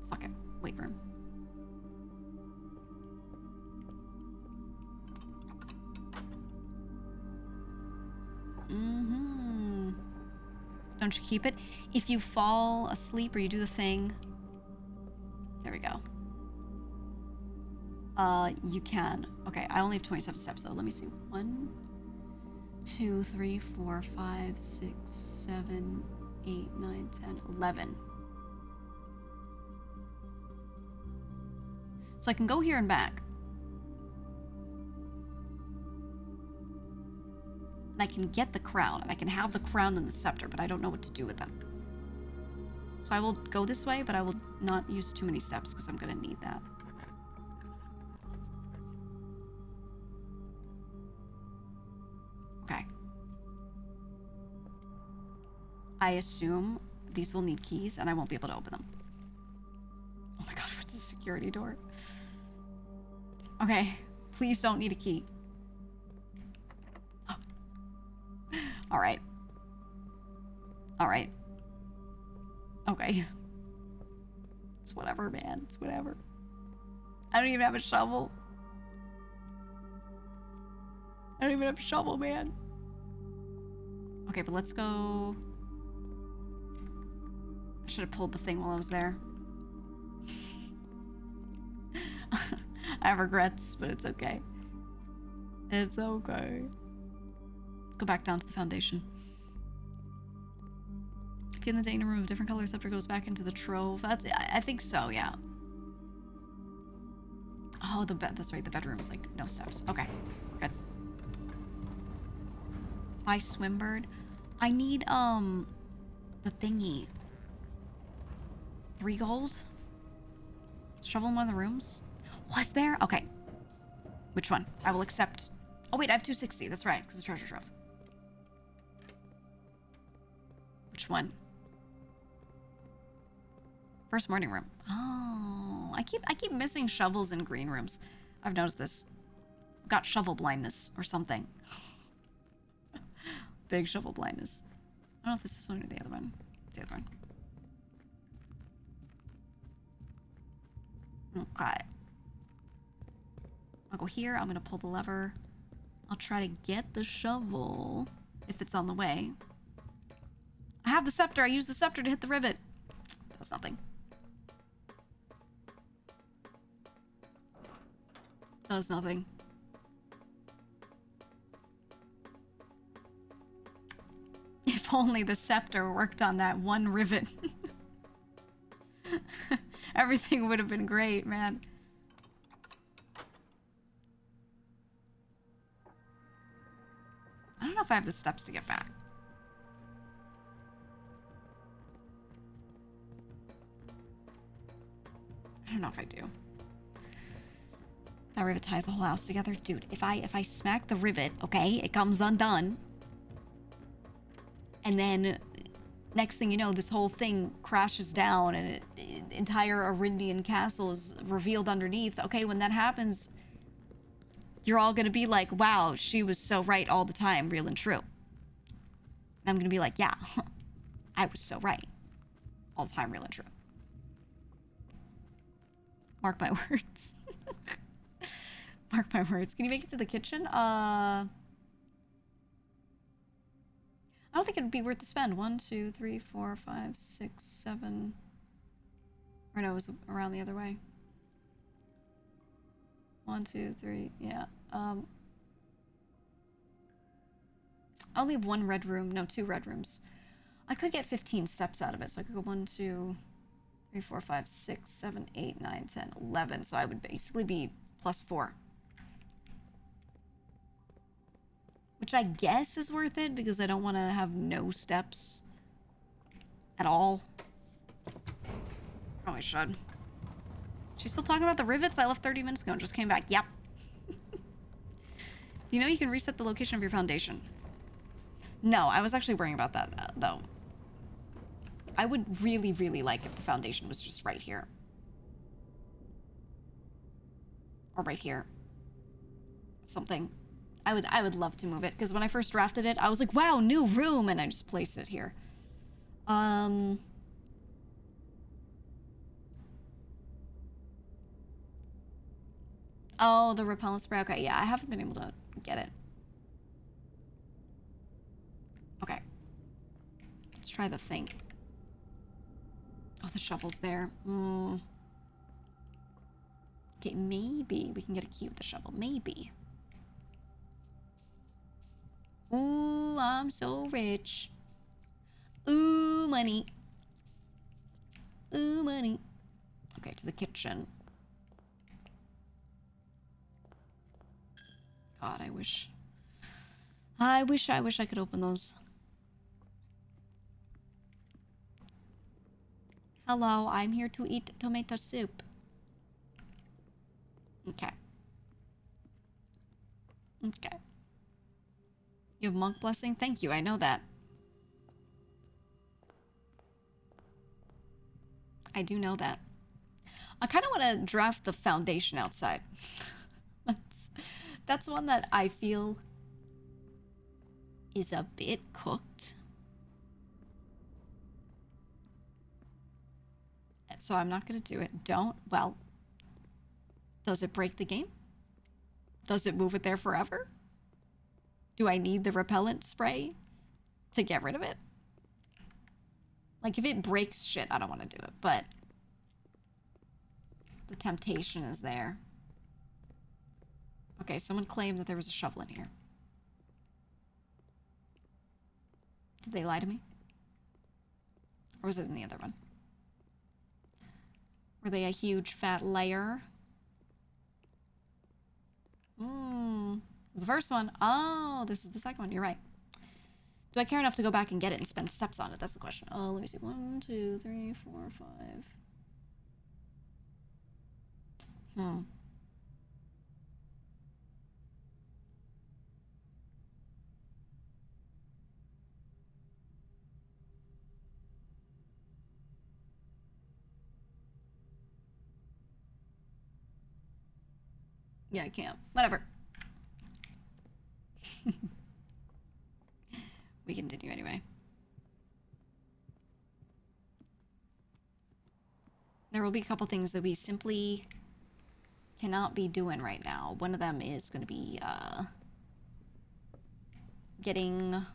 fuck it. Wait room. Don't you keep it? If you fall asleep or you do the thing. There we go. You can. Okay, I only have 27 steps though. Let me see. 1, 2, 3, 4, 5, 6, 7, 8, 9, 10, 11. So I can go here and back. And I can get the crown, and I can have the crown and the scepter, but I don't know what to do with them. So I will go this way, but I will not use too many steps because I'm going to need that. Okay. I assume these will need keys, and I won't be able to open them. Oh my god, what's the security door? Okay, please don't need a key. Alright. Alright. Okay. It's whatever, man. It's whatever. I don't even have a shovel. I don't even have a shovel, man. Okay, but let's go... I should have pulled the thing while I was there. I have regrets, but it's okay. It's okay. Let's go back down to the foundation. If you're in the data room, a different color scepter goes back into the trove. That's, I think so, yeah. Oh, the bed. That's right. The bedroom is like no steps. Okay, good. Buy swimbird. I need the thingy. 3 gold. Shovel in one of the rooms. Was there? Okay. Which one? I will accept. Oh wait, I have 260. That's right, because it's treasure trove. Which one? First morning room. Oh, I keep missing shovels in green rooms. I've noticed this. Got shovel blindness or something. Big shovel blindness. I don't know if it's this one or the other one. It's the other one. Okay. I'll go here. I'm gonna pull the lever. I'll try to get the shovel if it's on the way. I have the scepter. I use the scepter to hit the rivet. Does nothing. Does nothing. If only the scepter worked on that one rivet. Everything would have been great, man. I don't know if I have the steps to get back. I don't know if I do. That rivet ties the whole house together. Dude, if I smack the rivet, okay, it comes undone. And then next thing you know, this whole thing crashes down and entire Arindian castle is revealed underneath. Okay, when that happens, you're all gonna be like, wow, she was so right all the time, real and true. And I'm gonna be like, yeah, I was so right. All time, real and true. Mark my words. Mark my words. Can you make it to the kitchen? I don't think it would be worth the spend. 1, 2, 3, 4, 5, 6, 7. Or no, it was around the other way. 1, 2, 3. Yeah. I'll leave 1 red room. No, 2 red rooms. I could get 15 steps out of it, so I could go 1, 2, 3, 4, 5, 6, 7, 8, 9, 10, 11. So I would basically be +4. Which I guess is worth it because I don't want to have no steps at all. Probably should. She's still talking about the rivets I left 30 minutes ago and just came back. Yep. You know you can reset the location of your foundation. No, I was actually worrying about that, though. I would really, really like if the foundation was just right here. Or right here. Something. I would love to move it, because when I first drafted it, I was like, wow, new room, and I just placed it here. Oh, the repellent spray. Okay, yeah, I haven't been able to get it. Okay. Let's try the thing. Oh, the shovel's there. Okay, maybe we can get a key with the shovel. Maybe. Ooh, I'm so rich. Ooh, money. Ooh, money. Okay, to the kitchen. God, I wish I could open those. Hello, I'm here to eat tomato soup. Okay. Okay. You have monk blessing? Thank you, I know that. I do know that. I kind of want to draft the foundation outside. That's one that I feel is a bit cooked. So I'm not going to do it. Well, does it break the game? Does it move it there forever? Do I need the repellent spray to get rid of it? Like, if it breaks shit, I don't want to do it, but the temptation is there. Okay, someone claimed that there was a shovel in here. Did they lie to me? Or was it in the other one? Were they a huge fat liar? This is the first one. Oh, this is the second one. You're right. Do I care enough to go back and get it and spend steps on it? That's the question. Oh, let me see. 1, 2, 3, 4, 5. Yeah, I can't. Whatever. We continue anyway. There will be a couple things that we simply cannot be doing right now. One of them is going to be getting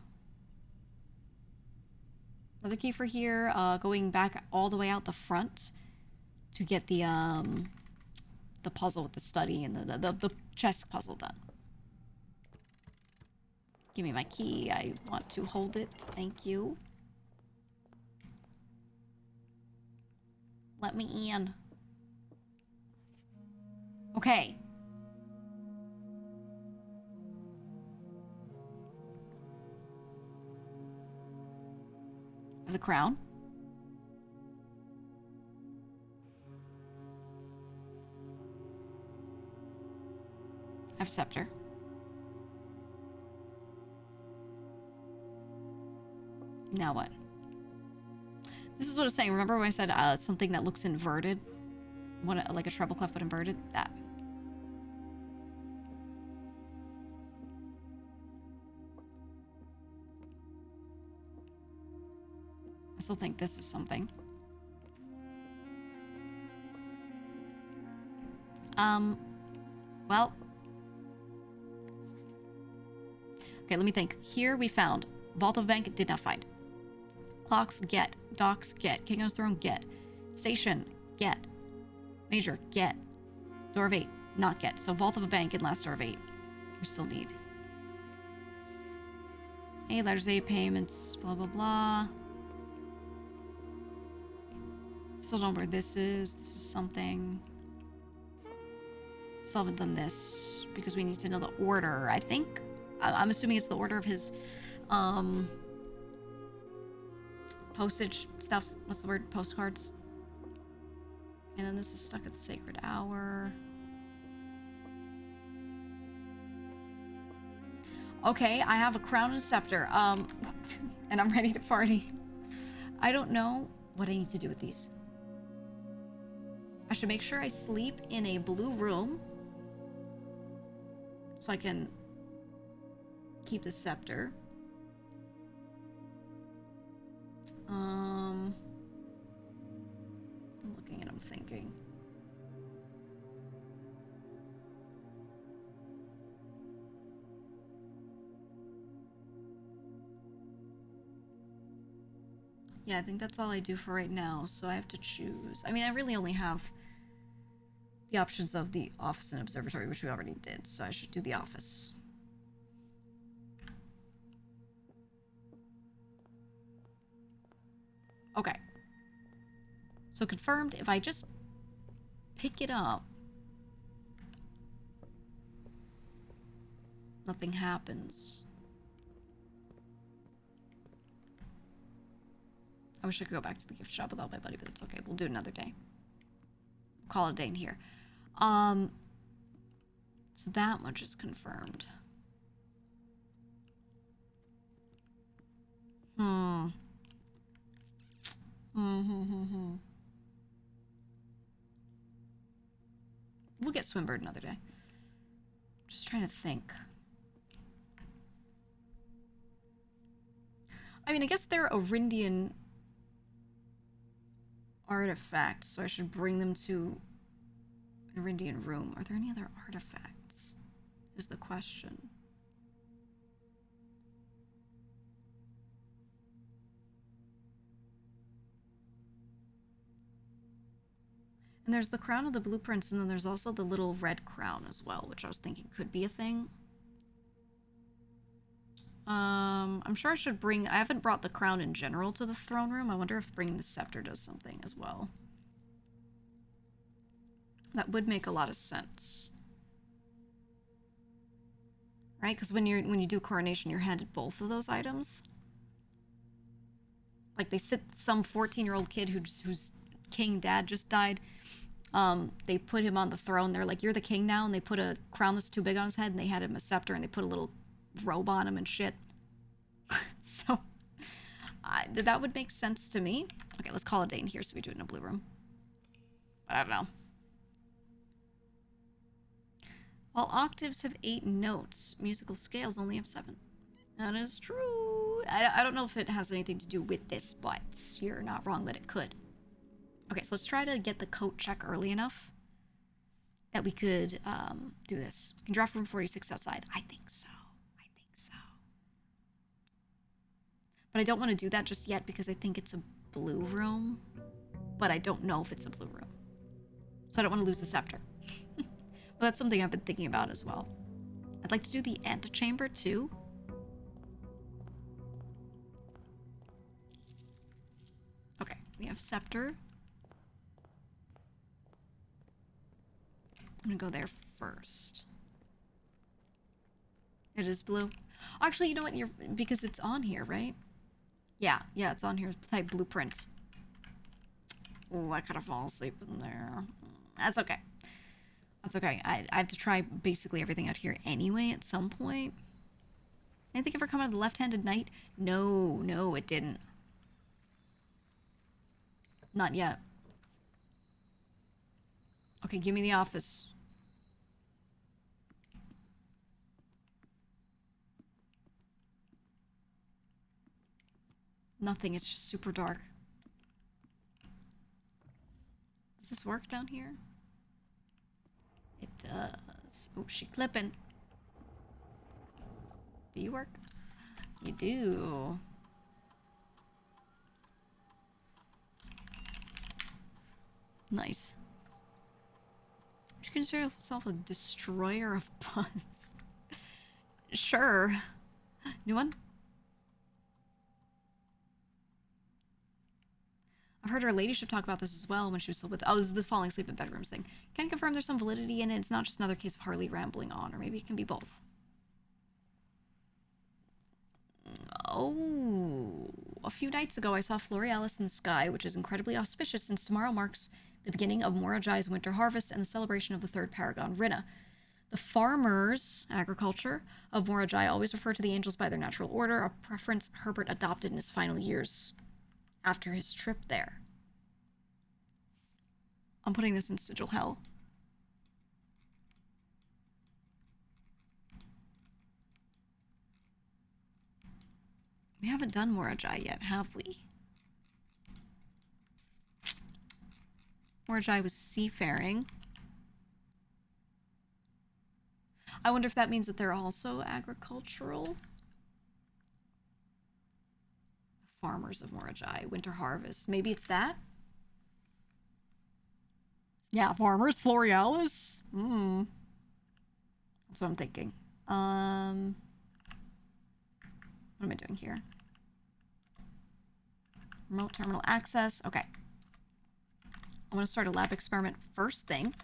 another key for here, going back all the way out the front to get the puzzle with the study and the chess puzzle done. Give me my key. I want to hold it. Thank you. Let me in. Okay. The crown. I have scepter. Now what? This is what I was saying. Remember when I said something that looks inverted? Like a treble clef but inverted? That. I still think this is something. Well. Okay, let me think. Here we found. Vault of Bank, did not find. Clocks, get. Docks, get. King on his throne, get. Station, get. Major, get. Door of 8, not get. So Vault of a Bank and last door of 8. We still need. Hey, letters A, payments, blah, blah, blah. Still don't know where this is. This is something. Still haven't done this because we need to know the order. I think, I'm assuming it's the order of his postage stuff. What's the word? Postcards. And then this is stuck at the sacred hour. Okay, I have a crown and a scepter. And I'm ready to party. I don't know what I need to do with these. I should make sure I sleep in a blue room so I can keep the scepter. I'm looking and I'm thinking. Yeah, I think that's all I do for right now, so I have to choose. I mean, I really only have the options of the office and observatory, which we already did, so I should do the office. Okay. So confirmed, if I just pick it up, nothing happens. I wish I could go back to the gift shop without my buddy, but it's okay. We'll do it another day. Call it a day in here. So that much is confirmed. We'll get Swinburne another day. Just trying to think. I mean, I guess they're Orindian artifacts, so I should bring them to an Orindian room. Are there any other artifacts? Is the question. And there's the crown of the blueprints, and then there's also the little red crown as well, which I was thinking could be a thing. I'm sure I should bring... I haven't brought the crown in general to the throne room. I wonder if bringing the scepter does something as well. That would make a lot of sense. Right? Because when you do coronation, you're handed both of those items. Like, they sit some 14-year-old kid whose king dad just died. They put him on the throne. They're like, you're the king now. And they put a crown that's too big on his head, and they had him a scepter, and they put a little robe on him and shit. So that would make sense to me. Okay, let's call it a day in here so we do it in a blue room. But I don't know. While octaves have 8 notes, musical scales only have 7. That is true. I don't know if it has anything to do with this, but you're not wrong that it could. Okay, so let's try to get the coat check early enough that we could do this. We can draft room 46 outside. I think so. But I don't want to do that just yet because I think it's a blue room. But I don't know if it's a blue room. So I don't want to lose the scepter. But that's something I've been thinking about as well. I'd like to do the antechamber too. Okay, we have scepter. I'm gonna go there first. It is blue. Actually, you know what? Because it's on here, right? Yeah, it's on here. Type blueprint. Oh, I kind of fall asleep in there. That's okay. That's okay. I have to try basically everything out here anyway at some point. Anything ever come out of the left-handed knight? No, it didn't. Not yet. Okay, give me the office. Nothing, it's just super dark. Does this work down here? It does. Oh, she clipping. Do you work? You do. Nice. Would you consider yourself a destroyer of puns? Sure. New one? I've heard her ladyship talk about this as well when she was still with... Oh, this is this falling asleep in bedrooms thing. Can you confirm there's some validity in it? It's not just another case of Harley rambling on, or maybe it can be both. Oh, a few nights ago I saw Florealis in the sky, which is incredibly auspicious since tomorrow marks the beginning of Morajai's winter harvest and the celebration of the third paragon, Rinna. The farmers, agriculture, of Morajai always refer to the angels by their natural order, a preference Herbert adopted in his final years after his trip there. I'm putting this in Sigil Hell. We haven't done Morajai yet, have we? Morajai was seafaring. I wonder if that means that they're also agricultural. Farmers of Morajai, winter harvest. Maybe it's that? Yeah, farmers, Florealis. That's what I'm thinking. What am I doing here? Remote terminal access. Okay. I want to start a lab experiment first thing.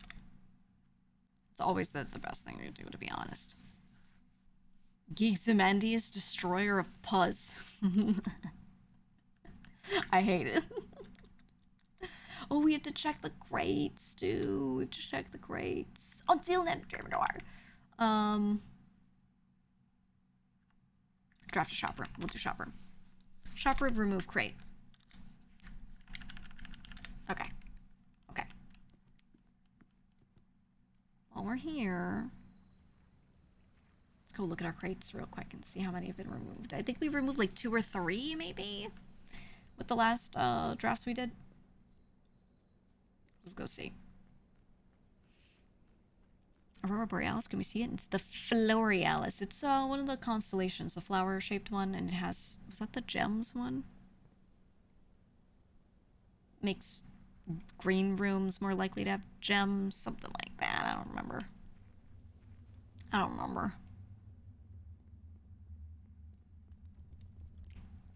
It's always the best thing to do, to be honest. Geeximandius, destroyer of Puzz. I hate it. Oh, we had to check the crates, dude. We have to check the crates. Until then, Germador. Draft a shop room. We'll do shop room. Shop room, remove crate. Okay. Okay. While we're here, let's go look at our crates real quick and see how many have been removed. I think we removed like 2 or 3, maybe, with the last drafts we did. Let's go see. Aurora Borealis, can we see it? It's the Florealis. It's one of the constellations, the flower-shaped one, and it has... Was that the gems one? Makes green rooms more likely to have gems, something like that. I don't remember. I don't remember.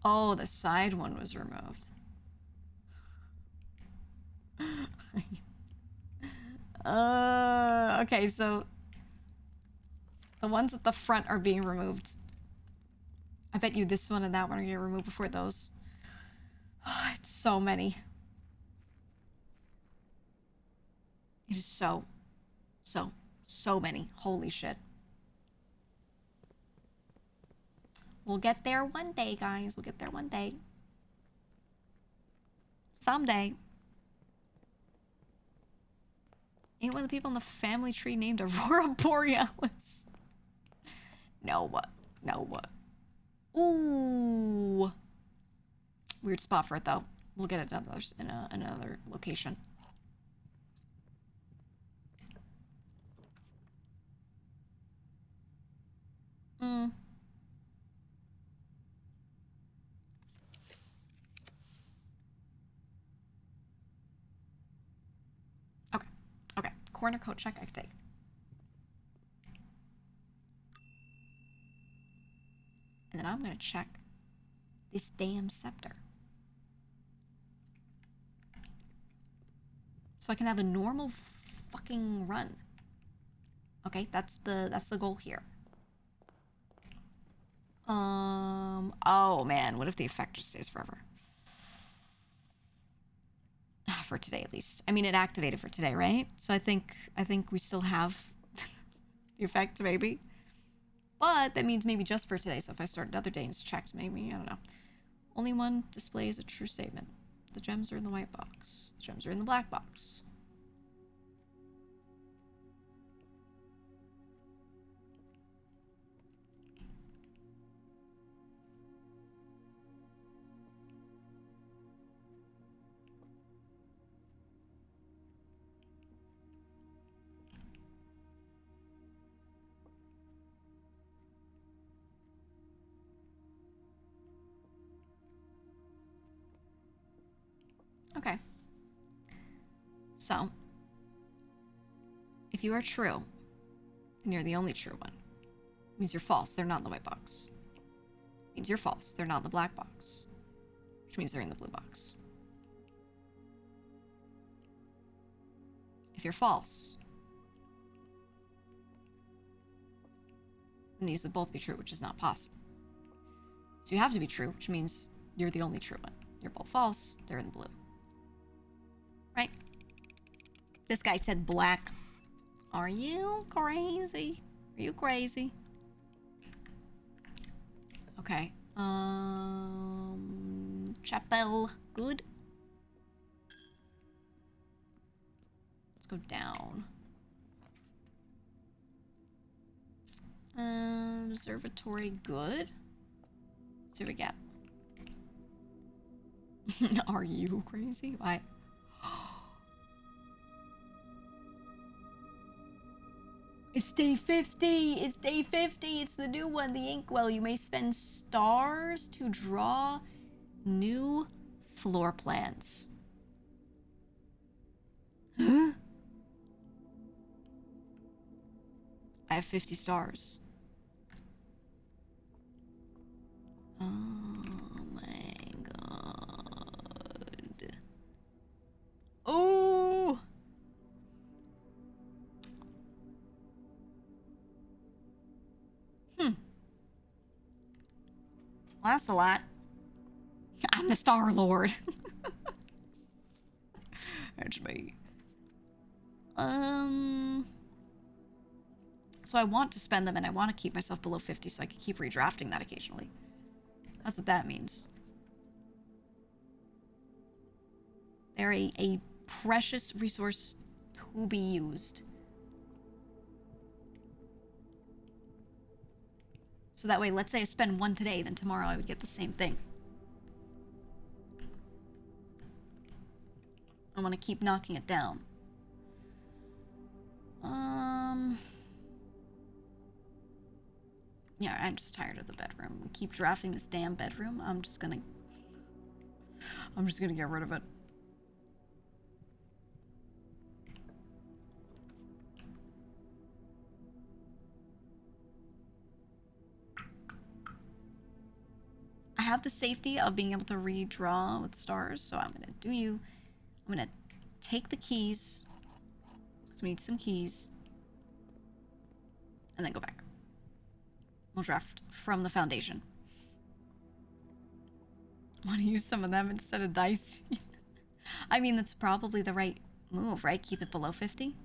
Oh, the side one was removed. Okay, so the ones at the front are being removed. I bet you this one and that one are getting removed before those. Oh, it's so many. It is so many. Holy shit. We'll get there one day, guys. We'll get there one day. Someday. Ain't one of the people in the family tree named Aurora Borealis? No, what? No, what? Ooh. Weird spot for it, though. We'll get it in another location. Okay. Corner coat check I can take. And then I'm gonna check this damn scepter. So I can have a normal fucking run. Okay, that's the goal here. Oh man, what if the effect just stays forever? For today at least. I mean, it activated for today, right? So I think we still have the effect, maybe. But that means maybe just for today. So if I start another day and it's checked, maybe, I don't know. Only one displays a true statement. The gems are in the white box. The gems are in the black box. Okay. So, if you are true, and you're the only true one, it means you're false. They're not in the white box. It means you're false. They're not in the black box. Which means they're in the blue box. If you're false, then these would both be true, which is not possible. So you have to be true, which means you're the only true one. You're both false. They're in the blue. Right? This guy said black. Are you crazy? Are you crazy? Okay. Chapel. Good. Let's go down. Observatory. Good. Let's see what we get. Are you crazy? Why? It's day 50! It's day 50! It's the new one, the Inkwell. You may spend stars to draw new floor plans. Huh? I have 50 stars. Oh my god. Oh! Well, that's a lot. I'm the Star Lord. That's me. So I want to spend them and I want to keep myself below 50 so I can keep redrafting that occasionally. That's what that means. They're a precious resource to be used. So that way, let's say I spend one today, then tomorrow I would get the same thing. I want to keep knocking it down. Yeah, I'm just tired of the bedroom. We keep drafting this damn bedroom. I'm just gonna get rid of it. I have the safety of being able to redraw with stars, so I'm gonna do you. I'm gonna take the keys, because we need some keys, and then go back. We'll draft from the foundation. Want to use some of them instead of dice? I mean, that's probably the right move, right? Keep it below 50.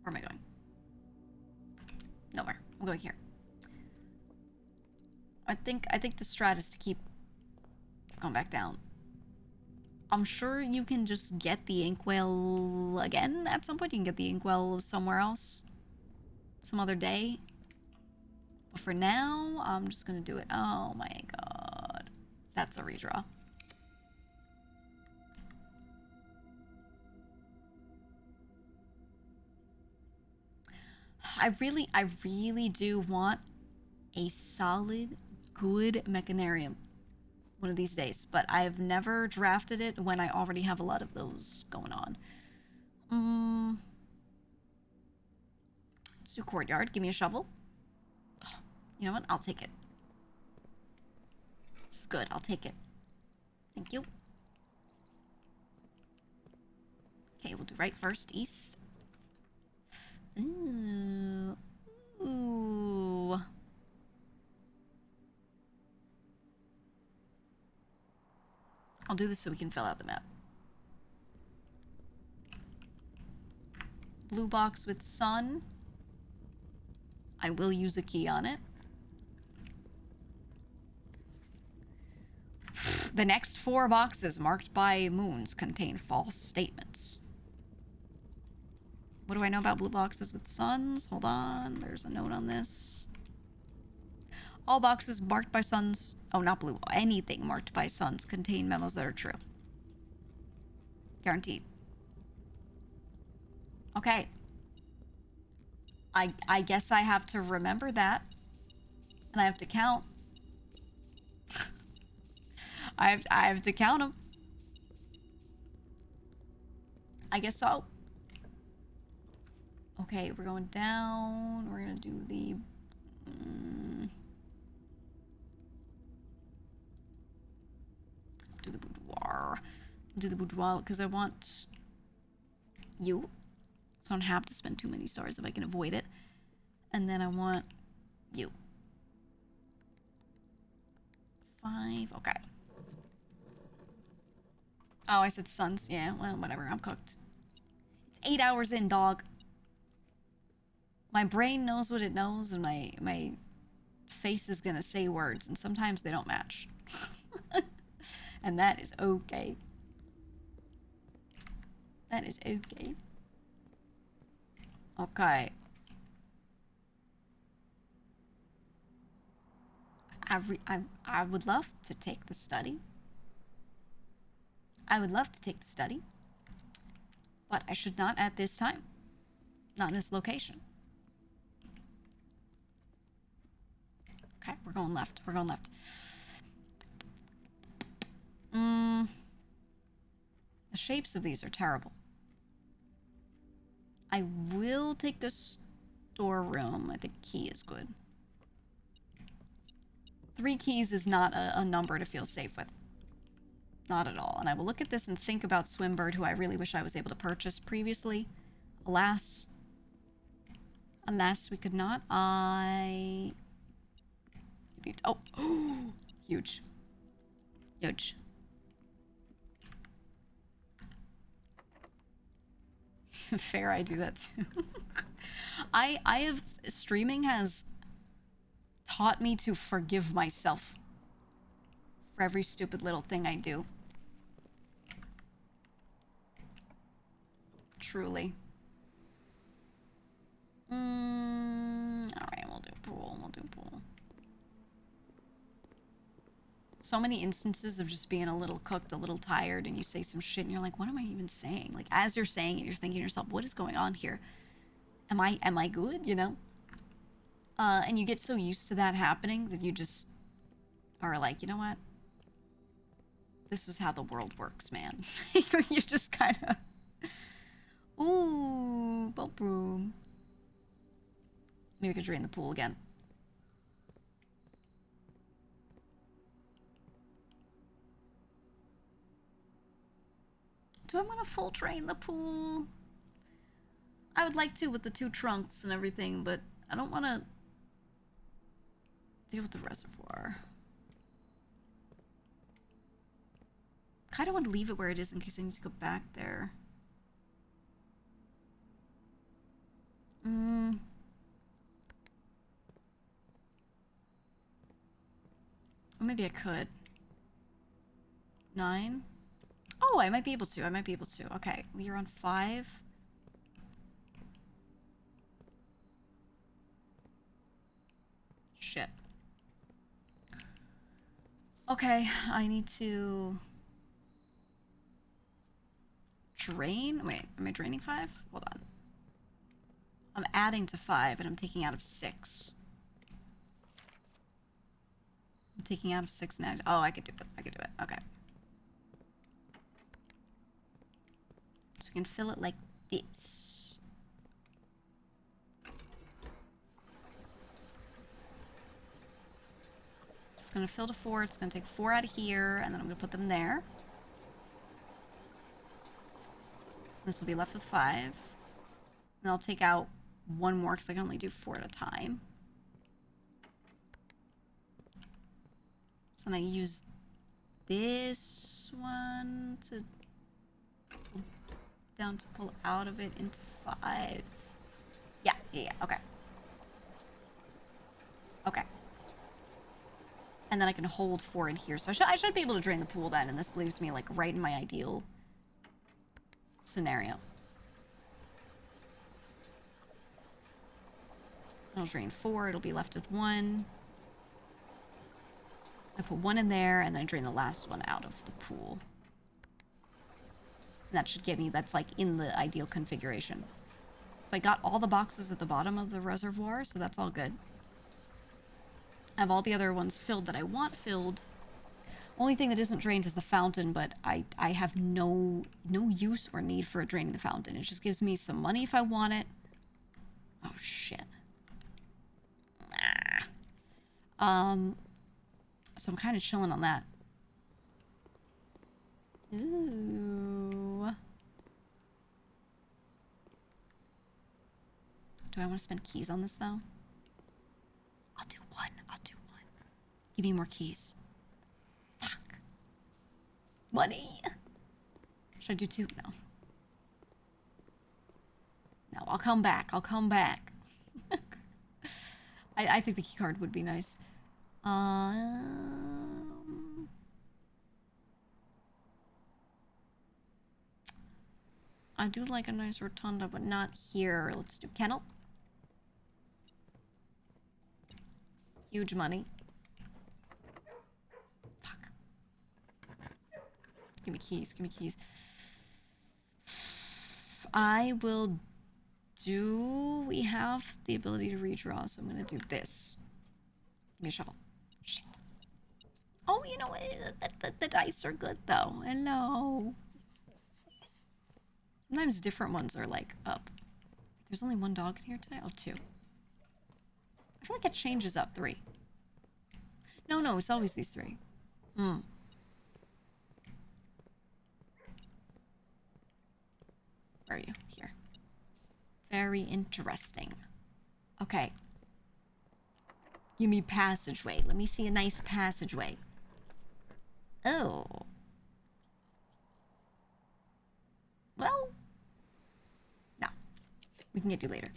Where am I going? Nowhere. I'm going here. I think the strat is to keep going back down. I'm sure you can just get the Inkwell again at some point. You can get the Inkwell somewhere else. Some other day. But for now, I'm just gonna do it. Oh my god. That's a redraw. I really do want a solid, good mechanarium one of these days, but I've never drafted it when I already have a lot of those going on. Let's do courtyard. Give me a shovel. You know what? I'll take it. It's good. I'll take it. Thank you. Okay, we'll do right first. East. Ooh. Ooh. I'll do this so we can fill out the map. Blue box with sun. I will use a key on it. The next 4 boxes marked by moons contain false statements. What do I know about blue boxes with suns? Hold on, there's a note on this. All boxes marked by suns, oh, not blue, anything marked by suns contain memos that are true. Guaranteed. Okay. I guess I have to remember that. And I have to count I have to count them. I guess so. Okay, we're going down. We're gonna do the... do the boudoir. Do the boudoir because I want you. So I don't have to spend too many stars if I can avoid it. And then I want you. 5. Okay. Oh, I said sons. Yeah, well, whatever. I'm cooked. It's 8 hours in, dog. My brain knows what it knows, and my face is gonna say words, and sometimes they don't match. And that is okay. That is okay. Okay. I would love to take the study. I would love to take the study. But I should not at this time. Not in this location. Okay, we're going left. We're going left. The shapes of these are terrible. I will take a storeroom. I think key is good. 3 keys is not a number to feel safe with. Not at all. And I will look at this and think about Swimbird, who I really wish I was able to purchase previously. Alas. Alas, we could not. Oh. Huge. Huge. Fair, I do that too. I have... Streaming has taught me to forgive myself for every stupid little thing I do. Truly. Alright, we'll do pool. We'll do pool. So many instances of just being a little cooked, a little tired, and you say some shit and you're like, what am I even saying? Like, as you're saying it, you're thinking to yourself, what is going on here? Am I good, you know? And you get so used to that happening that you just are like, you know what? This is how the world works, man. You just kind of... Ooh, bump room. Maybe we could drain the pool again. Do I want to full drain the pool? I would like to with the 2 trunks and everything, but I don't want to deal with the reservoir. Kind of want to leave it where it is in case I need to go back there. Maybe I could. 9. Oh, I might be able to. I might be able to. Okay, you're on 5. Shit. Okay, I need to drain. Wait, am I draining 5? Hold on. I'm adding to 5 and I'm taking out of 6. I'm taking out of 6 now. Oh, I could do it. I could do it. Okay. So we can fill it like this. It's going to fill to 4. It's going to take 4 out of here, and then I'm going to put them there. This will be left with 5. And I'll take out 1 more because I can only do 4 at a time. So then I use this one to pull down to pull out of it into 5. Yeah, okay. Okay. And then I can hold 4 in here. So I should be able to drain the pool then, and this leaves me like right in my ideal scenario. I'll drain 4, it'll be left with 1. I put 1 in there, and then I drain the last one out of the pool. And that should get me, that's like in the ideal configuration. So I got all the boxes at the bottom of the reservoir, so that's all good. I have all the other ones filled that I want filled. Only thing that isn't drained is the fountain, but I have no use or need for draining the fountain. It just gives me some money if I want it. Oh shit. So I'm kind of chilling on that. Ooh. Do I want to spend keys on this though? I'll do one. Give me more keys. Fuck. Money. Should I do 2? No. No, I'll come back. I think the key card would be nice. I do like a nice rotunda, but not here. Let's do kennel. Huge money. Fuck. Give me keys. I will do... We have the ability to redraw, so I'm going to do this. Give me a shovel. Shit. Oh, you know what? The dice are good, though. Hello. Sometimes different ones are, like, up. There's only 1 dog in here today? Oh, 2. I feel like it changes up 3. No, it's always these 3. Where are you? Here. Very interesting. Okay. Give me passageway. Let me see a nice passageway. Oh. Well. No. We can get you later.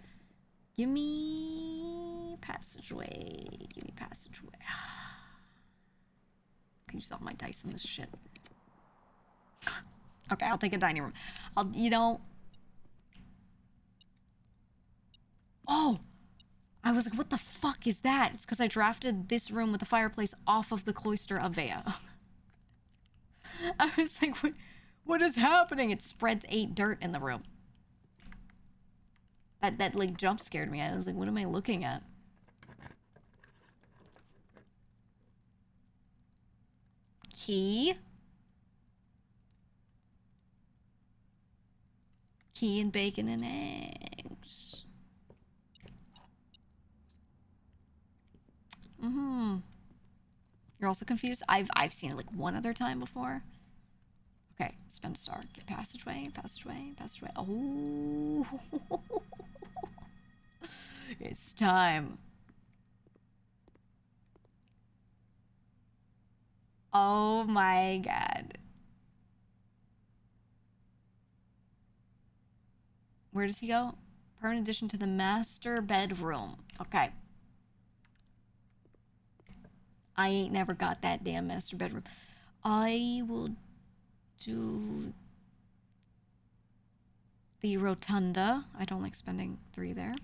Give me passageway. I can use all my dice on this shit. Okay, I'll take a dining room. Oh! I was like, what the fuck is that? It's because I drafted this room with the fireplace off of the cloister of Vea. I was like, what is happening? It spreads 8 dirt in the room. That like jump scared me. I was like, what am I looking at? Key and bacon and eggs. You're also confused? I've seen it like 1 other time before. Okay, spend a star. Get passageway. Oh. It's time. Oh my god. Where does he go? Permanent addition to the master bedroom. Okay. I ain't never got that damn master bedroom. I will do the rotunda. I don't like spending 3 there.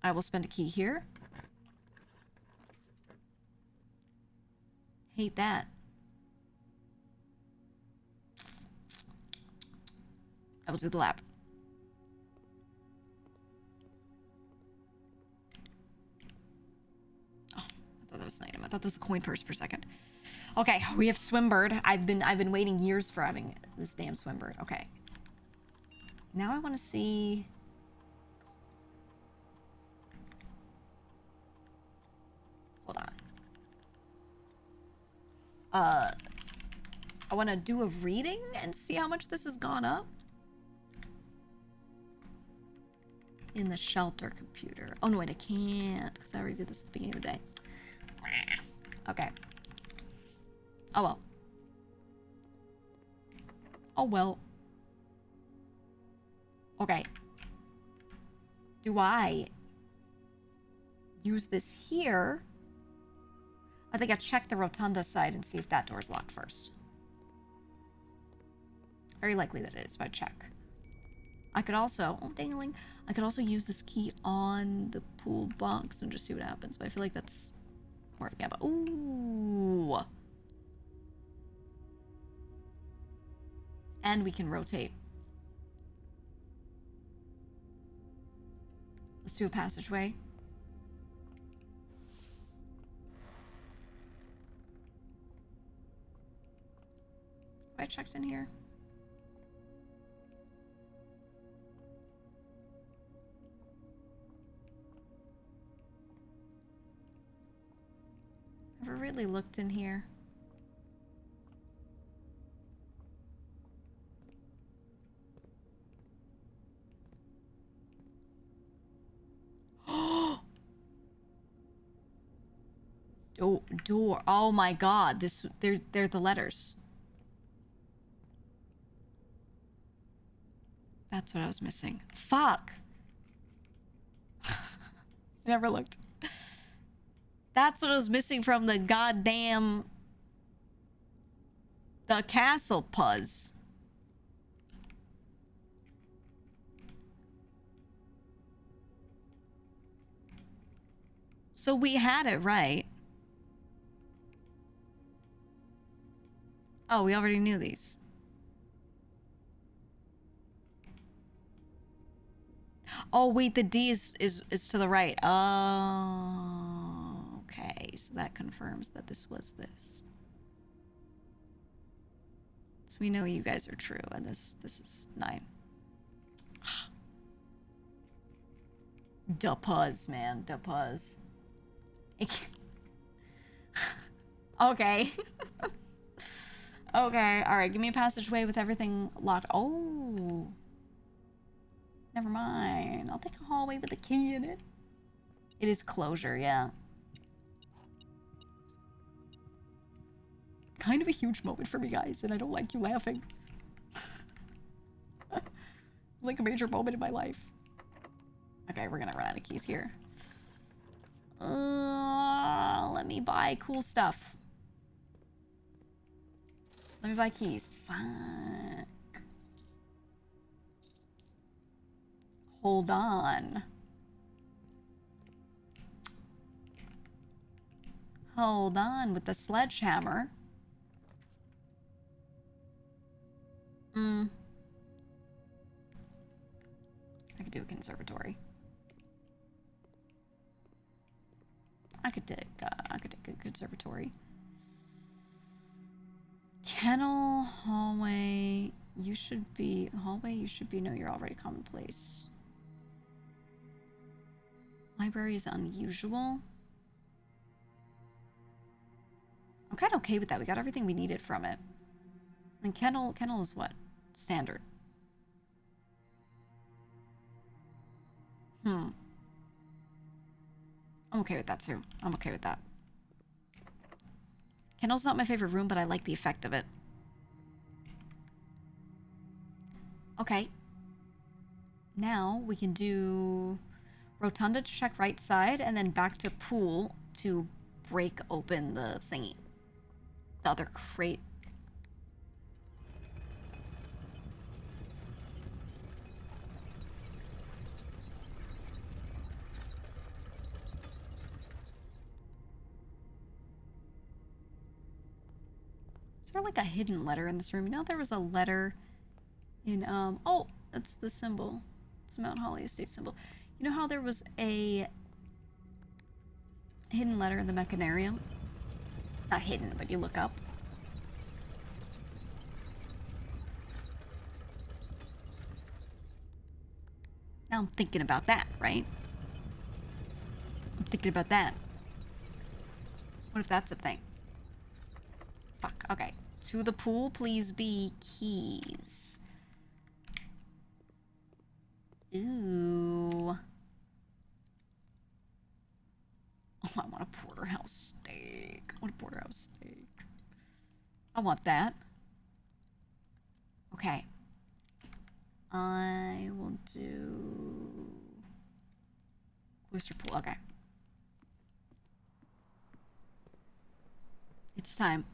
I will spend a key here. Hate that. I will do the lab. Oh, I thought that was an item. I thought that was a coin purse for a second. Okay, we have Swimbird. I've been waiting years for having this damn Swimbird. Okay. Now I want to see... Hold on. I want to do a reading and see how much this has gone up. In the shelter computer. Oh, no, wait, I can't, because I already did this at the beginning of the day. Okay. Oh, well. Oh, well. Okay. Do I use this here? I think I check the rotunda side and see if that door's locked first. Very likely that it is, but I check. I could also... Oh, dangling. I could also use this key on the pool box and just see what happens, but I feel like that's more of a gamble. Ooh. And we can rotate. Let's do a passageway. checked in here? Ever really looked in here? Door. Oh my god. They're the letters. That's what I was missing. Fuck. I never looked. That's what I was missing from the goddamn... the castle puzz. So we had it right. Oh, we already knew these. Oh, wait, the D is to the right. Oh, okay. So that confirms that this was this. So we know you guys are true, and this is 9. Da puzz, man. Da puzz. Okay. Okay, alright. Give me a passageway with everything locked. Oh. Never mind. I'll take a hallway with a key in it. It is closure, yeah. Kind of a huge moment for me, guys, and I don't like you laughing. It's like a major moment in my life. Okay, we're gonna run out of keys here. Let me buy cool stuff. Let me buy keys. Fuck. Hold on. Hold on with the sledgehammer. I could do a conservatory. I could take a conservatory. Kennel, hallway. You should be hallway. You should be. No, you're already commonplace. Library is unusual. I'm kind of okay with that. We got everything we needed from it. And kennel is what? Standard. I'm okay with that too. I'm okay with that. Kennel's not my favorite room, but I like the effect of it. Okay. Now we can do rotunda to check right side, and then back to pool to break open the thingy. The other crate. Is there like a hidden letter in this room? You know, there was a letter in, oh, that's the symbol. It's Mount Holly Estate symbol. You know how there was a hidden letter in the mechanarium? Not hidden, but you look up. Now I'm thinking about that, right? I'm thinking about that. What if that's a thing? Fuck, okay. To the pool, please be keys. Ooh. Oh, I want a porterhouse steak. I want a porterhouse steak. I want that. Okay. I will do... Cloister pool, okay. It's time.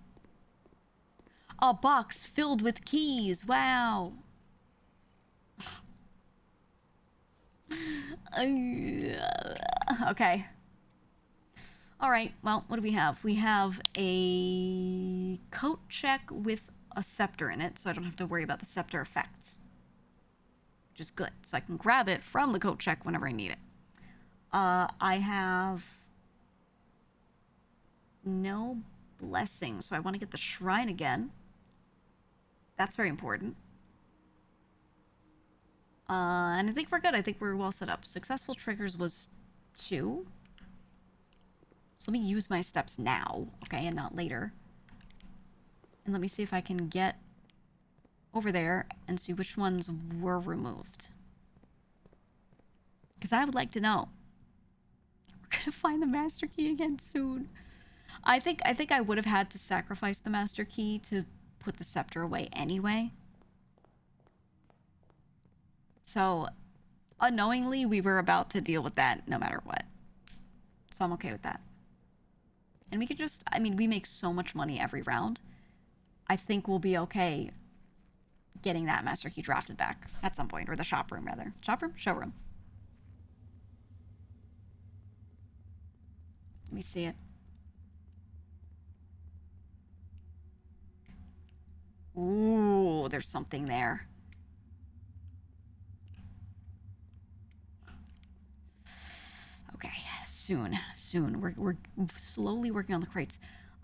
A box filled with keys. Wow. Okay. All right. Well, what do we have? We have a coat check with a scepter in it, so I don't have to worry about the scepter effect, which is good. So I can grab it from the coat check whenever I need it. I have no blessing, so I want to get the shrine again. That's very important. And I think we're good. I think we're well set up. Successful triggers was 2. So let me use my steps now, okay, and not later. And let me see if I can get over there and see which ones were removed. Because I would like to know. We're gonna find the master key again soon. I think I would have had to sacrifice the master key to put the scepter away anyway. So, unknowingly, we were about to deal with that no matter what. So I'm okay with that. And we could just, I mean, we make so much money every round. I think we'll be okay getting that master key drafted back at some point, or the shop room, rather. Shop room? Showroom. Let me see it. Ooh, there's something there. Okay, soon. We're slowly working on the crates.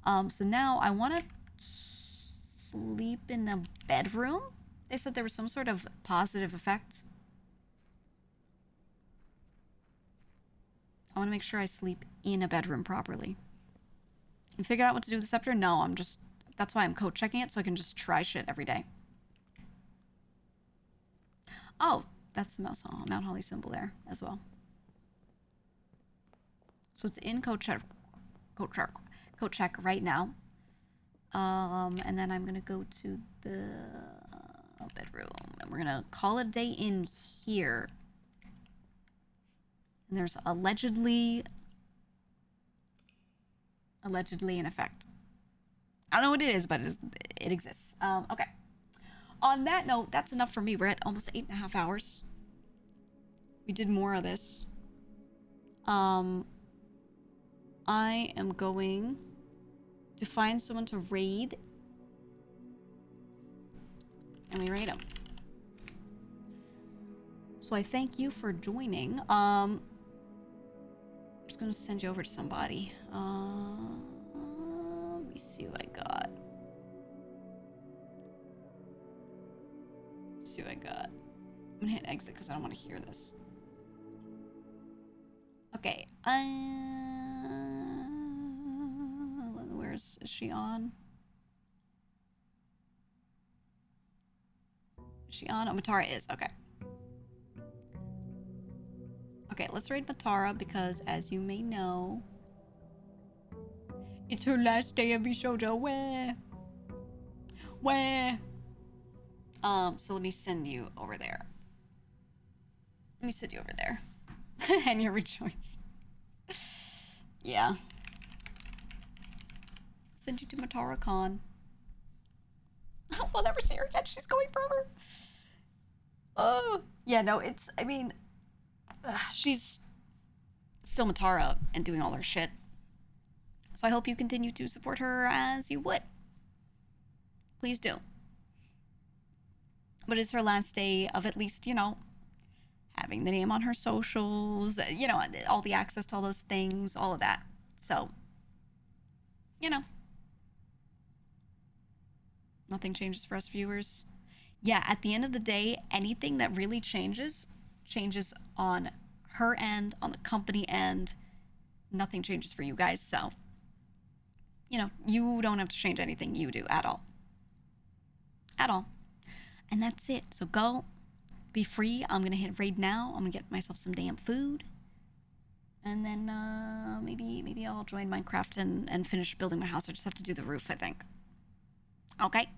So now I want to sleep in a bedroom. They said there was some sort of positive effect. I want to make sure I sleep in a bedroom properly. You figured out what to do with the scepter? No, I'm just... That's why I'm code checking it, so I can just try shit every day. Oh, that's the Mount Holly symbol there as well. So it's in code check right now. And then I'm gonna go to the bedroom, and we're gonna call it a day in here. And there's allegedly an effect. I don't know what it is, but it exists. Okay. On that note, that's enough for me. We're at almost 8.5 hours. We did more of this. I am going to find someone to raid. And we raid them. So I thank you for joining. I'm just going to send you over to somebody. Let me see what I got. Let's see what I got. I'm going to hit exit because I don't want to hear this. Okay. Is she on? Is she on? Oh, Matara is. Okay. Okay, let's raid Matara because, as you may know, it's her last day of Bishojo. Where? So let me send you over there. Let me send you over there. And you rejoice. Yeah. Send you to Matara Khan. We'll never see her again. She's going forever. Oh, yeah, no, it's, I mean, she's still Matara and doing all her shit. So I hope you continue to support her as you would. Please do. But it's her last day of at least, you know, having the name on her socials, you know, all the access to all those things, all of that. So, you know. Nothing changes for us viewers. Yeah, at the end of the day, anything that really changes on her end, on the company end. Nothing changes for you guys, so, you know, you don't have to change anything you do at all. At all. And that's it. So go, be free. I'm going to hit raid now. I'm going to get myself some damn food. And then maybe I'll join Minecraft and finish building my house. I just have to do the roof, I think. Okay.